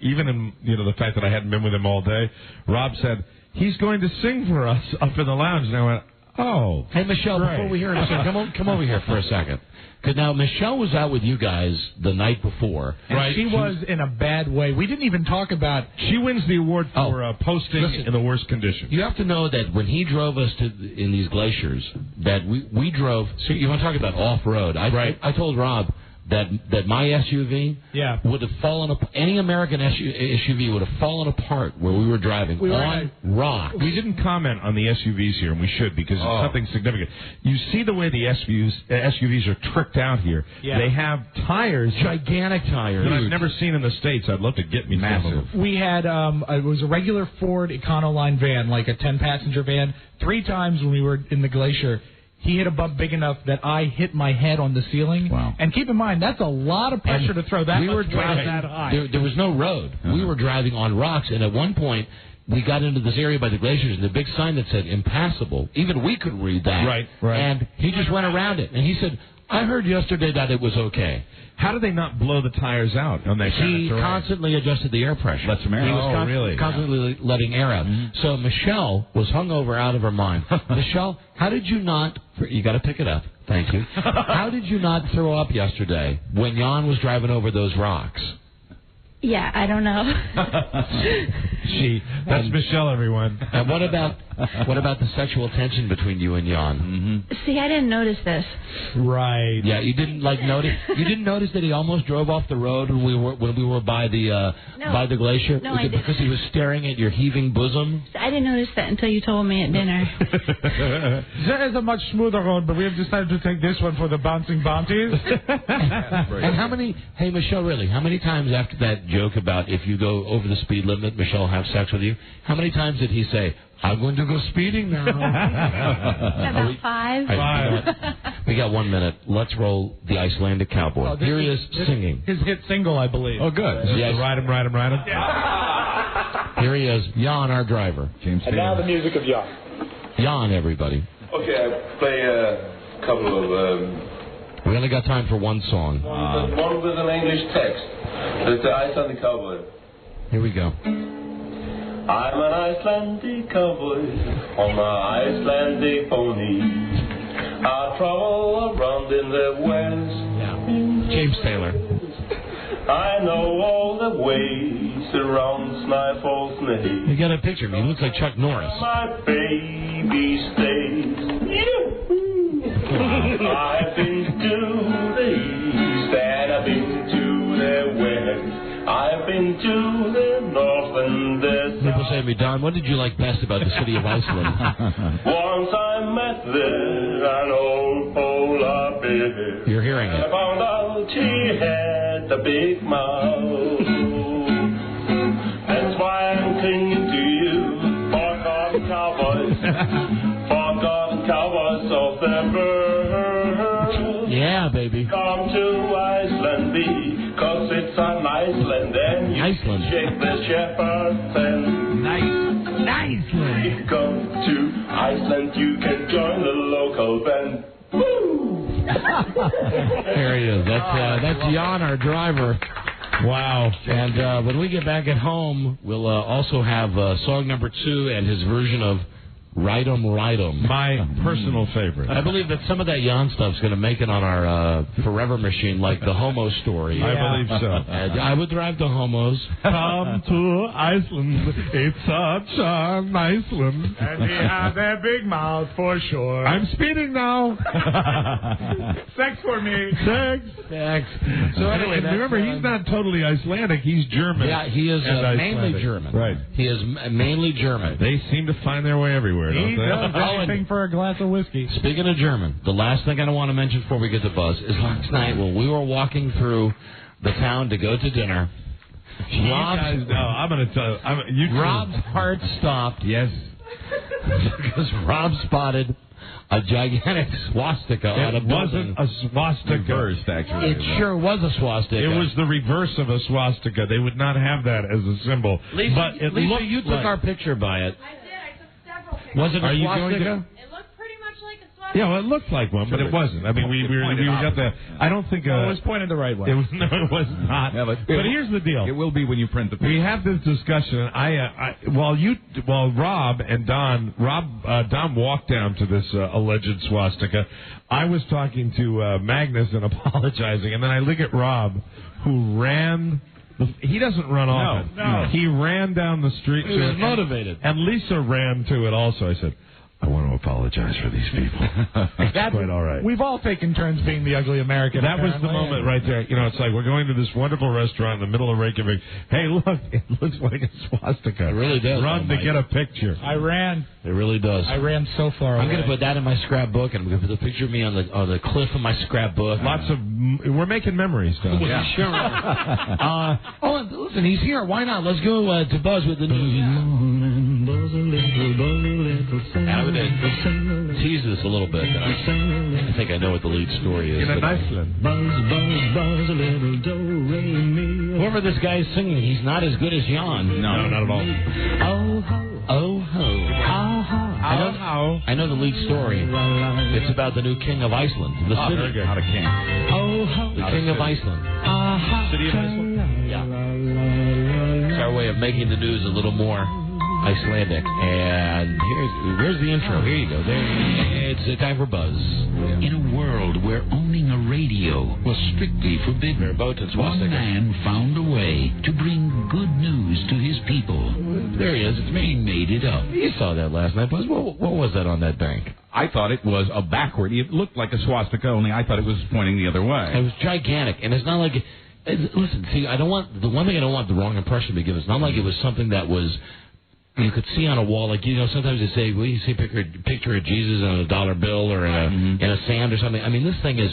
even in the fact that I hadn't been with him all day, Rob said, he's going to sing for us up in the lounge. And I went, oh. Hey, Michelle, before we hear him sing, come over here for a second. Because now Michelle was out with you guys the night before. And right? She was in a bad way. We didn't even talk about... She wins the award for posting in the worst conditions. You have to know that when he drove us in these glaciers, that we drove... So you want to talk about off-road. I told Rob that my SUV would have fallen apart. Any American SUV would have fallen apart where we were driving on rock. We didn't comment on the SUVs here, and we should because it's something significant. You see the way the SUVs are tricked out here. Yeah. They have tires, gigantic tires that I've never seen in the States. I'd love to get me some of them. We had it was a regular Ford Econoline van, like a 10-passenger van. 3 times when we were in the glacier, he hit a bump big enough that I hit my head on the ceiling. Wow. And keep in mind, that's a lot of pressure to throw that much weight that high. There was no road. We were driving on rocks, and at one point, we got into this area by the glaciers, and the big sign that said impassable. Even we could read that. Right. And he just went around it. And he said, I heard yesterday that it was okay. How do they not blow the tires out on that kind of terrain? Constantly adjusted the air pressure. Let some air out. He was constantly letting air out. Mm-hmm. So Michelle was hungover out of her mind. Michelle, how did you not... You got to pick it up. Thank you. How did you not throw up yesterday when Jan was driving over those rocks? Yeah, I don't know. That's Michelle, everyone. And what about the sexual tension between you and Jan? See, I didn't notice this. Right. Yeah, you didn't notice. You didn't notice that he almost drove off the road when we were by the glacier. No, I didn't. Because he was staring at your heaving bosom. I didn't notice that until you told me at dinner. There is a much smoother road, but we have decided to take this one for the bouncing bounties. And how many? Hey, Michelle, really? How many times after that joke about if you go over the speed limit, Michelle will have sex with you? How many times did he say, "I'm going to go speeding now"? About 5. We got 1 minute. Let's roll the Icelandic cowboy. Here he is singing. His hit single, I believe. Oh, good. Yes. Ride him, ride him, ride him. Here he is, Jan, our driver. James. And now the music of Jan. Jan, everybody. Okay, I play a couple of... We only got time for one song. one with an English text. It's the Icelandic Cowboy. Here we go. I'm an Icelandic cowboy on my Icelandic pony. I travel around in the west. James Taylor. I know all the ways around Snæfell's Snake. You got a picture of him. He looks like Chuck Norris. My baby stays. I've been to the east and I've been to the west. I've been to the north and the south. People say to me, Don, what did you like best about the city of Iceland? Once I met there an old polar bear. You're hearing it. I found out he had a big mouth. That's why I'm clinging to you, forgotten cowboys, forgotten cowboys of the world. Yeah, baby. Come to Iceland, because it's an Iceland, and you Iceland. shake the shepherd's hand. Iceland. If you come to Iceland, you can join the local band. Woo! There he is. That's Jan, our driver. Wow. And when we get back at home, we'll also have song number 2 and his version of Ride 'em, Ride 'em. My personal favorite. I believe that some of that Jan stuff's going to make it on our Forever machine, like the homo story. I believe so. And I would drive the homos. Come to Iceland. It's such a nice one. And he had that big mouth for sure. I'm speeding now. Sex for me. Sex. So anyway, remember, he's not totally Icelandic. He's German. Yeah, he is mainly German. Right. He is mainly German. They seem to find their way everywhere, He don't does they? anything for a glass of whiskey. Speaking of German, the last thing I want to mention before we get to Buzz is last night when we were walking through the town to go to dinner, I'm going to tell you. Rob's heart stopped. Yes. Because Rob spotted a gigantic swastika on a building. It wasn't a swastika. Reversed, actually. It sure was a swastika. It was the reverse of a swastika. They would not have that as a symbol. Lisa, but it Lisa, you took like... our picture by it. I took several pictures. Was it a Are you swastika? going to... It looked pretty much like a swastika. Yeah, well, it looked like one, but it wasn't. I mean, we got the... I don't think... it was pointed the right way. It was not. Yeah, but here's the deal. It will be when you print the picture. We have this discussion. While Rob and Don walked down to this alleged swastika, I was talking to Magnus and apologizing, and then I look at Rob, who ran... He doesn't run often. No. He ran down the street. He was motivated. And Lisa ran to it also. I said, I want to apologize for these people. That's quite all right. We've all taken turns being the ugly American. That was the moment right there. You know, it's like we're going to this wonderful restaurant in the middle of Reykjavik. Hey, look, it looks like a swastika. It really does. Run to get a picture. I ran. It really does. I ran so far away. I'm going to put that in my scrapbook, and I'm going to put the picture of me on the cliff of my scrapbook. We're making memories, though. Yeah. Sure. Listen, he's here. Why not? Let's go to Buzz with the news. I would tease this a little bit. I think I know what the lead story is. In Iceland. Whoever this guy is singing, he's not as good as Jan. No, not at all. Oh ho. I know the lead story. It's about the new king of Iceland. The city. Not a king. The king of Iceland. City of Iceland? Yeah. It's our way of making the news a little more Icelandic. And here's the intro. Here you go. It's time for Buzz. In a world where owning a radio was strictly forbidden, one man found a way to bring good news to his people. There he is. It's me. He made it up. You saw that last night, Buzz. What was that on that bank? I thought it was a backward. It looked like a swastika, only I thought it was pointing the other way. It was gigantic, and it's not like... Listen, see, the one thing I don't want the wrong impression to be given. It's not like it was something that was... You could see on a wall, like, sometimes they say, well, you see a picture of Jesus on a dollar bill or in a sand or something. I mean, this thing is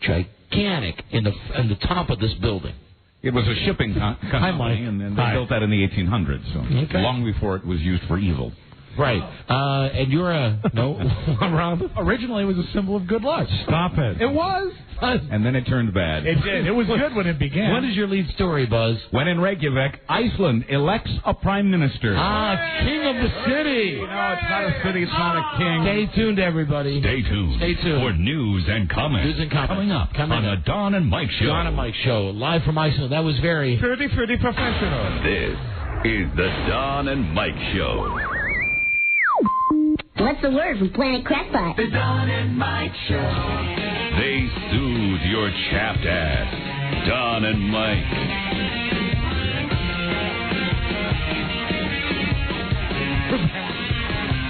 gigantic in the top of this building. It was a shipping company, and then they built that in the 1800s, so long before it was used for evil. Right. And you're no, Rob? Originally, it was a symbol of good luck. Stop it. It was. And then it turned bad. It did. It was good when it began. What is your lead story, Buzz? When in Reykjavik, Iceland elects a prime minister. King of the city. No, it's not a city. It's not a king. Stay tuned, everybody. Stay tuned for news and comments. Coming up on the Don and Mike Show. Don and Mike Show, live from Iceland. That was very... Pretty professional. This is the Don and Mike Show. What's the word from Planet Crackpot? The Don and Mike Show. They soothe your chapped ass. Don and Mike.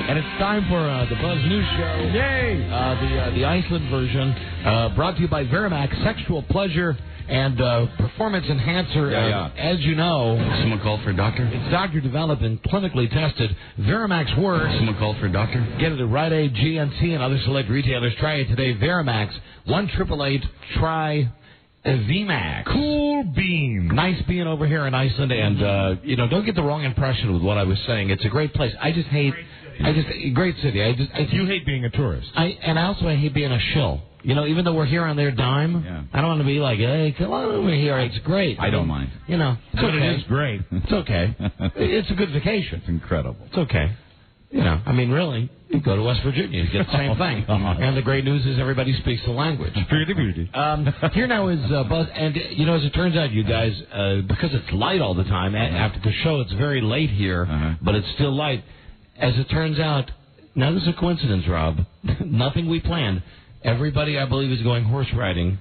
And it's time for the Buzz News Show. Yay! The Iceland version, brought to you by Verimax Sexual Pleasure and Performance Enhancer. As you know... Someone called for a doctor? It's doctor-developed and clinically tested. Verimax works. Someone called for a doctor? Get it at Rite Aid, GNC, and other select retailers. Try it today. Verimax, 1-888-TRY... VMAX. Cool bean. Nice being over here in Iceland, and, don't get the wrong impression with what I was saying. It's a great place. Great city. You hate being a tourist. I also hate being a shill. Even though we're here on their dime, I don't want to be like, hey, come on over here. It's great. I don't mind. It's but okay. It is great. It's okay. It's a good vacation. It's incredible. It's okay. Really, you go to West Virginia, you get the same thing. And the great news is everybody speaks the language. Here now is Buzz, and as it turns out, you guys, because it's light all the time, after the show, it's very late here, but it's still light. As it turns out, now this is a coincidence, Rob. Nothing we planned. Everybody, I believe, is going horse riding,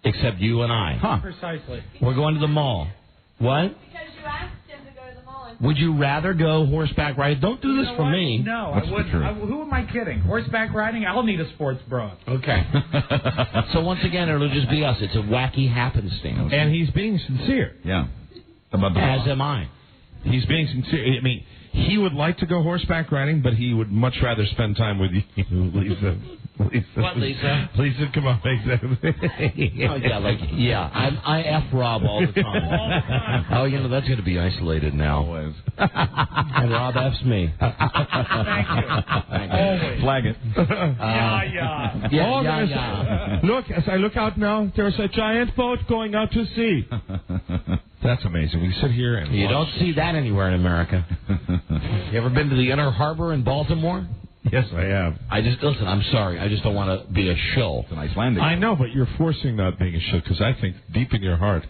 except you and I. Precisely. We're going to the mall. What? Because you asked him to go to the mall. Would you rather go horseback riding? Don't do this for me. No, I wouldn't. Who am I kidding? Horseback riding? I'll need a sports bra. Okay. So once again, it'll just be us. It's a wacky happenstance. And he's being sincere. Yeah. As am I. He's being sincere. I mean, he would like to go horseback riding, but he would much rather spend time with you, Lisa. What, Lisa? Lisa, come on, make that. I F Rob all the time. Oh, that's going to be isolated now. Always. And Rob F's me. Thank you. Always. Flag it. Look, as I look out now, there's a giant boat going out to sea. That's amazing. We sit here and you don't see that anywhere in America. You ever been to the Inner Harbor in Baltimore? Yes, I have. Listen, I'm sorry. I just don't want to be a shill. It's an Icelandic. I know, but you're forcing not being a shill, because I think deep in your heart,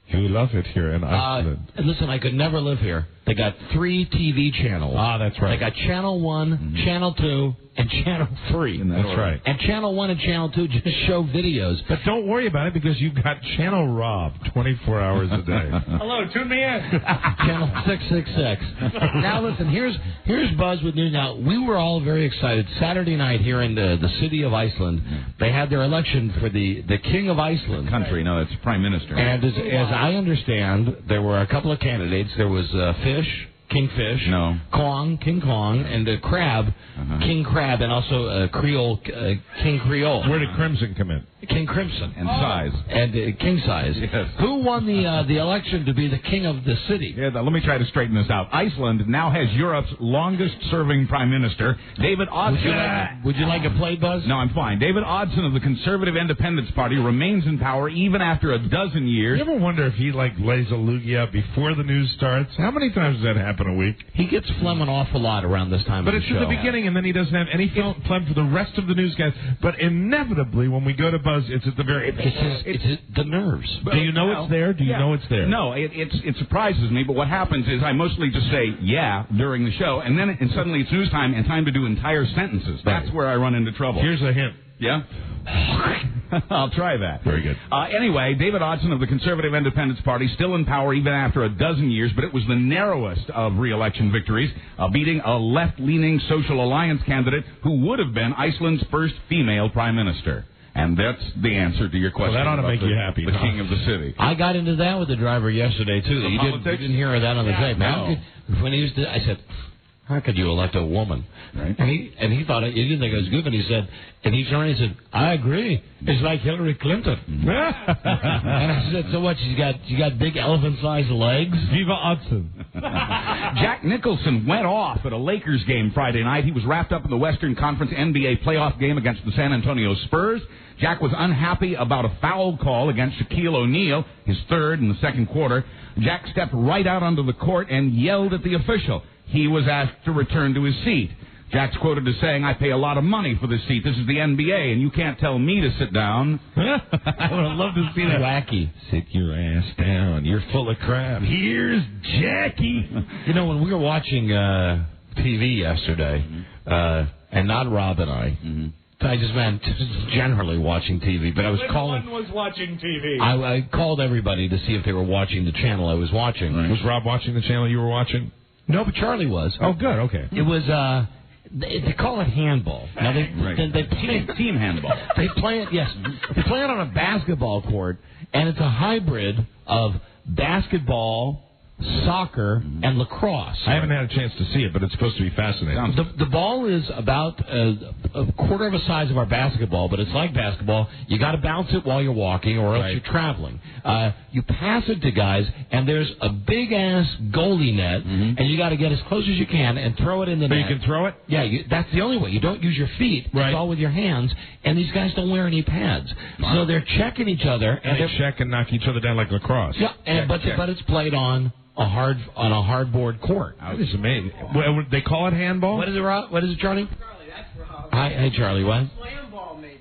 you love it here in Iceland. Listen, I could never live here. They got 3 TV channels. That's right. They got Channel 1, Channel 2, and Channel 3. That's right. And Channel 1 and Channel 2 just show videos. But don't worry about it, because you've got Channel Rob 24 hours a day. Hello, tune me in. Channel 666. Now, listen, here's Buzz with news. Now, we were all very excited. Saturday night here in the city of Iceland, they had their election for the King of Iceland. Country, no, it's Prime Minister. And as I understand, there were a couple of candidates. There was Kingfish, King Kong, and Crab, King Crab, and also Creole, King Creole. Where did Crimson come in? King Crimson. And Size. And King Size. Yes. Who won the election to be the king of the city? Yeah, let me try to straighten this out. Iceland now has Europe's longest-serving prime minister, David Oddsson. Would you like a play, Buzz? No, I'm fine. David Oddsson of the Conservative Independence Party remains in power even after a dozen years. You ever wonder if he, lays a loogie out before the news starts? How many times has that happened in a week. He gets phlegm an awful lot around this time But of it's the show. at the beginning, and then he doesn't have any phlegm for the rest of the newscast. But inevitably, when we go to Buzz, it's at the very... It's the nerves. Do you know it's there? Do you know it's there? No, it surprises me, but what happens is I mostly just say, yeah, during the show, and then suddenly it's news time and time to do entire sentences. That's where I run into trouble. Here's a hint. Yeah? I'll try that. Very good. Anyway, David Hodgson of the Conservative Independence Party, still in power even after a dozen years, but it was the narrowest of re-election victories, beating a left-leaning Social Alliance candidate who would have been Iceland's first female prime minister. And that's the answer to your question. Well, that ought to make you happy. The king of the city. I got into that with the driver yesterday, too. You didn't hear that on the tape. No. When he was, I said, how could you elect a woman? Right. And he thought, he didn't think it was good, and he said, and he turned and said, I agree. It's like Hillary Clinton. And I said, so what, you got big elephant-sized legs? Viva Hudson. Jack Nicholson went off at a Lakers game Friday night. He was wrapped up in the Western Conference NBA playoff game against the San Antonio Spurs. Jack was unhappy about a foul call against Shaquille O'Neal, his third in the second quarter. Jack stepped right out onto the court and yelled at the official. He was asked to return to his seat. Jack's quoted as saying, I pay a lot of money for this seat. This is the NBA, and you can't tell me to sit down. I would love to see that. Wacky. Sit your ass down. You're full of crap. Here's Jackie. You know, when we were watching TV yesterday, and not Rob and I just meant generally watching TV, but I was calling. One was watching TV. I called everybody to see if they were watching the channel I was watching. Right. Was Rob watching the channel you were watching? No, but Charlie was. Oh, good. Okay. It was. They call it handball. Now they play team handball. They play it. Yes, they play it on a basketball court, and it's a hybrid of basketball, soccer, and lacrosse. I haven't had a chance to see it, but it's supposed to be fascinating. The ball is about a quarter of the size of our basketball, but it's like basketball. You got to bounce it while you're walking, or else you're traveling. You pass it to guys, and there's a big ass goalie net, and you got to get as close as you can and throw it in the net. You can throw it? Yeah, that's the only way. You don't use your feet. It's all with your hands, and these guys don't wear any pads, so they're checking each other, and they check and knock each other down like lacrosse. Yeah, but it's played on a hardboard court. That is amazing. Well, they call it handball? What is it, Rob? What is it, Charlie? Charlie, that's Rob. Hi, Charlie. What? Slam ball, maybe.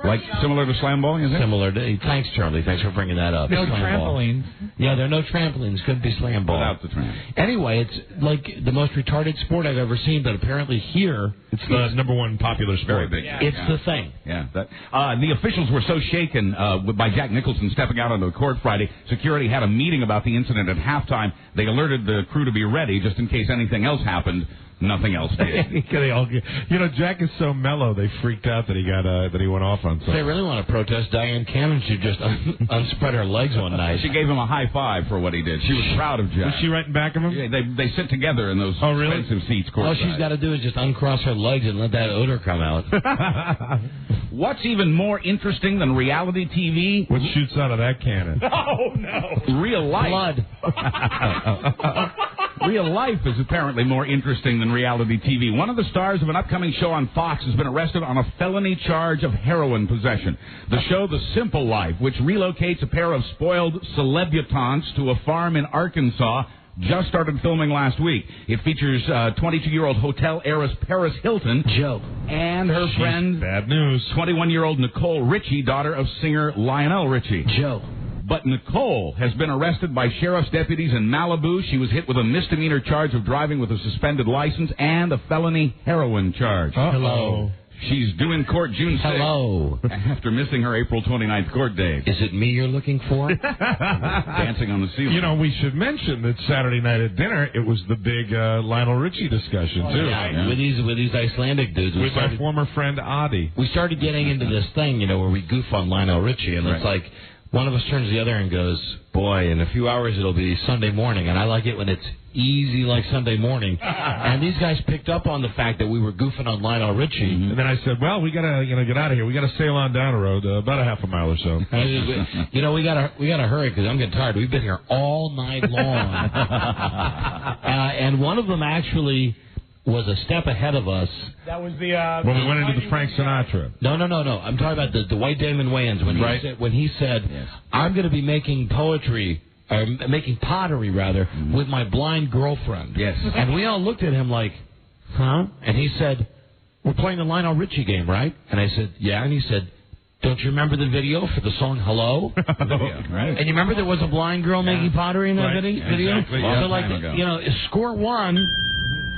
Like similar to slam ball, is it? Similar to. Thanks, Charlie. Thanks for bringing that up. No slam trampolines. Ball. Yeah, there are no trampolines. Couldn't be slam ball. Without the tram. Anyway, it's like the most retarded sport I've ever seen, but apparently here it's the number one popular sport. Very big. It's the thing. Yeah. The officials were so shaken by Jack Nicholson stepping out onto the court Friday. Security had a meeting about the incident at halftime. They alerted the crew to be ready just in case anything else happened. Nothing else did. Jack is so mellow. They freaked out that he went off on something. They really want to protest. Diane Cannon should just unspread her legs one night. She gave him a high five for what he did. She was proud of Jack. Was she right in back of him? Yeah, they sit together in those expensive seats. All she's got to do is just uncross her legs and let that odor come out. What's even more interesting than reality TV? What shoots out of that cannon? Oh, no. Real life. Blood. Real life is apparently more interesting than reality TV. One of the stars of an upcoming show on Fox has been arrested on a felony charge of heroin possession. The show The Simple Life, which relocates a pair of spoiled celebutantes to a farm in Arkansas, just started filming last week. It features 22-year-old hotel heiress Paris Hilton, Joe, and her friend, bad news, 21-year-old Nicole Richie, daughter of singer Lionel Richie. Joe. But Nicole has been arrested by sheriff's deputies in Malibu. She was hit with a misdemeanor charge of driving with a suspended license and a felony heroin charge. Hello. She's due in court June 6th. Hello. After missing her April 29th court date. Is it me you're looking for? Dancing on the ceiling. You know, we should mention that Saturday night at dinner, it was the big Lionel Richie discussion, too. Yeah. With these Icelandic dudes. With my former friend, Adi. We started getting into this thing, where we goof on Lionel Richie, and it's like, one of us turns to the other and goes, boy, in a few hours it'll be Sunday morning, and I like it when it's easy like Sunday morning. And these guys picked up on the fact that we were goofing on Lionel Richie. Mm-hmm. And then I said, well, we got to get out of here. We got to sail on down the road, about a half a mile or so. We got to hurry because I'm getting tired. We've been here all night long. And one of them actually was a step ahead of us. That was the when we went into the Frank Sinatra. No. I'm talking about the White Damon Wayans when he said, I'm going to be making poetry making pottery, rather, with my blind girlfriend. Yes. And we all looked at him like, huh? And he said, we're playing the Lionel Richie game, right? And I said, yeah. And he said, don't you remember the video for the song Hello? Right. And you remember there was a blind girl making pottery in that video? Exactly. So, like, score one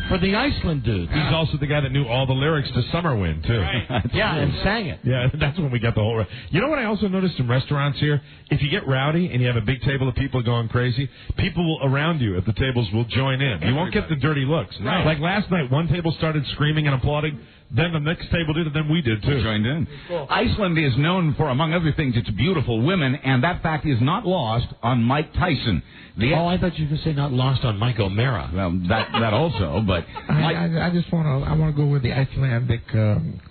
for the Iceland dude. He's also the guy that knew all the lyrics to Summer Wind, too. Right. Yeah, and sang it. Yeah, that's when we got the whole... You know what I also noticed in restaurants here? If you get rowdy and you have a big table of people going crazy, people around you at the tables will join in. You won't get the dirty looks. Right. Like last night, one table started screaming and applauding. Then the next table did, and then we did, too. Joined in. Iceland is known for, among other things, its beautiful women, and that fact is not lost on Mike Tyson. I thought you were going to say not lost on Mike O'Mara. Well, that also, but... I just want to go where the Icelandic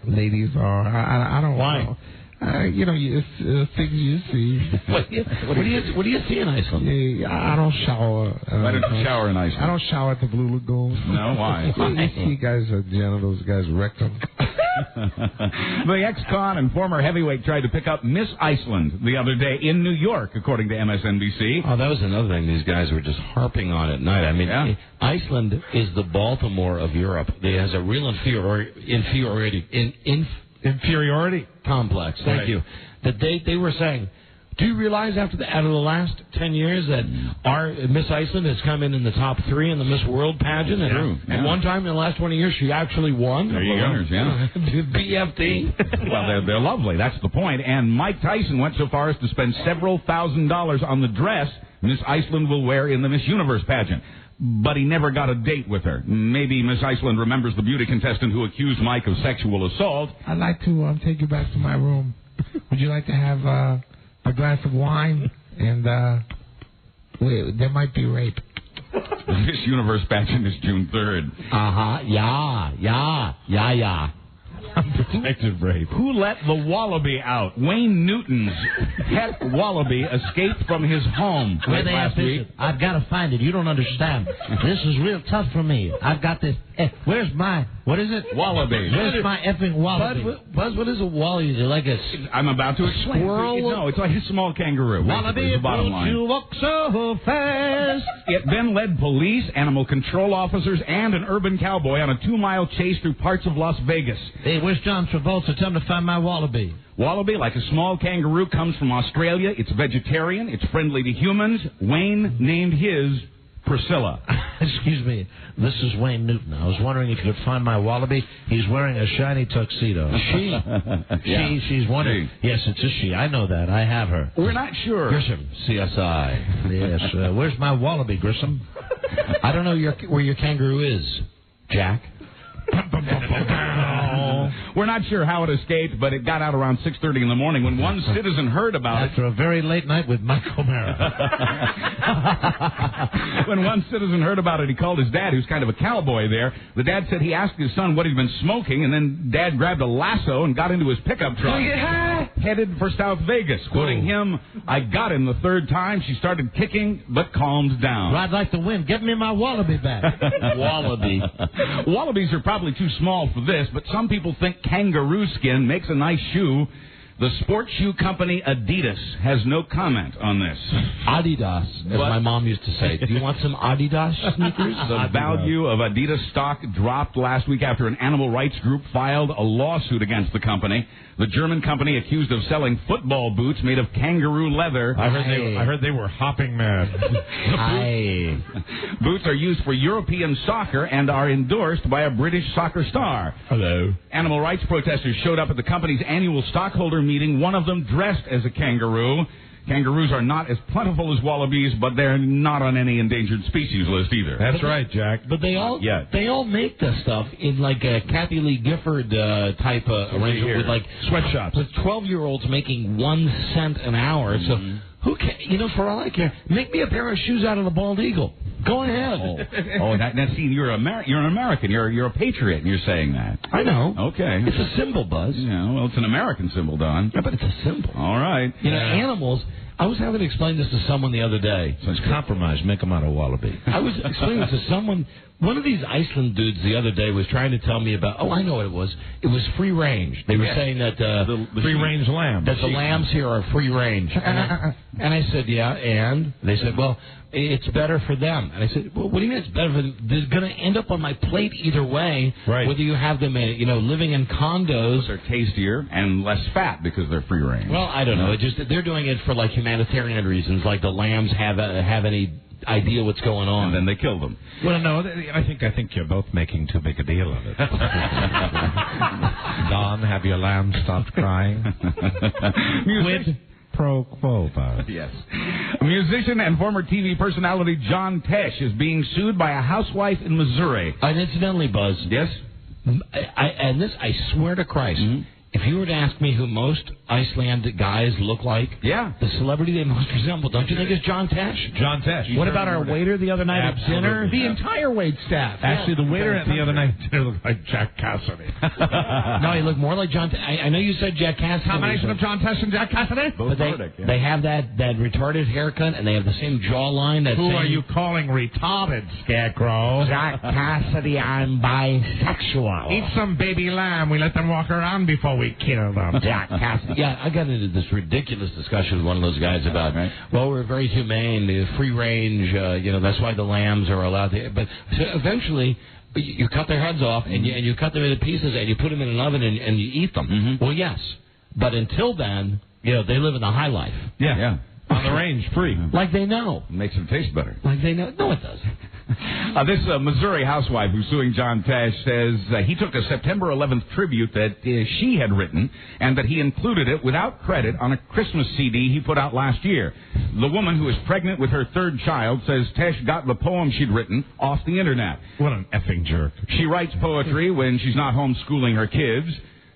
ladies are. I don't Why? It's things you see. What do you see in Iceland? I don't shower. Why don't you shower in Iceland? I don't shower at the Blue Lagoon. No, why? You guys are genitals. Guys rectum. The ex-con and former heavyweight tried to pick up Miss Iceland the other day in New York, according to MSNBC. Oh, that was another thing these guys were just harping on at night. I mean, Iceland is the Baltimore of Europe. It has a real inferiority complex. Thank you. That they were saying, do you realize out of the last 10 years that our Miss Iceland has come in the top 3 in the Miss World pageant? And one time in the last 20 years, she actually won. There you go. Yeah. BFT. Well, they're lovely. That's the point. And Mike Tyson went so far as to spend several $1,000s on the dress Miss Iceland will wear in the Miss Universe pageant. But he never got a date with her. Maybe Miss Iceland remembers the beauty contestant who accused Mike of sexual assault. I'd like to take you back to my room. Would you like to have a glass of wine? And there might be rape. The Miss Universe pageant is June 3rd. Yeah. Unprotected rape. Who let the wallaby out? Wayne Newton's pet wallaby escaped from his home Where they last have week. I've got to find it. You don't understand. This is real tough for me. I've got this. Where's my... What is it? Wallaby. Where's my effing wallaby? Buzz, what is a wallaby? Is it like a... I'm about to explain. Squirrel? No, it's like a small kangaroo. Wallaby, the bottom line. you walk so fast. It then led police, animal control officers, and an urban cowboy on a 2-mile chase through parts of Las Vegas. Hey, where's John Travolta? Tell him to find my wallaby. Wallaby, like a small kangaroo, comes from Australia. It's vegetarian. It's friendly to humans. Wayne named his Priscilla. Excuse me. This is Wayne Newton. I was wondering if you could find my wallaby. He's wearing a shiny tuxedo. She's wondering. Yes, it's a she. I know that. I have her. We're not sure. Grissom, CSI. Yes. Where's my wallaby, Grissom? I don't know where your kangaroo is, Jack. We're not sure how it escaped, but it got out around 6:30 in the morning when one citizen heard about it. After a very late night with Mike O'Mara. When one citizen heard about it, he called his dad, who's kind of a cowboy there. The dad said he asked his son what he'd been smoking, and then Dad grabbed a lasso and got into his pickup truck. Headed for South Vegas. Quoting him, I got him the third time. She started kicking, but calmed down. Ride like the wind. Get me my wallaby back. Wallaby. Wallabies are probably too small for this, but some people think kangaroo skin makes a nice shoe. The sports shoe company Adidas has no comment on this. Adidas, as my mom used to say. Do you want some Adidas sneakers? The value of Adidas stock dropped last week after an animal rights group filed a lawsuit against the company. The German company accused of selling football boots made of kangaroo leather. I heard they were hopping mad. Boots are used for European soccer and are endorsed by a British soccer star. Hello. Animal rights protesters showed up at the company's annual stockholder meeting, one of them dressed as a kangaroo. Kangaroos are not as plentiful as wallabies, but they're not on any endangered species list either. That's right, Jack. But they all make this stuff in like a Kathy Lee Gifford type arrangement with like sweatshops. With 12-year-olds making 1 cent an hour. So who can, for all I care, make me a pair of shoes out of the bald eagle. Go ahead. Now, see, you're an American. You're a patriot, and you're saying that. I know. Okay. It's a symbol, Buzz. Yeah, well, it's an American symbol, Don. Yeah, but it's a symbol. All right. Animals, I was having to explain this to someone the other day. So it's compromise. Make them out of wallaby. I was explaining this to someone. One of these Iceland dudes the other day was trying to tell me about. Oh, I know what it was. It was free range. They were saying that the free range lamb. That the lambs here are free range. And I said, yeah. And they said, well, it's better for them. And I said, well, what do you mean it's better for them? They're going to end up on my plate either way. Right. Whether you have them, living in condos. They're tastier and less fat because they're free range. Well, I don't know. It just they're doing it for like humanitarian reasons, like the lambs have any idea what's going on, and then they kill them. Well, no, I think you're both making too big a deal of it. Don, have your lamb stopped crying? Quid pro quo, Bob. Yes. Musician and former TV personality John Tesh is being sued by a housewife in Missouri. And incidentally, Buzz. Yes? I swear to Christ, if you were to ask me who most Icelandic guys look like, the celebrity they most resemble, don't you think it's John Tesh? John Tesh. What about our waiter the other night at dinner? The entire wait staff. Actually, the waiter the other night at dinner looked like Jack Cassidy. No, he looked more like John Tesh. I know you said Jack Cassidy. Combination of John Tesh and Jack Cassidy? But they have that retarded haircut, and they have the same jawline. Who are you calling retarded, Scarecrow? Jack Cassidy, I'm bisexual. Eat some baby lamb. We let them walk around before we kill them. Jack Cassidy. Yeah, I got into this ridiculous discussion with one of those guys about, well, we're very humane, free range, that's why the lambs are allowed to. But so eventually, you cut their heads off, and you cut them into pieces, and you put them in an oven, and you eat them. Mm-hmm. Well, yes. But until then, they live in the high life. Yeah. On the range, free. Like they know. Makes them taste better. Like they know. No, it doesn't. This Missouri housewife who's suing John Tesh says he took a September 11th tribute that she had written and that he included it without credit on a Christmas CD he put out last year. The woman who is pregnant with her third child says Tesh got the poem she'd written off the internet. What an effing jerk. She writes poetry when she's not homeschooling her kids.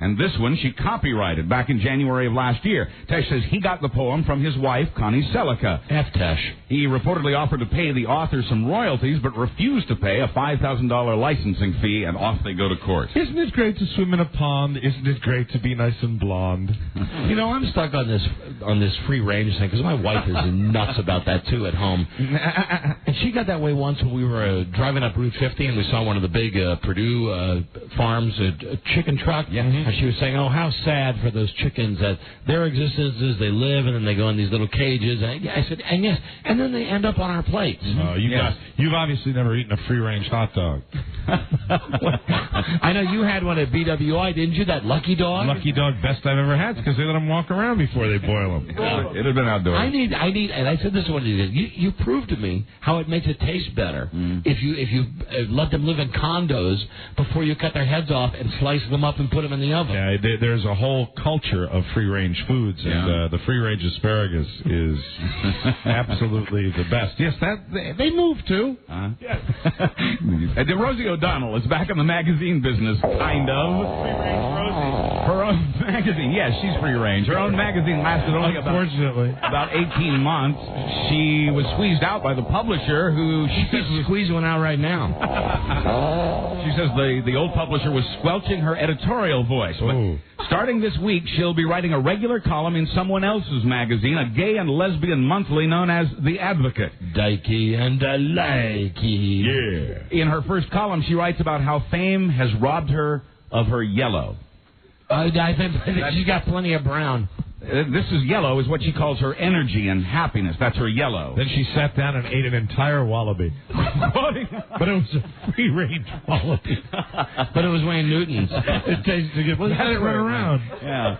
And this one she copyrighted back in January of last year. Tesh says he got the poem from his wife, Connie Selica. F. Tesh. He reportedly offered to pay the author some royalties, but refused to pay a $5,000 licensing fee, and off they go to court. Isn't it great to swim in a pond? Isn't it great to be nice and blonde? I'm stuck on this free range thing, because my wife is nuts about that, too, at home. And she got that way once when we were driving up Route 50, and we saw one of the big Purdue farms, a chicken truck. Yeah. And she was saying, oh, how sad for those chickens that their existence is they live and then they go in these little cages. And I said, and yes, and then they end up on our plates. You've obviously never eaten a free-range hot dog. I know you had one at BWI, didn't you? That Lucky Dog? Lucky Dog, best I've ever had, because they let them walk around before they boil them. Well, it had been outdoors. I need, and I said this one to you proved to me how it makes it taste better if you let them live in condos before you cut their heads off and slice them up and put them in the oven. Yeah, there's a whole culture of free-range foods, and the free-range asparagus is absolutely the best. Yes, they move too. Yes. Rosie O'Donnell is back in the magazine business, kind of. Her own magazine, yes, she's free-range. Her own magazine lasted only about 18 months. She was squeezed out by the publisher, who she says squeeze one out right now. She says the old publisher was squelching her editorial voice. But starting this week, she'll be writing a regular column in someone else's magazine, a gay and lesbian monthly known as The Advocate. Dikey and a likey. Yeah. In her first column, she writes about how fame has robbed her of her yellow. I think she's got plenty of brown. This is yellow, is what she calls her energy and happiness. That's her yellow. Then she sat down and ate an entire wallaby. But it was a free-range wallaby. But it was Wayne Newton's. It tasted good. Let it run around. Yeah.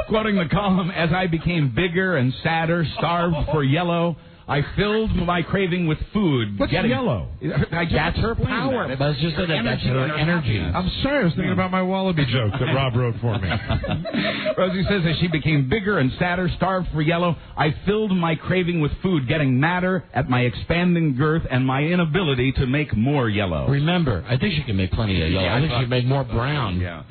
Quoting the column, as I became bigger and sadder, starved for yellow, I filled my craving with food. What's yellow? That's her power. That's just that's her energy. I'm sorry, I was thinking about my wallaby joke that Rob wrote for me. Rosie says as she became bigger and sadder, starved for yellow, I filled my craving with food, getting madder at my expanding girth and my inability to make more yellow. Remember, I think she can make plenty of yellow. I think she can make more brown. Yeah.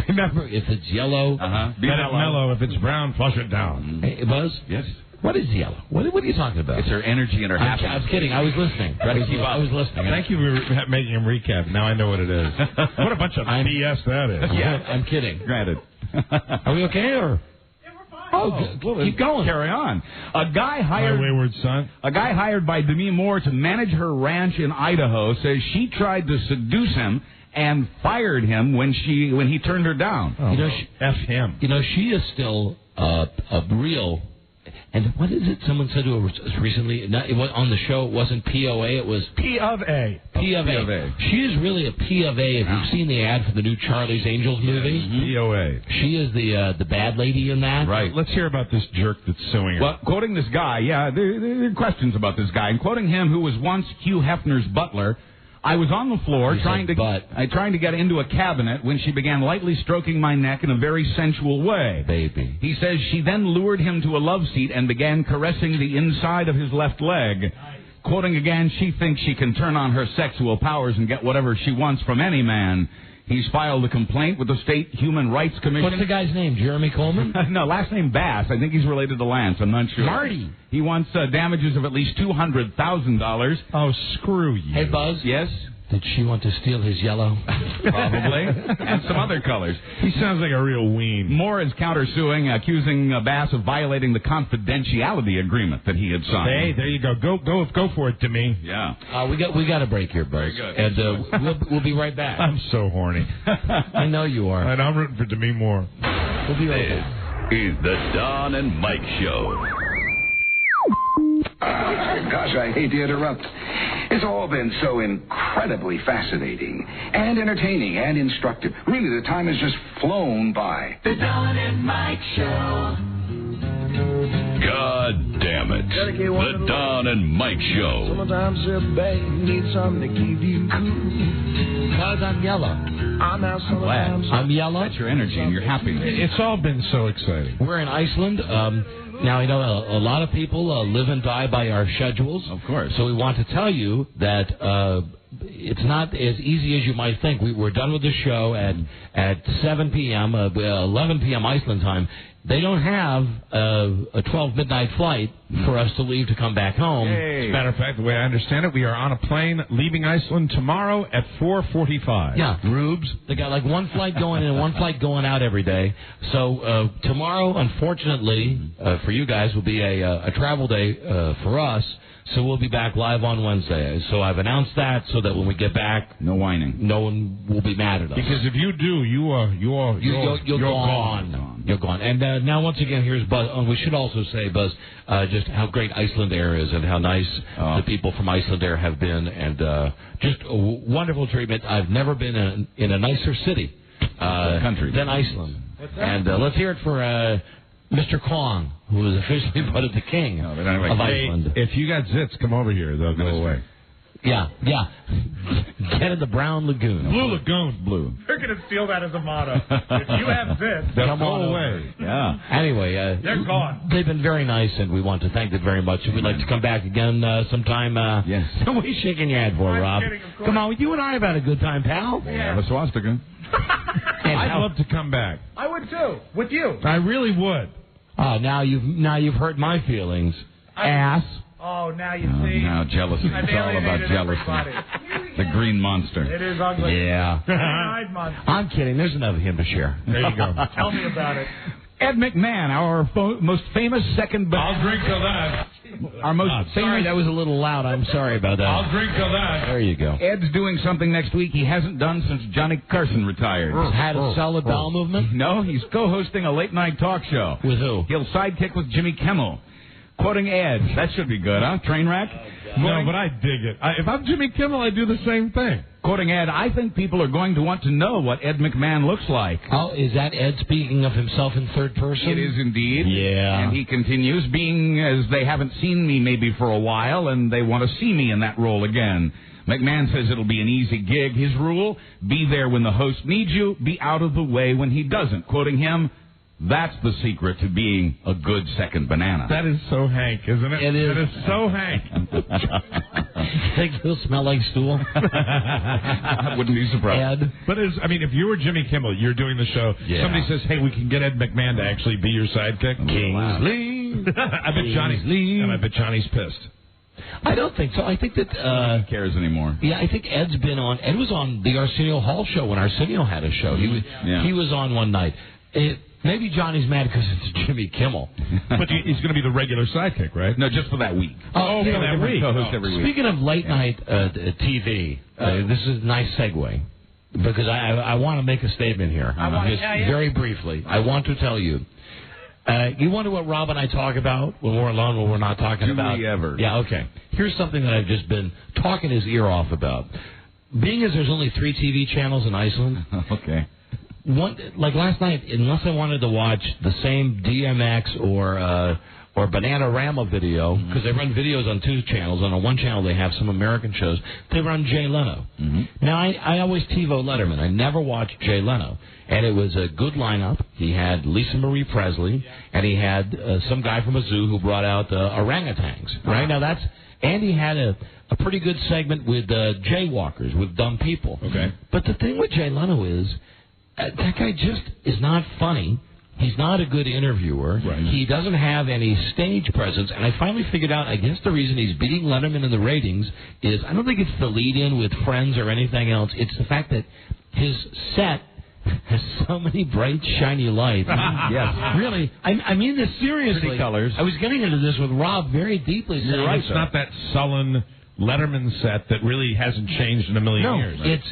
Remember, if it's yellow, be mellow. If it's brown, flush it down. Hey, Buzz? Yes. What is yellow? What are you talking about? It's her energy and her happiness. I was kidding. I was listening. I was listening. Thank you for making him recap. Now I know what it is. What a bunch of BS that is. Yeah, I'm kidding. Granted. Are we okay, or? Yeah, we're fine. Keep going. Carry on. A guy hired. My wayward son. A guy hired by Demi Moore to manage her ranch in Idaho says she tried to seduce him and fired him when he turned her down. Oh, F him. You know, she is still a real. And what is it? Someone said to her recently. It was on the show. It wasn't POA. It was P of A. P of A. She is really a P of A. If you've seen the ad for the new Charlie's Angels movie, POA. She is the bad lady in that. Right. Let's hear about this jerk that's suing her. Well, quoting this guy, there are questions about this guy. And quoting him, who was once Hugh Hefner's butler. I was on the floor trying to get into a cabinet when she began lightly stroking my neck in a very sensual way. Baby. He says she then lured him to a love seat and began caressing the inside of his left leg. Quoting again, she thinks she can turn on her sexual powers and get whatever she wants from any man. He's filed a complaint with the State Human Rights Commission. What's the guy's name? Jeremy Coleman? No, last name Bass. I think he's related to Lance. I'm not sure. Marty. He wants damages of at least $200,000. Oh, screw you. Hey, Buzz. Yes? Did she want to steal his yellow? Probably. And some other colors. He sounds like a real ween. Moore is countersuing, accusing Bass of violating the confidentiality agreement that he had signed. Hey, there you go. Go for it, Demi. Yeah. We got a break here, Buzz. Very good. And we'll be right back. I'm so horny. I know you are. And I'm rooting for Demi Moore. We'll be right back. This is the Don and Mike Show. Gosh, I hate to interrupt. It's all been so incredibly fascinating and entertaining and instructive. Really, the time has just flown by. The Don and Mike Show. God damn it. The Don and Mike Show. Sometimes a babe needs something to keep you cool. Because I'm yellow. I'm glad. I'm yellow. That's your energy and your happiness. It's all been so exciting. We're in Iceland. Now, I know a lot of people live and die by our schedules. Of course. So we want to tell you that it's not as easy as you might think. We're done with the show at 7 p.m., 11 p.m. Iceland time. They don't have a 12 midnight flight for us to leave to come back home. As a matter of fact, the way I understand it, we are on a plane leaving Iceland tomorrow at 4:45. Yeah, Rubes. They got like one flight going in and one flight going out every day. So tomorrow, unfortunately, for you guys, will be a travel day for us. So we'll be back live on Wednesday. So I've announced that so that when we get back, no whining. No one will be mad at us. Because if you do, you're gone. You're gone. And now once again, here's Buzz. Oh, we should also say, Buzz, just how great Iceland Air is and how nice the people from Iceland Air have been, and just a wonderful treatment. I've never been in a nicer city country than Iceland. And let's hear it for Mr. Kwong, who is officially voted the king of Iceland. If you got zits, come over here. They'll go away. Yeah. Get in the Brown Lagoon. Blue Lagoon. Blue. They're going to steal that as a motto. If you have this, they'll go away. Yeah. Anyway, they're gone. They've been very nice, and we want to thank them very much. We'd like to come back again sometime. Yes. What are you shaking your head for, Rob? Kidding, come on, you and I have had a good time, pal. Yeah. A swastika. I'd love to come back. I would too. With you. I really would. Oh, now you've hurt my feelings. Ass. Oh, now you see. Now jealousy. It's all about jealousy. The green monster. It is ugly. Yeah. Green-eyed monster. I'm kidding. There's enough of him to share. There you go. Tell me about it. Ed McMahon, our most famous second banana. I'll drink to that. Our most Sorry, famous. that was a little loud. I'm sorry about that. I'll drink to that. There you go. Ed's doing something next week he hasn't done since Johnny Carson retired. Had a solid bowel movement? No, he's co-hosting a late-night talk show. With who? He'll sidekick with Jimmy Kimmel. Quoting Ed. That should be good, huh? Train wreck? No, but I dig it. If I'm Jimmy Kimmel, I do the same thing. Quoting Ed, I think people are going to want to know what Ed McMahon looks like. Oh, is that Ed speaking of himself in third person? It is indeed. Yeah. And he continues, being as they haven't seen me maybe for a while, and they want to see me in that role again. McMahon says it'll be an easy gig. His rule, be there when the host needs you, be out of the way when he doesn't. Quoting him, that's the secret to being a good second banana. That is so Hank, isn't it? It is. That is so Hank. Think he'll smell like stool? I wouldn't be surprised. Ed. But if you were Jimmy Kimmel, you're doing the show, somebody says, hey, we can get Ed McMahon to actually be your sidekick. Kingsley. I bet Johnny's pissed. I don't think so. I think that who cares anymore. Yeah, I think Ed was on the Arsenio Hall show when Arsenio had a show. He was on one night. Maybe Johnny's mad because it's Jimmy Kimmel. But he's going to be the regular sidekick, right? No, just for that week. Oh, for that week. Co-host every week. Speaking of late night TV, this is a nice segue because I want to make a statement here. Just very briefly. I want to tell you. You wonder what Rob and I talk about when we're alone, when we're not talking about? Do we ever? Yeah, okay. Here's something that I've just been talking his ear off about. Being as there's only 3 TV channels in Iceland. Okay. Like last night, unless I wanted to watch the same DMX or Bananarama video, because they run videos on 2 channels. On one channel, they have some American shows. They run Jay Leno. Now, I always TiVo Letterman. I never watched Jay Leno. And it was a good lineup. He had Lisa Marie Presley, and he had some guy from a zoo who brought out orangutans. Right? Now, and he had a pretty good segment with jaywalkers, with dumb people. Okay. But the thing with Jay Leno is, that guy just is not funny. He's not a good interviewer. Right. He doesn't have any stage presence. And I finally figured out, I guess the reason he's beating Letterman in the ratings is, I don't think it's the lead-in with Friends or anything else. It's the fact that his set has so many bright, shiny lights. Yes. Really. I mean this seriously. Pretty colors. I was getting into this with Rob very deeply. You're right. It's not that sullen Letterman set that really hasn't changed in a million years. No, it's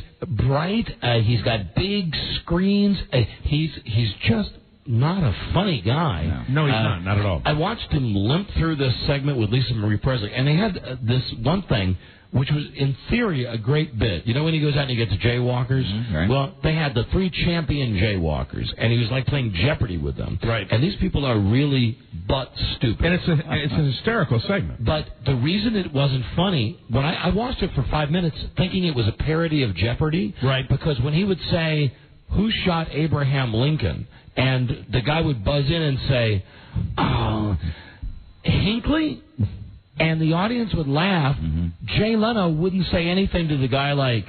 bright. He's got big screens. He's just not a funny guy. No, he's not at all. I watched him limp through this segment with Lisa Marie Presley, and they had this one thing, which was, in theory, a great bit. You know when he goes out and he gets jaywalkers? Right. Well, they had the 3 champion jaywalkers, and he was like playing Jeopardy with them. Right. And these people are really butt stupid. And it's an hysterical segment. But the reason it wasn't funny, when I watched it for 5 minutes thinking it was a parody of Jeopardy. Right. Because when he would say, "Who shot Abraham Lincoln?" and the guy would buzz in and say, "Oh, Hinckley?" and the audience would laugh, Jay Leno wouldn't say anything to the guy like,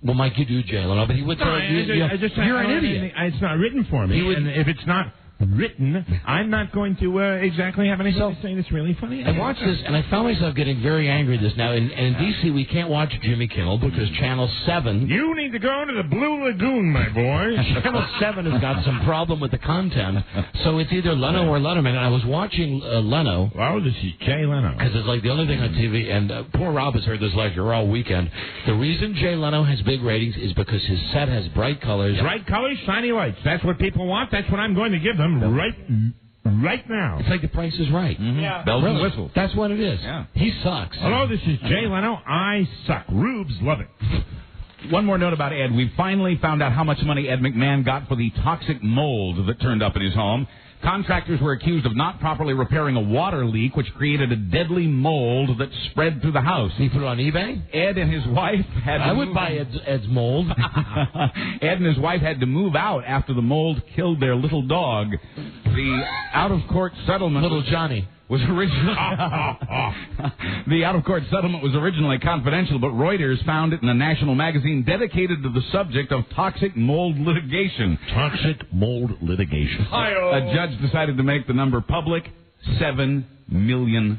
"Well, Mike, you do Jay Leno," but he would say, "You're an idiot." It's not written for me. And if it's not written, I'm not going to exactly have anything to say that's really funny. I watched this, and I found myself getting very angry this now. And in D.C., we can't watch Jimmy Kimmel because Channel 7... You need to go to the Blue Lagoon, my boy. Channel 7 has got some problem with the content, so it's either Leno or Letterman. And I was watching Leno. Wow, this is Jay Leno. Because it's like the only thing on TV, and poor Rob has heard this lecture all weekend. The reason Jay Leno has big ratings is because his set has bright colors. Bright colors, shiny lights. That's what people want. That's what I'm going to give them right now. It's like The Price is Right. Yeah. Bells and whistles. That's what it is. Yeah. He sucks. Hello, this is Jay Leno. I suck. Rubes love it. One more note about Ed. We finally found out how much money Ed McMahon got for the toxic mold that turned up in his home. Contractors were accused of not properly repairing a water leak, which created a deadly mold that spread through the house. He put it on eBay? Ed and his wife had to I would buy Ed's mold. Ed and his wife had to move out after the mold killed their little dog. The out-of-court settlement... Little Johnny. Was originally the out-of-court settlement was originally confidential, but Reuters found it in a national magazine dedicated to the subject of toxic mold litigation. Toxic mold litigation. A judge decided to make the number public. $7 million.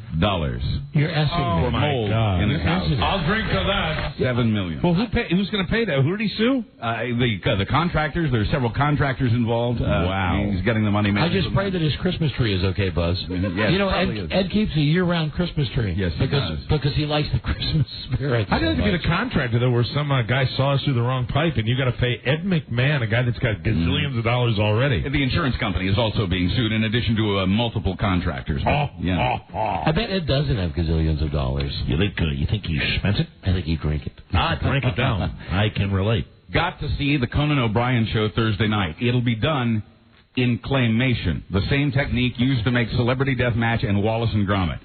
You're asking me. For mold in his house. I'll drink to that. $7 million. Well, who's going to pay that? Who did he sue? The contractors. There's several contractors involved. Wow. He's getting the money. I just pray that his Christmas tree is okay, Buzz. Yes, you know, Ed keeps a year-round Christmas tree. Yes, because he likes the Christmas spirit. I'd like to be the contractor, though, where some guy saw us through the wrong pipe, and you got to pay Ed McMahon, a guy that's got gazillions of dollars already. The insurance company is also being sued, in addition to multiple contractors. I bet Ed doesn't have gazillions of dollars. You think he spent it? I think he drank it. Drink it down. I can relate. Got to see the Conan O'Brien show Thursday night. It'll be done in claymation, the same technique used to make Celebrity Deathmatch and Wallace and Gromit.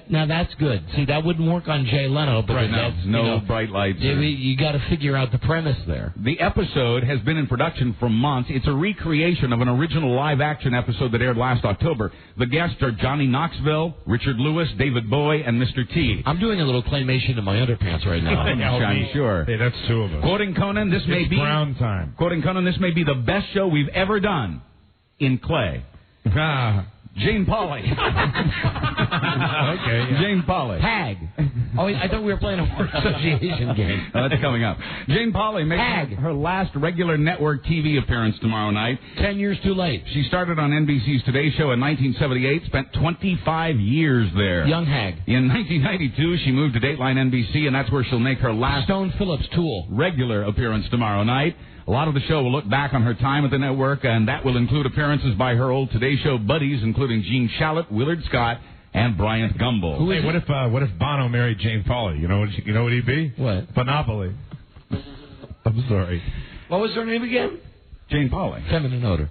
Now that's good. See, that wouldn't work on Jay Leno, but no bright lights. You got to figure out the premise there. The episode has been in production for months. It's a recreation of an original live-action episode that aired last October. The guests are Johnny Knoxville, Richard Lewis, David Bowie, and Mr. T. I'm doing a little claymation in my underpants right now. I'm sure. Hey, that's 2 of us. Quoting Conan, this may be brown time. Quoting Conan, this may be the best show we've ever done in clay. Jane Pauley. Okay. Yeah. Jane Pauley. Hag. Oh, I thought we were playing a word association game. That's coming up. Jane Pauley makes her last regular network TV appearance tomorrow night. 10 years too late. She started on NBC's Today Show in 1978, spent 25 years there. Young hag. In 1992, she moved to Dateline NBC, and that's where she'll make her last Stone Phillips tool regular appearance tomorrow night. A lot of the show will look back on her time at the network, and that will include appearances by her old Today Show buddies, including Gene Shalit, Willard Scott, and Bryant Gumbel. Hey, what if Bono married Jane Pauley? You know what he'd be? What? Monopoly. I'm sorry. What was her name again? Jane Pauley. Feminine odor.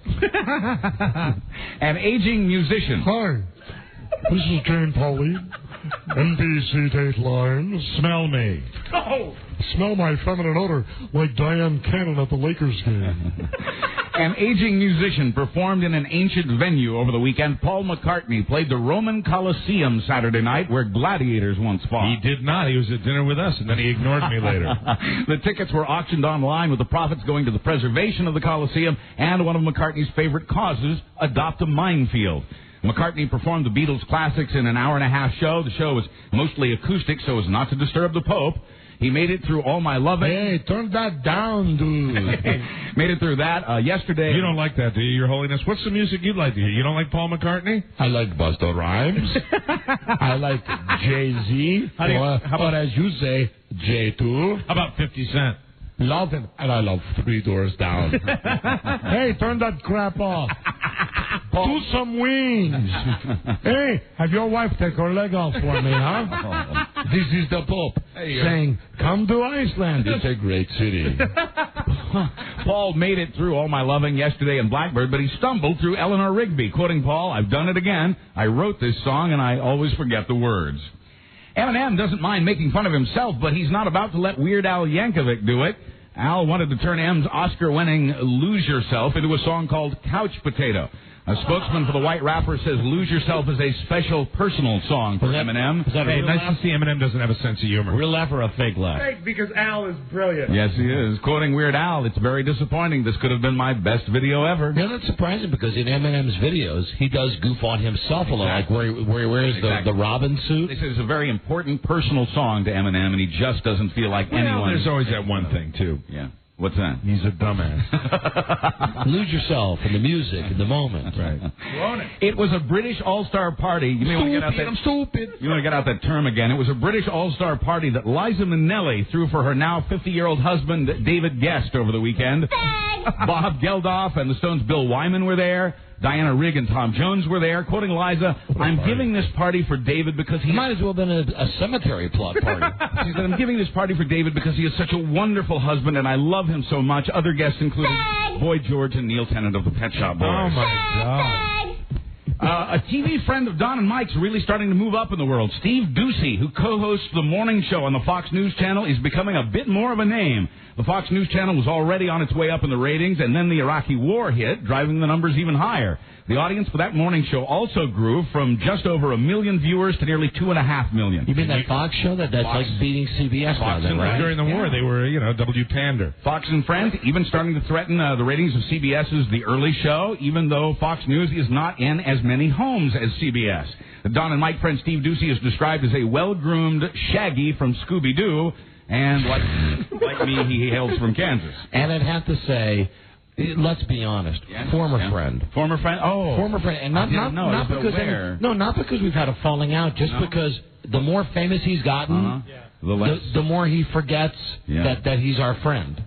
An aging musician. Hi, this is Jane Pauley. NBC Dateline. Smell me. Oh! Smell my feminine odor like Diane Cannon at the Lakers game. An aging musician performed in an ancient venue over the weekend. Paul McCartney played the Roman Colosseum Saturday night, where gladiators once fought. He did not. He was at dinner with us, and then he ignored me later. The tickets were auctioned online, with the profits going to the preservation of the Colosseum and one of McCartney's favorite causes, Adopt a Minefield. McCartney performed the Beatles classics in an hour-and-a-half show. The show was mostly acoustic so as not to disturb the Pope. He made it through All My Loving. Hey, turn that down, dude. Made it through that yesterday. You don't like that, do you, Your Holiness? What's the music you'd like to hear? You don't like Paul McCartney? I like Busta Rhymes. I like Jay-Z. Or as you say, J2. How about 50 Cent? Love him. And I love Three Doors Down. Hey, turn that crap off. Do some wings. Hey, have your wife take her leg off for me, huh? This is the Pope saying, come to Iceland. It's a great city. Paul made it through All My Loving yesterday in Blackbird, but he stumbled through Eleanor Rigby. Quoting Paul, I've done it again. I wrote this song, and I always forget the words. Eminem doesn't mind making fun of himself, but he's not about to let Weird Al Yankovic do it. Al wanted to turn M's Oscar-winning Lose Yourself into a song called Couch Potato. A spokesman for the white rapper says Lose Yourself is a special personal song for Eminem. Hey, nice to see Eminem doesn't have a sense of humor. Real laugh or a fake laugh? Fake, because Al is brilliant. Yes, he is. Quoting Weird Al, it's very disappointing. This could have been my best video ever. Yeah, that's surprising because in Eminem's videos, he does goof on himself a lot, like where he wears the Robin suit. They say it's a very important personal song to Eminem, and he just doesn't feel like anyone. There's always that one thing, too. Yeah. What's that? He's a dumbass. Lose yourself in the music, in the moment. Right. It was a British all-star party. You may want to get out that, I'm stupid. You want to get out that term again. It was a British all-star party that Liza Minnelli threw for her now 50-year-old husband, David Guest, over the weekend. Bob Geldof and the Stones' Bill Wyman were there. Diana Rigg and Tom Jones were there. Quoting Liza, I'm giving this party for David because he... It might as well have been a cemetery plot party. She said, I'm giving this party for David because he is such a wonderful husband and I love him so much. Other guests included Boy George and Neil Tennant of the Pet Shop Boys. Oh, my God. A TV friend of Don and Mike's really starting to move up in the world. Steve Ducey, who co-hosts the morning show on the Fox News Channel, is becoming a bit more of a name. The Fox News Channel was already on its way up in the ratings, and then the Iraqi war hit, driving the numbers even higher. The audience for that morning show also grew from just over 1 million viewers to nearly 2.5 million. You mean that Fox show that's Fox, like beating CBS Fox now, then, right? During the war, they were, W pander. Fox and Friends even starting to threaten the ratings of CBS's The Early Show, even though Fox News is not in as many homes as CBS. The Don and Mike friend Steve Ducey is described as a well-groomed Shaggy from Scooby-Doo, and like me, he hails from Kansas. And I'd have to say, let's be honest, former friend. Former friend? Oh. Former friend. And not because we've had a falling out, just because the more famous he's gotten, the more he forgets that he's our friend.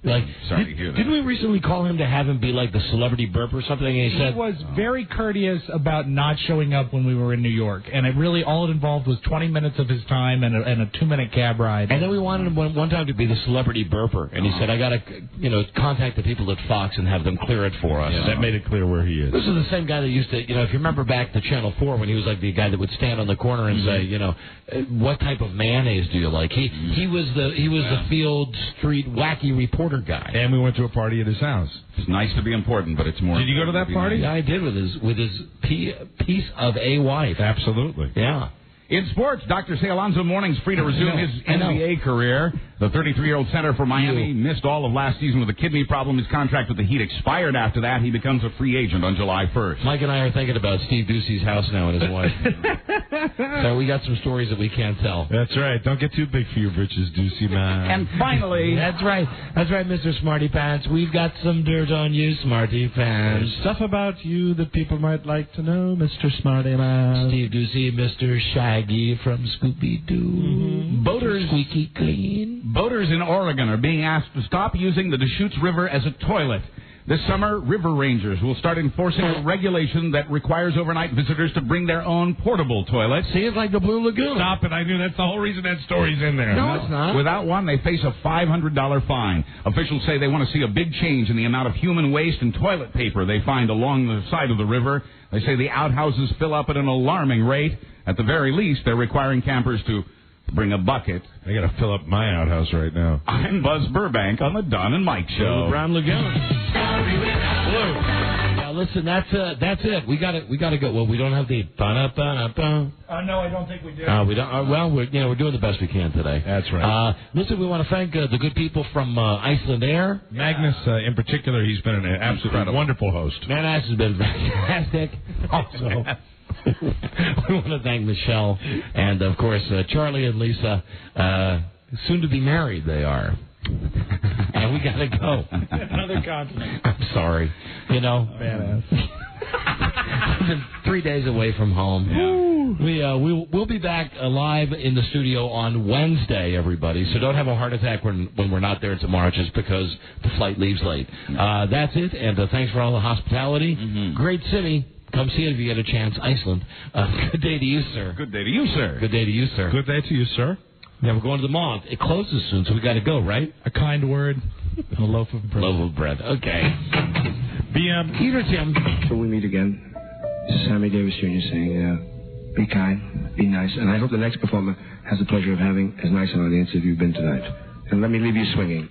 Like, sorry to hear that. Didn't we recently call him to have him be like the celebrity burp or something? And he said, was very courteous about not showing up when we were in New York, and it really all it involved was 20 minutes of his time and a 2-minute cab ride. And then we wanted him one time to be the celebrity burper, and he said, I got to contact the people at Fox and have them clear it for us. Yeah, that made it clear where he is. This is the same guy that used to, if you remember back to Channel 4 when he was like the guy that would stand on the corner and say, what type of mayonnaise do you like? He was the Field Street wacky reporter guy. And we went to a party at his house. It's nice to be important, but it's more... Did you go to that party? Yeah, I did with his piece of a wife. Absolutely. Yeah. In sports, Dr. Say Alonso Mourning's free to resume his NBA career. The 33-year-old center for Miami missed all of last season with a kidney problem. His contract with the Heat expired after that. He becomes a free agent on July 1st. Mike and I are thinking about Steve Ducey's house now and his wife. So we got some stories that we can't tell. That's right. Don't get too big for your britches, Ducey, man. And finally... That's right, Mr. Smarty Pants. We've got some dirt on you, Smarty Pants. There's stuff about you that people might like to know, Mr. Smarty Man. Steve Ducey, Mr. Shaggy from Scooby-Doo. Mm-hmm. Boaters... Squeaky clean. Boaters in Oregon are being asked to stop using the Deschutes River as a toilet. This summer, river rangers will start enforcing a regulation that requires overnight visitors to bring their own portable toilets. See, it's like the Blue Lagoon. Stop it. I knew that's the whole reason that story's in there. No, it's not. Without one, they face a $500 fine. Officials say they want to see a big change in the amount of human waste and toilet paper they find along the side of the river. They say the outhouses fill up at an alarming rate. At the very least, they're requiring campers to bring a bucket. I got to fill up my outhouse right now. I'm Buzz Burbank on the Don and Mike Show. Brown Lagoon. Now listen, that's it. We got to go. Well, we don't have the No, I don't think we do. We don't. We're doing the best we can today. That's right. Listen, we want to thank the good people from Iceland Air. Magnus, in particular, he's been an absolutely wonderful host. Magnus has been fantastic. Also. We want to thank Michelle and, of course, Charlie and Lisa. Soon to be married, they are. And we got to go. Another continent. I'm sorry. Badass. I've been 3 days away from home. Yeah. We'll be back live in the studio on Wednesday, everybody. So don't have a heart attack when we're not there tomorrow just because the flight leaves late. That's it. And thanks for all the hospitality. Mm-hmm. Great city. Come see it if you get a chance. Iceland. Good day to you, sir. Good day to you, sir. Good day to you, sir. Good day to you, sir. Yeah, we're going to the mall. It closes soon, so we got to go, right? A kind word and a loaf of bread. Loaf of bread. Okay. Peter Tim. Till we meet again, this is Sammy Davis Jr. saying, be kind, be nice, and I hope the next performer has the pleasure of having as nice an audience as you've been tonight. And let me leave you swinging.